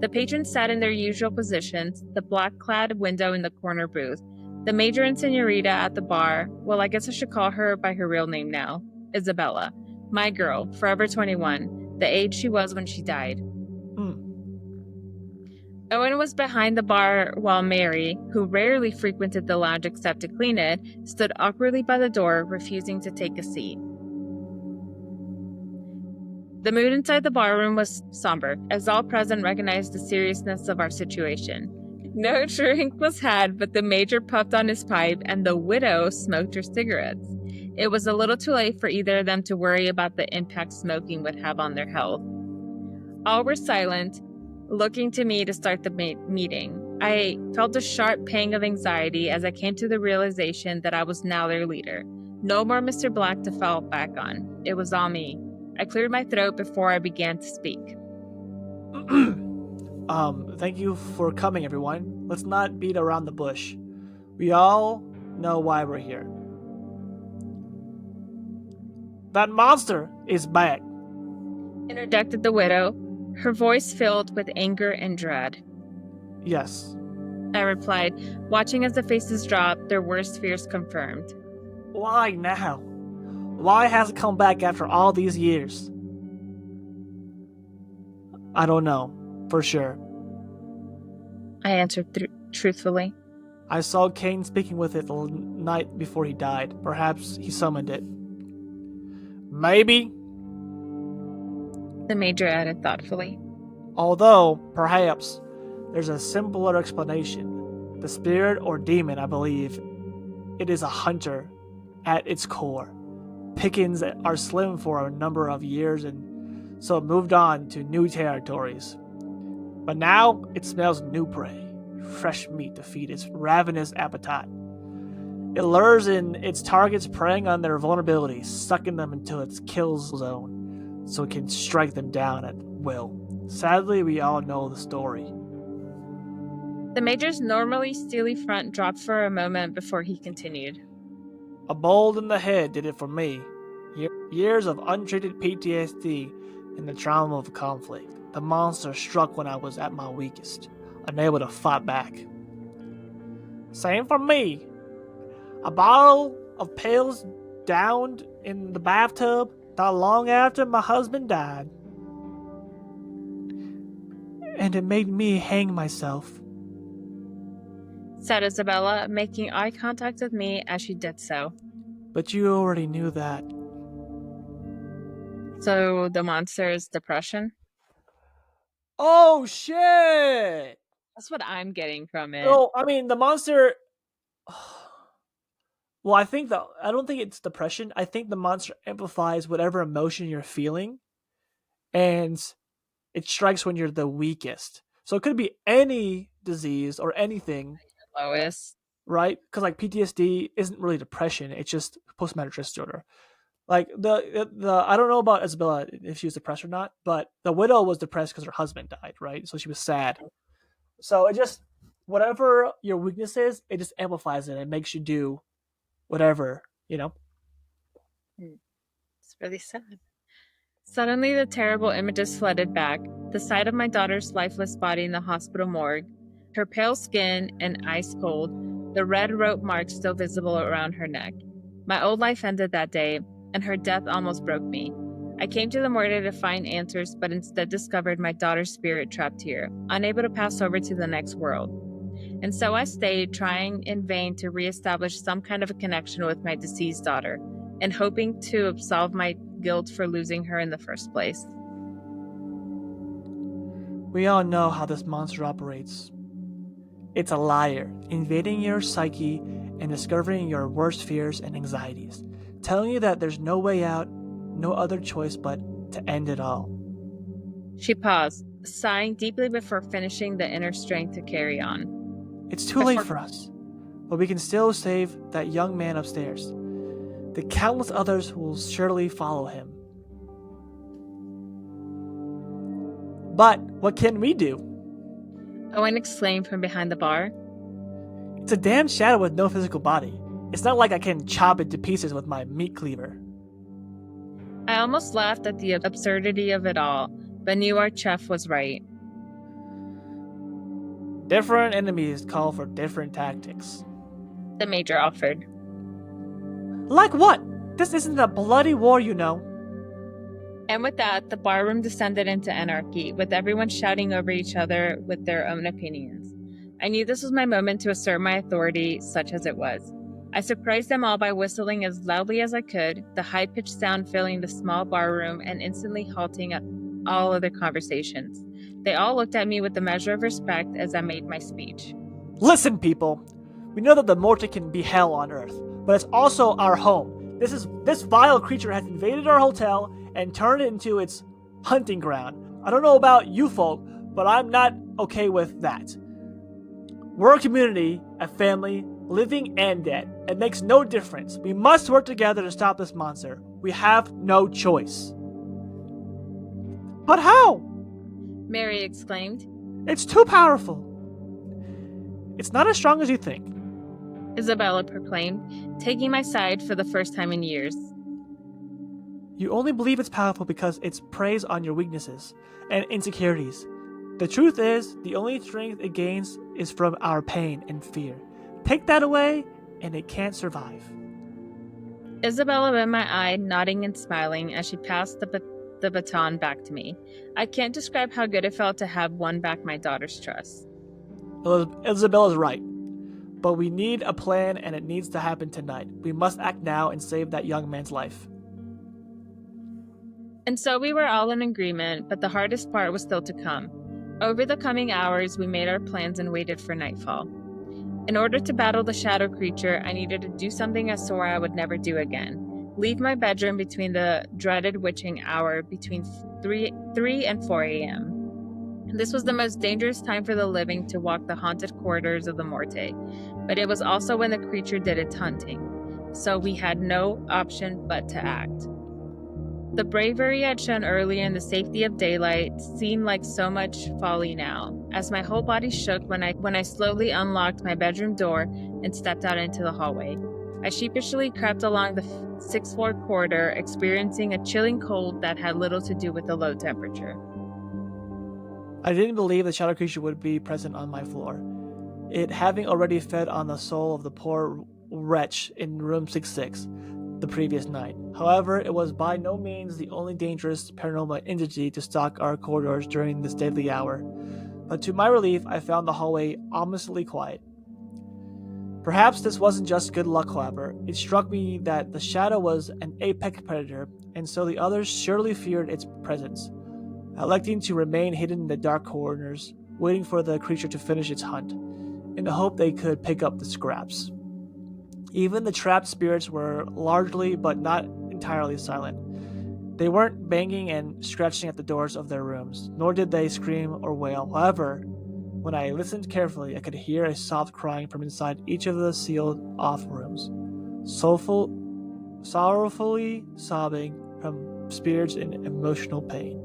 The patrons sat in their usual positions, the black clad window in the corner booth, the major and senorita at the bar. Well, I guess I should call her by her real name now, Isabella. My girl, forever 21, the age she was when she died. Owen was behind the bar while Mary, who rarely frequented the lounge except to clean it, stood awkwardly by the door, refusing to take a seat. The mood inside the barroom was somber, as all present recognized the seriousness of our situation. No drink was had, but the major puffed on his pipe and the widow smoked her cigarettes. It was a little too late for either of them to worry about the impact smoking would have on their health. All were silent, looking to me to start the meeting. I felt a sharp pang of anxiety as I came to the realization that I was now their leader. No more Mr. Black to fall back on. It was all me. I cleared my throat before I began to speak. Thank you for coming, everyone. Let's not beat around the bush. We all know why we're here. That monster is back, Interjected the widow, her voice filled with anger and dread. Yes. I replied, watching as the faces dropped, their worst fears confirmed. Why now? Why has it come back after all these years? I don't know, for sure. I answered truthfully. I saw Kane speaking with it the night before he died. Perhaps he summoned it. Maybe. The major added thoughtfully. Although, perhaps, there's a simpler explanation. The spirit or demon, I believe, it is a hunter at its core. Pickings are slim for a number of years and so it moved on to new territories. But now it smells new prey, fresh meat to feed its ravenous appetite. It lures in its targets preying on their vulnerabilities, sucking them into its kill zone so it can strike them down at will. Sadly, we all know the story. The major's normally steely front dropped for a moment before he continued. A bolt in the head did it for me. Years of untreated PTSD and the trauma of conflict. The monster struck when I was at my weakest, unable to fight back. Same for me. A bottle of pills downed in the bathtub not long after my husband died. And it made me hang myself, said Isabella, making eye contact with me as she did so. But you already knew that. So the monster's depression? Oh, shit! That's what I'm getting from it. Oh, I mean, the monster... Well, I don't think it's depression. I think the monster amplifies whatever emotion you're feeling, and it strikes when you're the weakest. So it could be any disease or anything. Lowest. Right? Because like PTSD isn't really depression; it's just post-traumatic stress disorder. Like the I don't know about Isabella if she was depressed or not, but the widow was depressed because her husband died, right? So she was sad. So it just whatever your weakness is, it just amplifies it and makes you do whatever, you know. It's really sad. Suddenly, the terrible images flooded back. The sight of my daughter's lifeless body in the hospital morgue, her pale skin and ice cold, the red rope marks still visible around her neck. My old life ended that day, and her death almost broke me. I came to the morgue to find answers, but instead discovered my daughter's spirit trapped here, unable to pass over to the next world. And so I stayed, trying in vain to reestablish some kind of a connection with my deceased daughter, and hoping to absolve my guilt for losing her in the first place. We all know how this monster operates. It's a liar, invading your psyche and discovering your worst fears and anxieties, telling you that there's no way out, no other choice but to end it all. She paused, sighing deeply before finishing the inner strength to carry on. It's too late for us, but we can still save that young man upstairs. The countless others who will surely follow him. But what can we do? Owen exclaimed from behind the bar. It's a damn shadow with no physical body. It's not like I can chop it to pieces with my meat cleaver. I almost laughed at the absurdity of it all, but knew our chef was right. Different enemies call for different tactics. The Major offered. Like what? This isn't a bloody war, you know. And with that, the barroom descended into anarchy, with everyone shouting over each other with their own opinions. I knew this was my moment to assert my authority, such as it was. I surprised them all by whistling as loudly as I could, the high-pitched sound filling the small barroom and instantly halting all other conversations. They all looked at me with a measure of respect as I made my speech. Listen, people. We know that the Morte can be hell on Earth, but it's also our home. This vile creature has invaded our hotel and turned it into its hunting ground. I don't know about you folk, but I'm not okay with that. We're a community, a family, living and dead. It makes no difference. We must work together to stop this monster. We have no choice. But how? Mary exclaimed. It's too powerful. It's not as strong as you think. Isabella proclaimed, taking my side for the first time in years. You only believe it's powerful because it preys on your weaknesses and insecurities. The truth is, the only strength it gains is from our pain and fear. Take that away, and it can't survive. Isabella met my eye, nodding and smiling as she passed the baton back to me. I can't describe how good it felt to have won back my daughter's trust. Isabella's right. But we need a plan, and it needs to happen tonight. We must act now and save that young man's life. And so we were all in agreement, but the hardest part was still to come. Over the coming hours, we made our plans and waited for nightfall. In order to battle the shadow creature, I needed to do something I swore I would never do again. Leave my bedroom between the dreaded witching hour between 3 and 4 a.m. This was the most dangerous time for the living to walk the haunted corridors of the Morte, but it was also when the creature did its hunting, so we had no option but to act. The bravery I'd shown earlier in the safety of daylight seemed like so much folly now, as my whole body shook when I slowly unlocked my bedroom door and stepped out into the hallway. I sheepishly crept along the 6th floor corridor, experiencing a chilling cold that had little to do with the low temperature. I didn't believe the shadow creature would be present on my floor, it having already fed on the soul of the poor wretch in room 66 the previous night. However, it was by no means the only dangerous paranormal entity to stalk our corridors during this deadly hour, but to my relief, I found the hallway ominously quiet. Perhaps this wasn't just good luck, however. It struck me that the shadow was an apex predator, and so the others surely feared its presence, electing to remain hidden in the dark corners, waiting for the creature to finish its hunt, in the hope they could pick up the scraps. Even the trapped spirits were largely, but not entirely, silent. They weren't banging and scratching at the doors of their rooms, nor did they scream or wail. However, when I listened carefully, I could hear a soft crying from inside each of the sealed-off rooms, sorrowfully sobbing from spirits in emotional pain.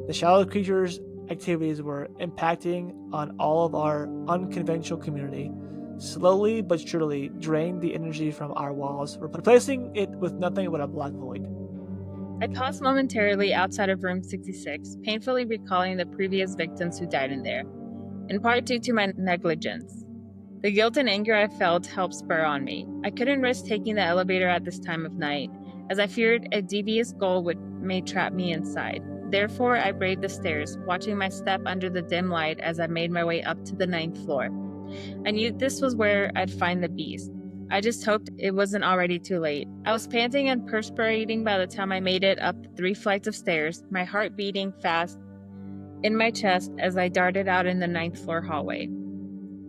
The shadow creature's activities were impacting on all of our unconventional community, slowly but surely drained the energy from our walls, replacing it with nothing but a black void. I paused momentarily outside of room 66, painfully recalling the previous victims who died in there, in part due to my negligence. The guilt and anger I felt helped spur on me. I couldn't risk taking the elevator at this time of night, as I feared a devious goal may trap me inside. Therefore, I braved the stairs, watching my step under the dim light as I made my way up to the 9th floor. I knew this was where I'd find the beast. I just hoped it wasn't already too late. I was panting and perspiring by the time I made it up the 3 flights of stairs, my heart beating fast in my chest as I darted out in the 9th floor hallway.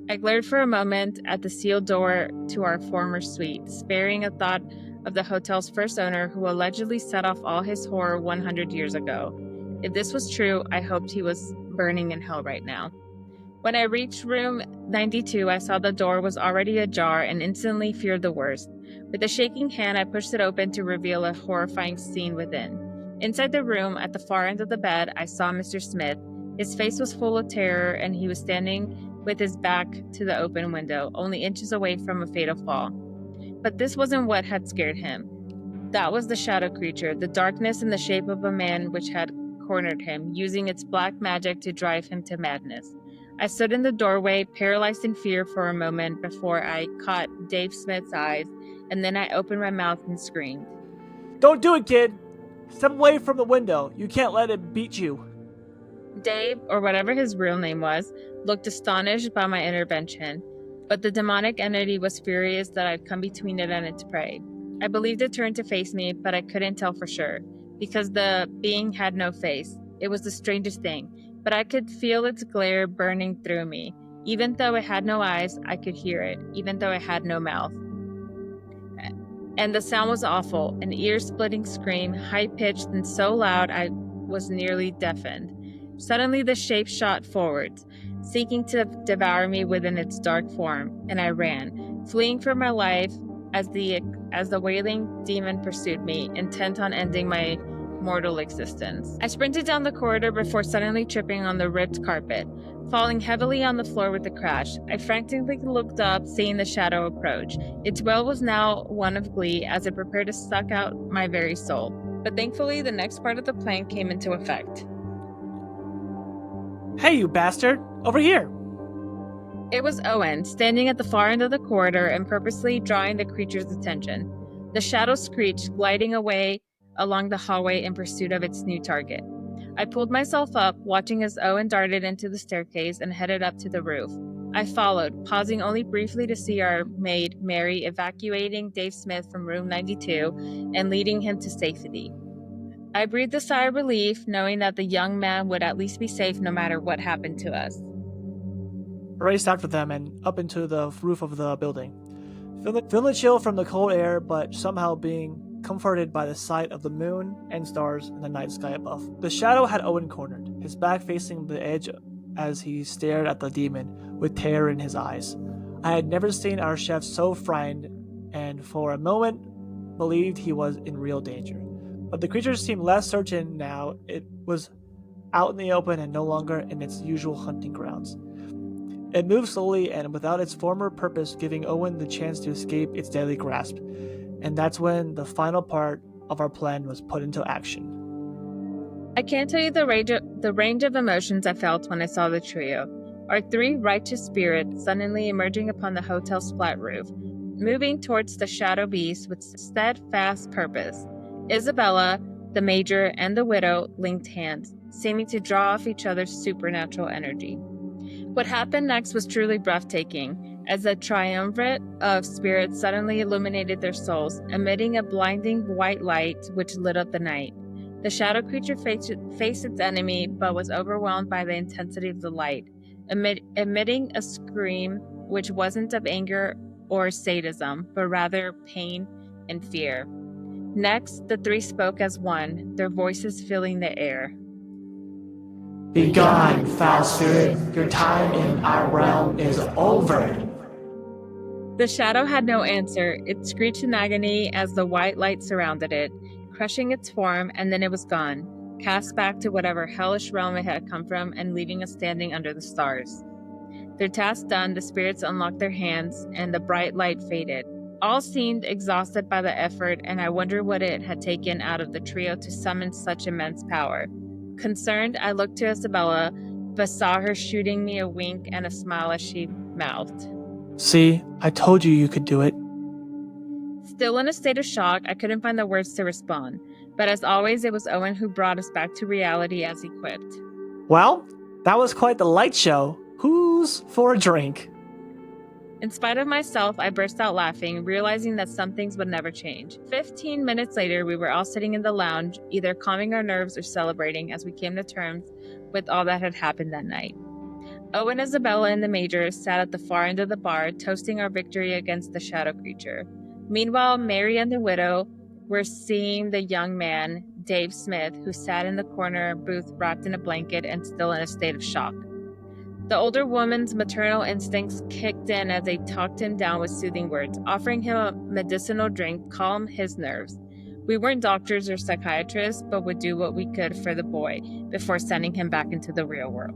I glared for a moment at the sealed door to our former suite, sparing a thought of the hotel's first owner who allegedly set off all his horror 100 years ago. If this was true, I hoped he was burning in hell right now. When I reached room 92, I saw the door was already ajar and instantly feared the worst. With a shaking hand, I pushed it open to reveal a horrifying scene within. Inside the room, at the far end of the bed, I saw Mr. Smith. His face was full of terror, and he was standing with his back to the open window, only inches away from a fatal fall. But this wasn't what had scared him. That was the shadow creature, the darkness in the shape of a man which had cornered him, using its black magic to drive him to madness. I stood in the doorway, paralyzed in fear for a moment before I caught Dave Smith's eyes, and then I opened my mouth and screamed. Don't do it, kid! Step away from the window. You can't let it beat you. Dave, or whatever his real name was, looked astonished by my intervention, but the demonic entity was furious that I'd come between it and its prey. I believed it turned to face me, but I couldn't tell for sure, because the being had no face. It was the strangest thing, but I could feel its glare burning through me. Even though it had no eyes, I could hear it, even though it had no mouth. And the sound was awful, an ear-splitting scream, high-pitched and so loud I was nearly deafened. Suddenly the shape shot forwards, seeking to devour me within its dark form, and I ran, fleeing for my life as the wailing demon pursued me, intent on ending my mortal existence. I sprinted down the corridor before suddenly tripping on the ripped carpet, falling heavily on the floor with a crash. I frantically looked up, seeing the shadow approach. Its wail was now one of glee as it prepared to suck out my very soul. But thankfully, the next part of the plan came into effect. Hey, you bastard! Over here! It was Owen, standing at the far end of the corridor and purposely drawing the creature's attention. The shadow screeched, gliding away along the hallway in pursuit of its new target. I pulled myself up, watching as Owen darted into the staircase and headed up to the roof. I followed, pausing only briefly to see our maid, Mary, evacuating Dave Smith from room 92 and leading him to safety. I breathed a sigh of relief, knowing that the young man would at least be safe no matter what happened to us. Raced after them and up into the roof of the building. Feeling the chill from the cold air, but somehow being comforted by the sight of the moon and stars in the night sky above. The shadow had Owen cornered, his back facing the edge as he stared at the demon with terror in his eyes. I had never seen our chef so frightened, and for a moment believed he was in real danger. But the creature seemed less certain now. It was out in the open and no longer in its usual hunting grounds. It moved slowly and without its former purpose, giving Owen the chance to escape its deadly grasp. And that's when the final part of our plan was put into action. I can't tell you the range of emotions I felt when I saw the trio. Our 3 righteous spirits suddenly emerging upon the hotel's flat roof, moving towards the shadow beast with steadfast purpose. Isabella, the major, and the widow linked hands, seeming to draw off each other's supernatural energy. What happened next was truly breathtaking, as a triumvirate of spirits suddenly illuminated their souls, emitting a blinding white light which lit up the night. The shadow creature faced its enemy, but was overwhelmed by the intensity of the light, emitting a scream which wasn't of anger or sadism, but rather pain and fear. Next, the 3 spoke as one, their voices filling the air. Begone, foul spirit, your time in our realm is over. The shadow had no answer. It screeched in agony as the white light surrounded it, crushing its form, and then it was gone, cast back to whatever hellish realm it had come from and leaving us standing under the stars. Their task done, the spirits unlocked their hands, and the bright light faded. All seemed exhausted by the effort, and I wondered what it had taken out of the trio to summon such immense power. Concerned, I looked to Isabella, but saw her shooting me a wink and a smile as she mouthed, See, I told you could do it. Still in a state of shock, I couldn't find the words to respond, but as always, it was Owen who brought us back to reality as he quipped. Well, that was quite the light show. Who's for a drink? In spite of myself, I burst out laughing, realizing that some things would never change. 15 minutes later, we were all sitting in the lounge, either calming our nerves or celebrating as we came to terms with all that had happened that night. Owen, Isabella, and the Major sat at the far end of the bar, toasting our victory against the shadow creature. Meanwhile, Mary and the widow were seeing the young man, Dave Smith, who sat in the corner booth wrapped in a blanket and still in a state of shock. The older woman's maternal instincts kicked in as they talked him down with soothing words, offering him a medicinal drink to calm his nerves. We weren't doctors or psychiatrists, but would do what we could for the boy before sending him back into the real world.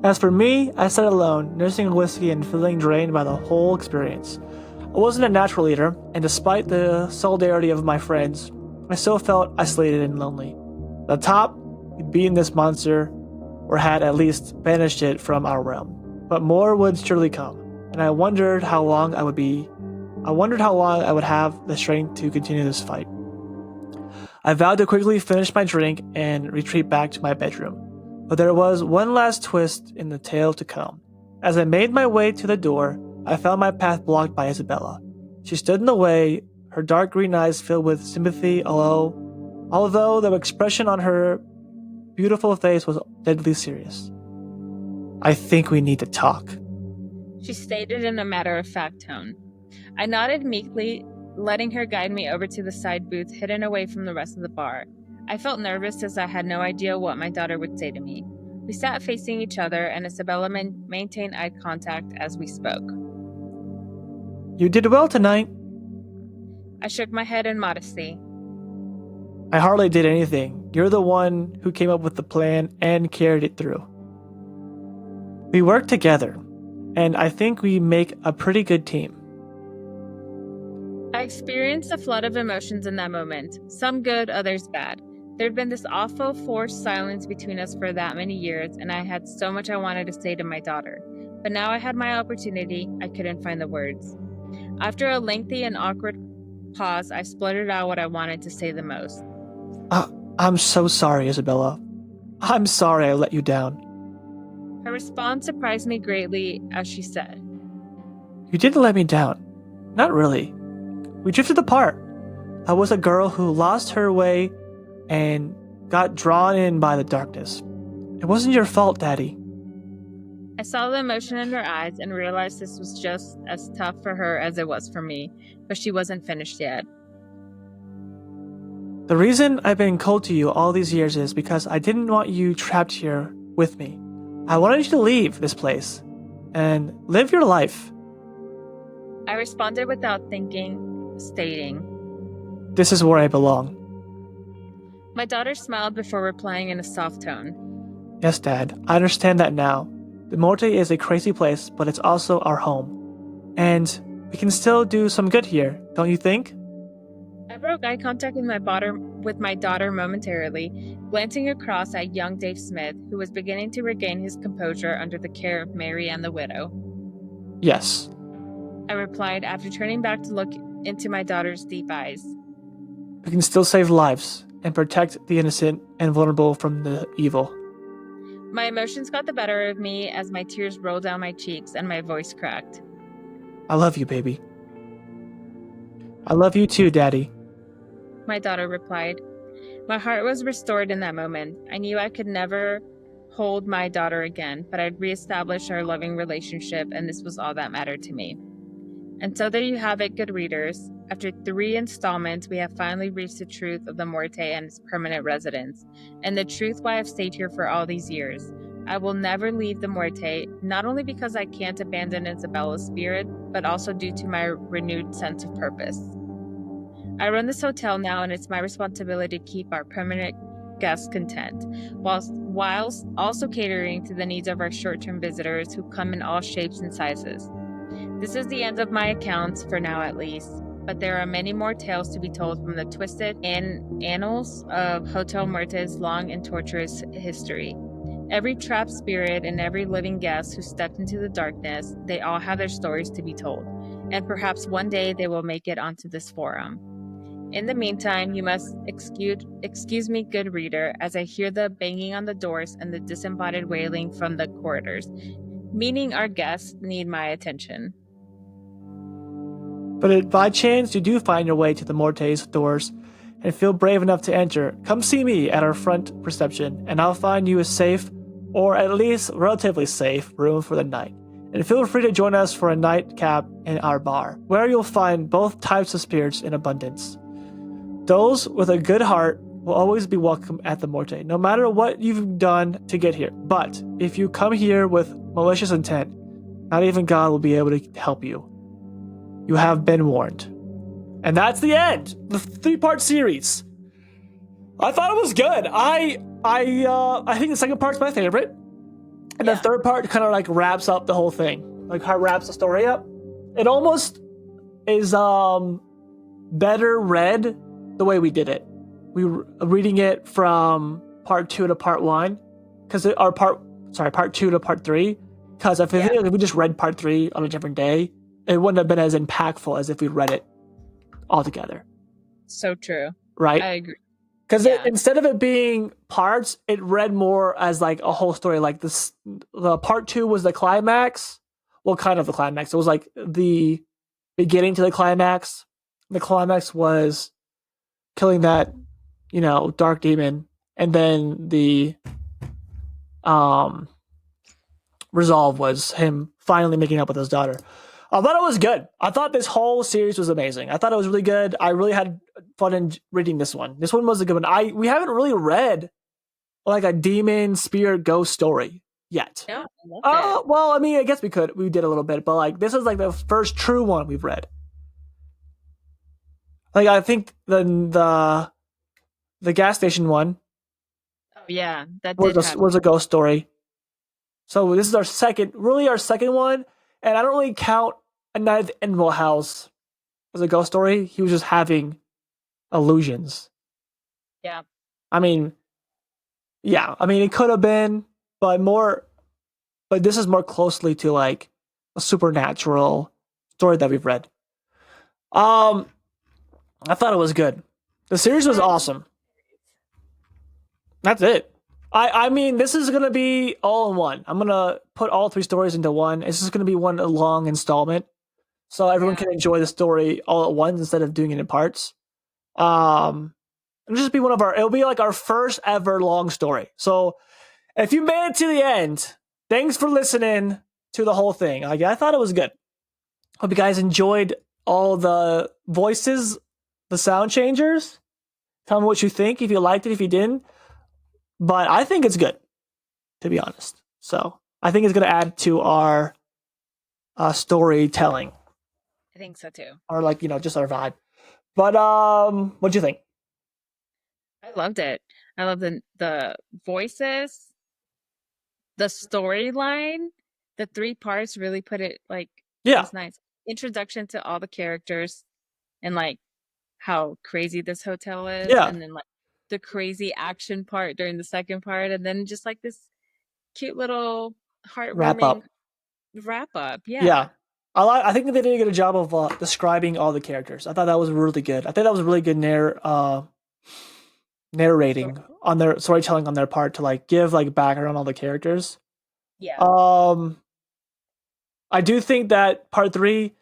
As for me, I sat alone, nursing a whiskey and feeling drained by the whole experience. I wasn't a natural eater, and despite the solidarity of my friends, I still felt isolated and lonely. At the top, we'd beaten this monster, or had at least banished it from our realm. But more would surely come, and I wondered how long I would have the strength to continue this fight. I vowed to quickly finish my drink and retreat back to my bedroom. But there was one last twist in the tale to come. As I made my way to the door, I found my path blocked by Isabella. She stood in the way, her dark green eyes filled with sympathy, although the expression on her beautiful face was deadly serious. "I think we need to talk," she stated in a matter-of-fact tone. I nodded meekly, letting her guide me over to the side booth hidden away from the rest of the bar. I felt nervous as I had no idea what my daughter would say to me. We sat facing each other, and Isabella maintained eye contact as we spoke. "You did well tonight." I shook my head in modesty. "I hardly did anything. You're the one who came up with the plan and carried it through. We work together, and I think we make a pretty good team." I experienced a flood of emotions in that moment, some good, others bad. There'd been this awful forced silence between us for that many years, and I had so much I wanted to say to my daughter. But now I had my opportunity, I couldn't find the words. After a lengthy and awkward pause, I spluttered out what I wanted to say the most. I'm so sorry, Isabella. I'm sorry I let you down." Her response surprised me greatly as she said, "You didn't let me down. Not really. We drifted apart. I was a girl who lost her way and got drawn in by the darkness. It wasn't your fault, Daddy." I saw the emotion in her eyes and realized this was just as tough for her as it was for me, but she wasn't finished yet. "The reason I've been cold to you all these years is because I didn't want you trapped here with me. I wanted you to leave this place and live your life." I responded without thinking, stating, "This is where I belong." My daughter smiled before replying in a soft tone. "Yes, Dad, I understand that now. The Morte is a crazy place, but it's also our home. And we can still do some good here, don't you think?" I broke eye contact with my daughter momentarily, glancing across at young Dave Smith, who was beginning to regain his composure under the care of Mary and the widow. "Yes," I replied after turning back to look into my daughter's deep eyes. "We can still save lives and protect the innocent and vulnerable from the evil." My emotions got the better of me as my tears rolled down my cheeks and my voice cracked. "I love you, baby." "I love you too, Daddy." My daughter replied. My heart was restored in that moment. I knew I could never hold my daughter again, but I'd reestablished our loving relationship, and this was all that mattered to me. And so there you have it, good readers. After 3 installments, we have finally reached the truth of the Morte and its permanent residence, and the truth why I've stayed here for all these years. I will never leave the Morte, not only because I can't abandon Isabella's spirit, but also due to my renewed sense of purpose. I run this hotel now, and it's my responsibility to keep our permanent guests content, whilst also catering to the needs of our short-term visitors who come in all shapes and sizes. This is the end of my accounts, for now at least, but there are many more tales to be told from the twisted annals of Hotel Morte's long and torturous history. Every trapped spirit and every living guest who stepped into the darkness, they all have their stories to be told, and perhaps one day they will make it onto this forum. In the meantime, you must excuse me, good reader, as I hear the banging on the doors and the disembodied wailing from the corridors, meaning our guests need my attention. But if by chance you do find your way to the Morte's doors and feel brave enough to enter, come see me at our front reception, and I'll find you a safe, or at least relatively safe, room for the night. And feel free to join us for a nightcap in our bar, where you'll find both types of spirits in abundance. Those with a good heart will always be welcome at the Morte, no matter what you've done to get here. But if you come here with malicious intent, not even God will be able to help you. You have been warned. And that's the end. The 3-part series. I thought it was good. I think the second part's my favorite. And the third part kind of like wraps up the whole thing. Like how it wraps the story up. It almost is better read the way we did it. We were reading it from part 2 to part 1. Part 2 to part 3. Because if we just read part 3 on a different day, it wouldn't have been as impactful as if we read it all together. So true. Right? I agree. Because instead of it being parts, it read more as like a whole story. Like this, the part 2 was the climax. Well, kind of the climax. It was like the beginning to the climax. The climax was killing that, dark demon, and then the resolve was him finally making up with his daughter. I thought it was good. I thought this whole series was amazing. I thought it was really good. I really had fun in reading this one. This one was a good one. We haven't really read like a demon, spirit, ghost story yet. Yeah, I love it. Well, I mean, I guess we did a little bit, but like this is like the first true one we've read. Like I think the gas station one. Oh yeah, that was a ghost story. So this is our second one, and I don't really count A Night at the Invil House as a ghost story. He was just having illusions. Yeah. I mean, it could have been, but this is more closely to like a supernatural story that we've read. I thought it was good. The series was awesome. That's it. I mean, this is going to be all in one. I'm going to put all 3 stories into one. It's just going to be one long installment. So everyone can enjoy the story all at once instead of doing it in parts. It'll just be it'll be like our first ever long story. So if you made it to the end, thanks for listening to the whole thing. I thought it was good. Hope you guys enjoyed all the voices, the sound changers. Tell me what you think, if you liked it, if you didn't. But I think it's good, to be honest. So I think it's going to add to our storytelling. I think so too. Or like, just our vibe. But what'd you think? I loved it. I love the voices, the storyline, the 3 parts really put it like it was nice. Introduction to all the characters and like how crazy this hotel is, and then like the crazy action part during the second part, and then just like this cute little heartwarming wrap up. Yeah. I think they did a good job of describing all the characters. I thought that was really good. I think that was really good narrating on their storytelling on their part to like give like background on all the characters. Yeah. I do think that part 3,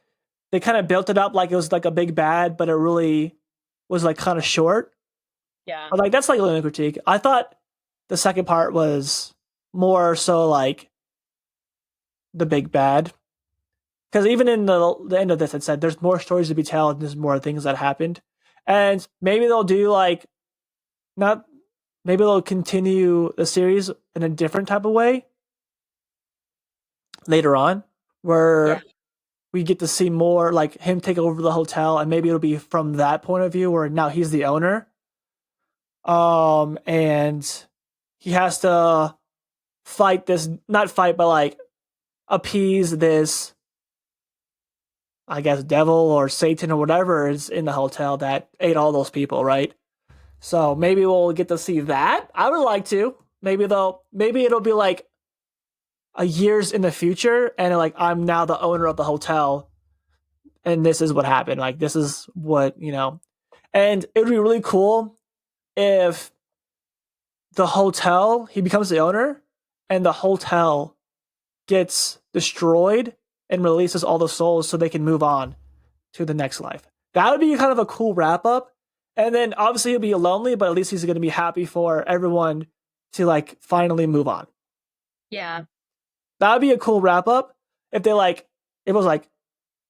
they kind of built it up like it was like a big bad, but it really was like kind of short. Yeah. But like that's like a little critique. I thought the second part was more so like the big bad. Because even in the end of this, it said there's more stories to be told and there's more things that happened. And maybe they'll do like maybe they'll continue the series in a different type of way later on, where we get to see more like him take over the hotel, and maybe it'll be from that point of view where now he's the owner. And he has to not fight, but like appease this, I guess, devil or Satan or whatever is in the hotel that ate all those people, right? So maybe we'll get to see that. I would like to. Maybe it'll be like a years in the future, and like I'm now the owner of the hotel, and this is what happened. Like this is what, and it would be really cool if he becomes the owner and the hotel gets destroyed and releases all the souls so they can move on to the next life. That would be kind of a cool wrap up. And then obviously he'll be lonely, but at least he's going to be happy for everyone to like finally move on. Yeah. That would be a cool wrap up if they like, it was like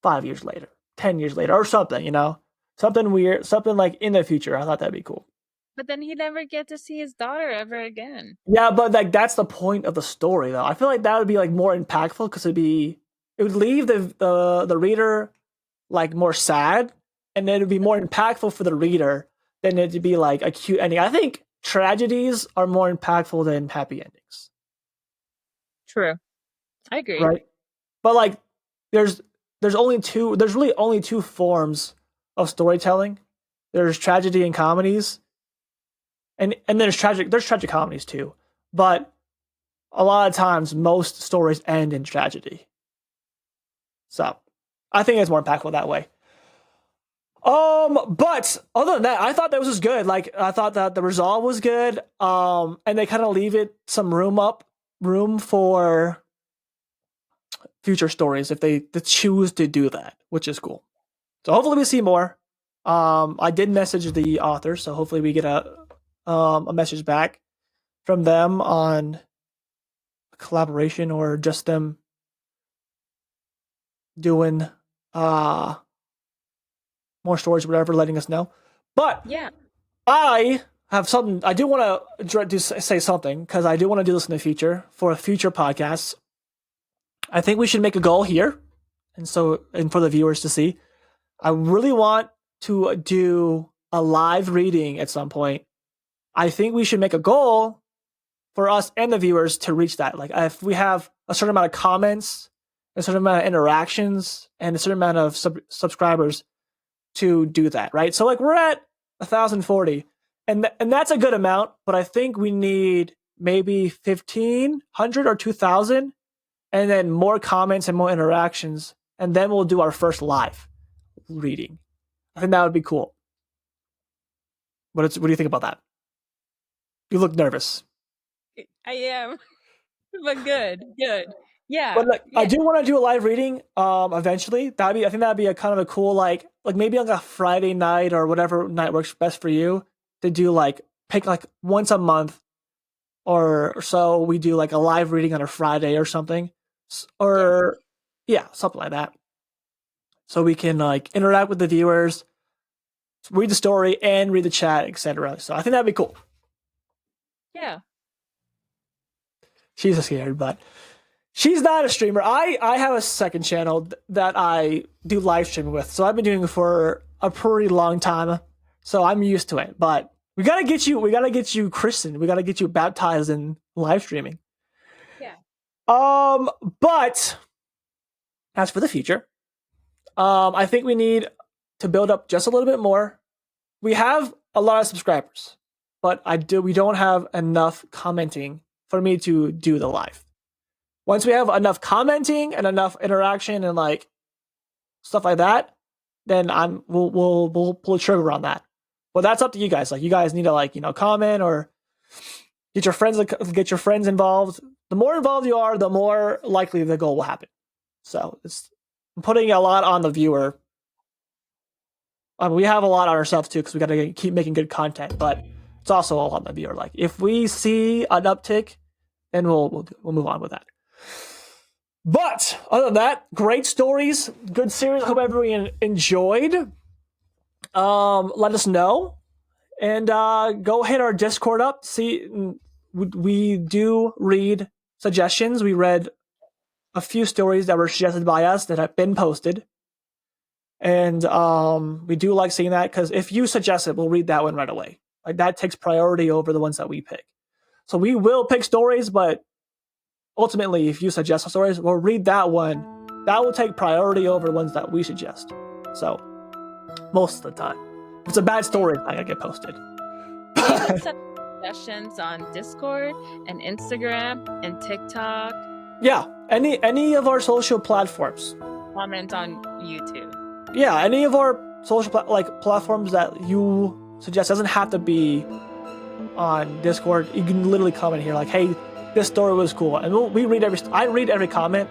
5 years later, 10 years later or something, you know, something weird, something like in the future. I thought that'd be cool. But then he'd never get to see his daughter ever again. Yeah, but like that's the point of the story though. I feel like that would be like more impactful because it would leave the reader like more sad, and then it'd be more impactful for the reader than it to be like a cute ending. I think tragedies are more impactful than happy endings. True. I agree. Right? But like there's really only two forms of storytelling. There's tragedy and comedies. And there's tragic comedies too. But a lot of times most stories end in tragedy. So I think it's more impactful that way. But other than that, I thought that was just good. Like I thought that the resolve was good. And they kind of leave it some room for future stories if they choose to do that, which is cool. So hopefully we see more. I did message the author, so hopefully we get a message back from them on a collaboration or just them doing more stories or whatever, letting us know. But yeah, I have something. I do want to say something because I do want to do this in the future for future podcasts. I think we should make a goal here, and for the viewers to see. I really want to do a live reading at some point. I think we should make a goal for us and the viewers to reach that. Like if we have a certain amount of comments, a certain amount of interactions, and a certain amount of subscribers to do that, right? So like we're at 1,040, and that's a good amount, but I think we need maybe 1,500 or 2,000, and then more comments and more interactions, and then we'll do our first live reading. I think that would be cool. What do you think about that? You look nervous. I am, but good. Yeah. But like, yeah. I do want to do a live reading eventually. I think that'd be a kind of a cool like maybe on a Friday night or whatever night works best for you to do pick once a month or so we do like a live reading on a Friday or something. Or yeah, something like that. So we can like interact with the viewers, read the story and read the chat, etc. So I think that'd be cool. Yeah. She's scared, but she's not a streamer. I have a second channel that I do live streaming with. So I've been doing it for a pretty long time. So I'm used to it. But we gotta get you christened. We gotta get you baptized in live streaming. Yeah. But as for the future, I think we need to build up just a little bit more. We have a lot of subscribers, but we don't have enough commenting for me to do the live. Once we have enough commenting and enough interaction and like stuff like that, then we'll pull a trigger on that. But that's up to you guys. Like you guys need to comment or get your friends involved. The more involved you are, the more likely the goal will happen. So I'm putting a lot on the viewer. We have a lot on ourselves too because we got to keep making good content, but it's also all on the viewer. Like if we see an uptick, then we'll move on with that. But other than that, great stories, good series. I hope everyone enjoyed. Let us know and go hit our Discord up. See, we do read suggestions. We read a few stories that were suggested by us that have been posted. And we do like seeing that because if you suggest it, we'll read that one right away. Like that takes priority over the ones that we pick. So we will pick stories, but ultimately, if you suggest stories, we'll read that one. That will take priority over the ones that we suggest. So most of the time, if it's a bad story, it's not gonna get posted. Suggestions on Discord and Instagram and TikTok. Yeah, any of our social platforms. Comment on YouTube. Yeah, any of our social platforms that you suggest. Doesn't have to be on Discord. You can literally comment here like, hey, this story was cool, and I read every comment.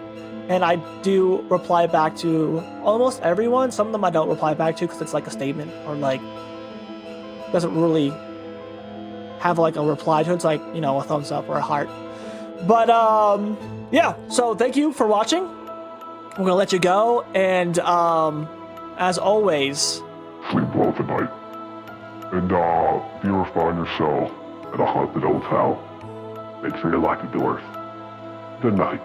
And I do reply back to almost everyone. Some of them I don't reply back to because it's like a statement or like doesn't really have like a reply to it. It's like, you know, a thumbs up or a heart. But yeah, so thank you for watching. I'm gonna let you go, and as always, Sleep well tonight. And if you ever find yourself at a haunted hotel, make sure you lock your doors. Good night.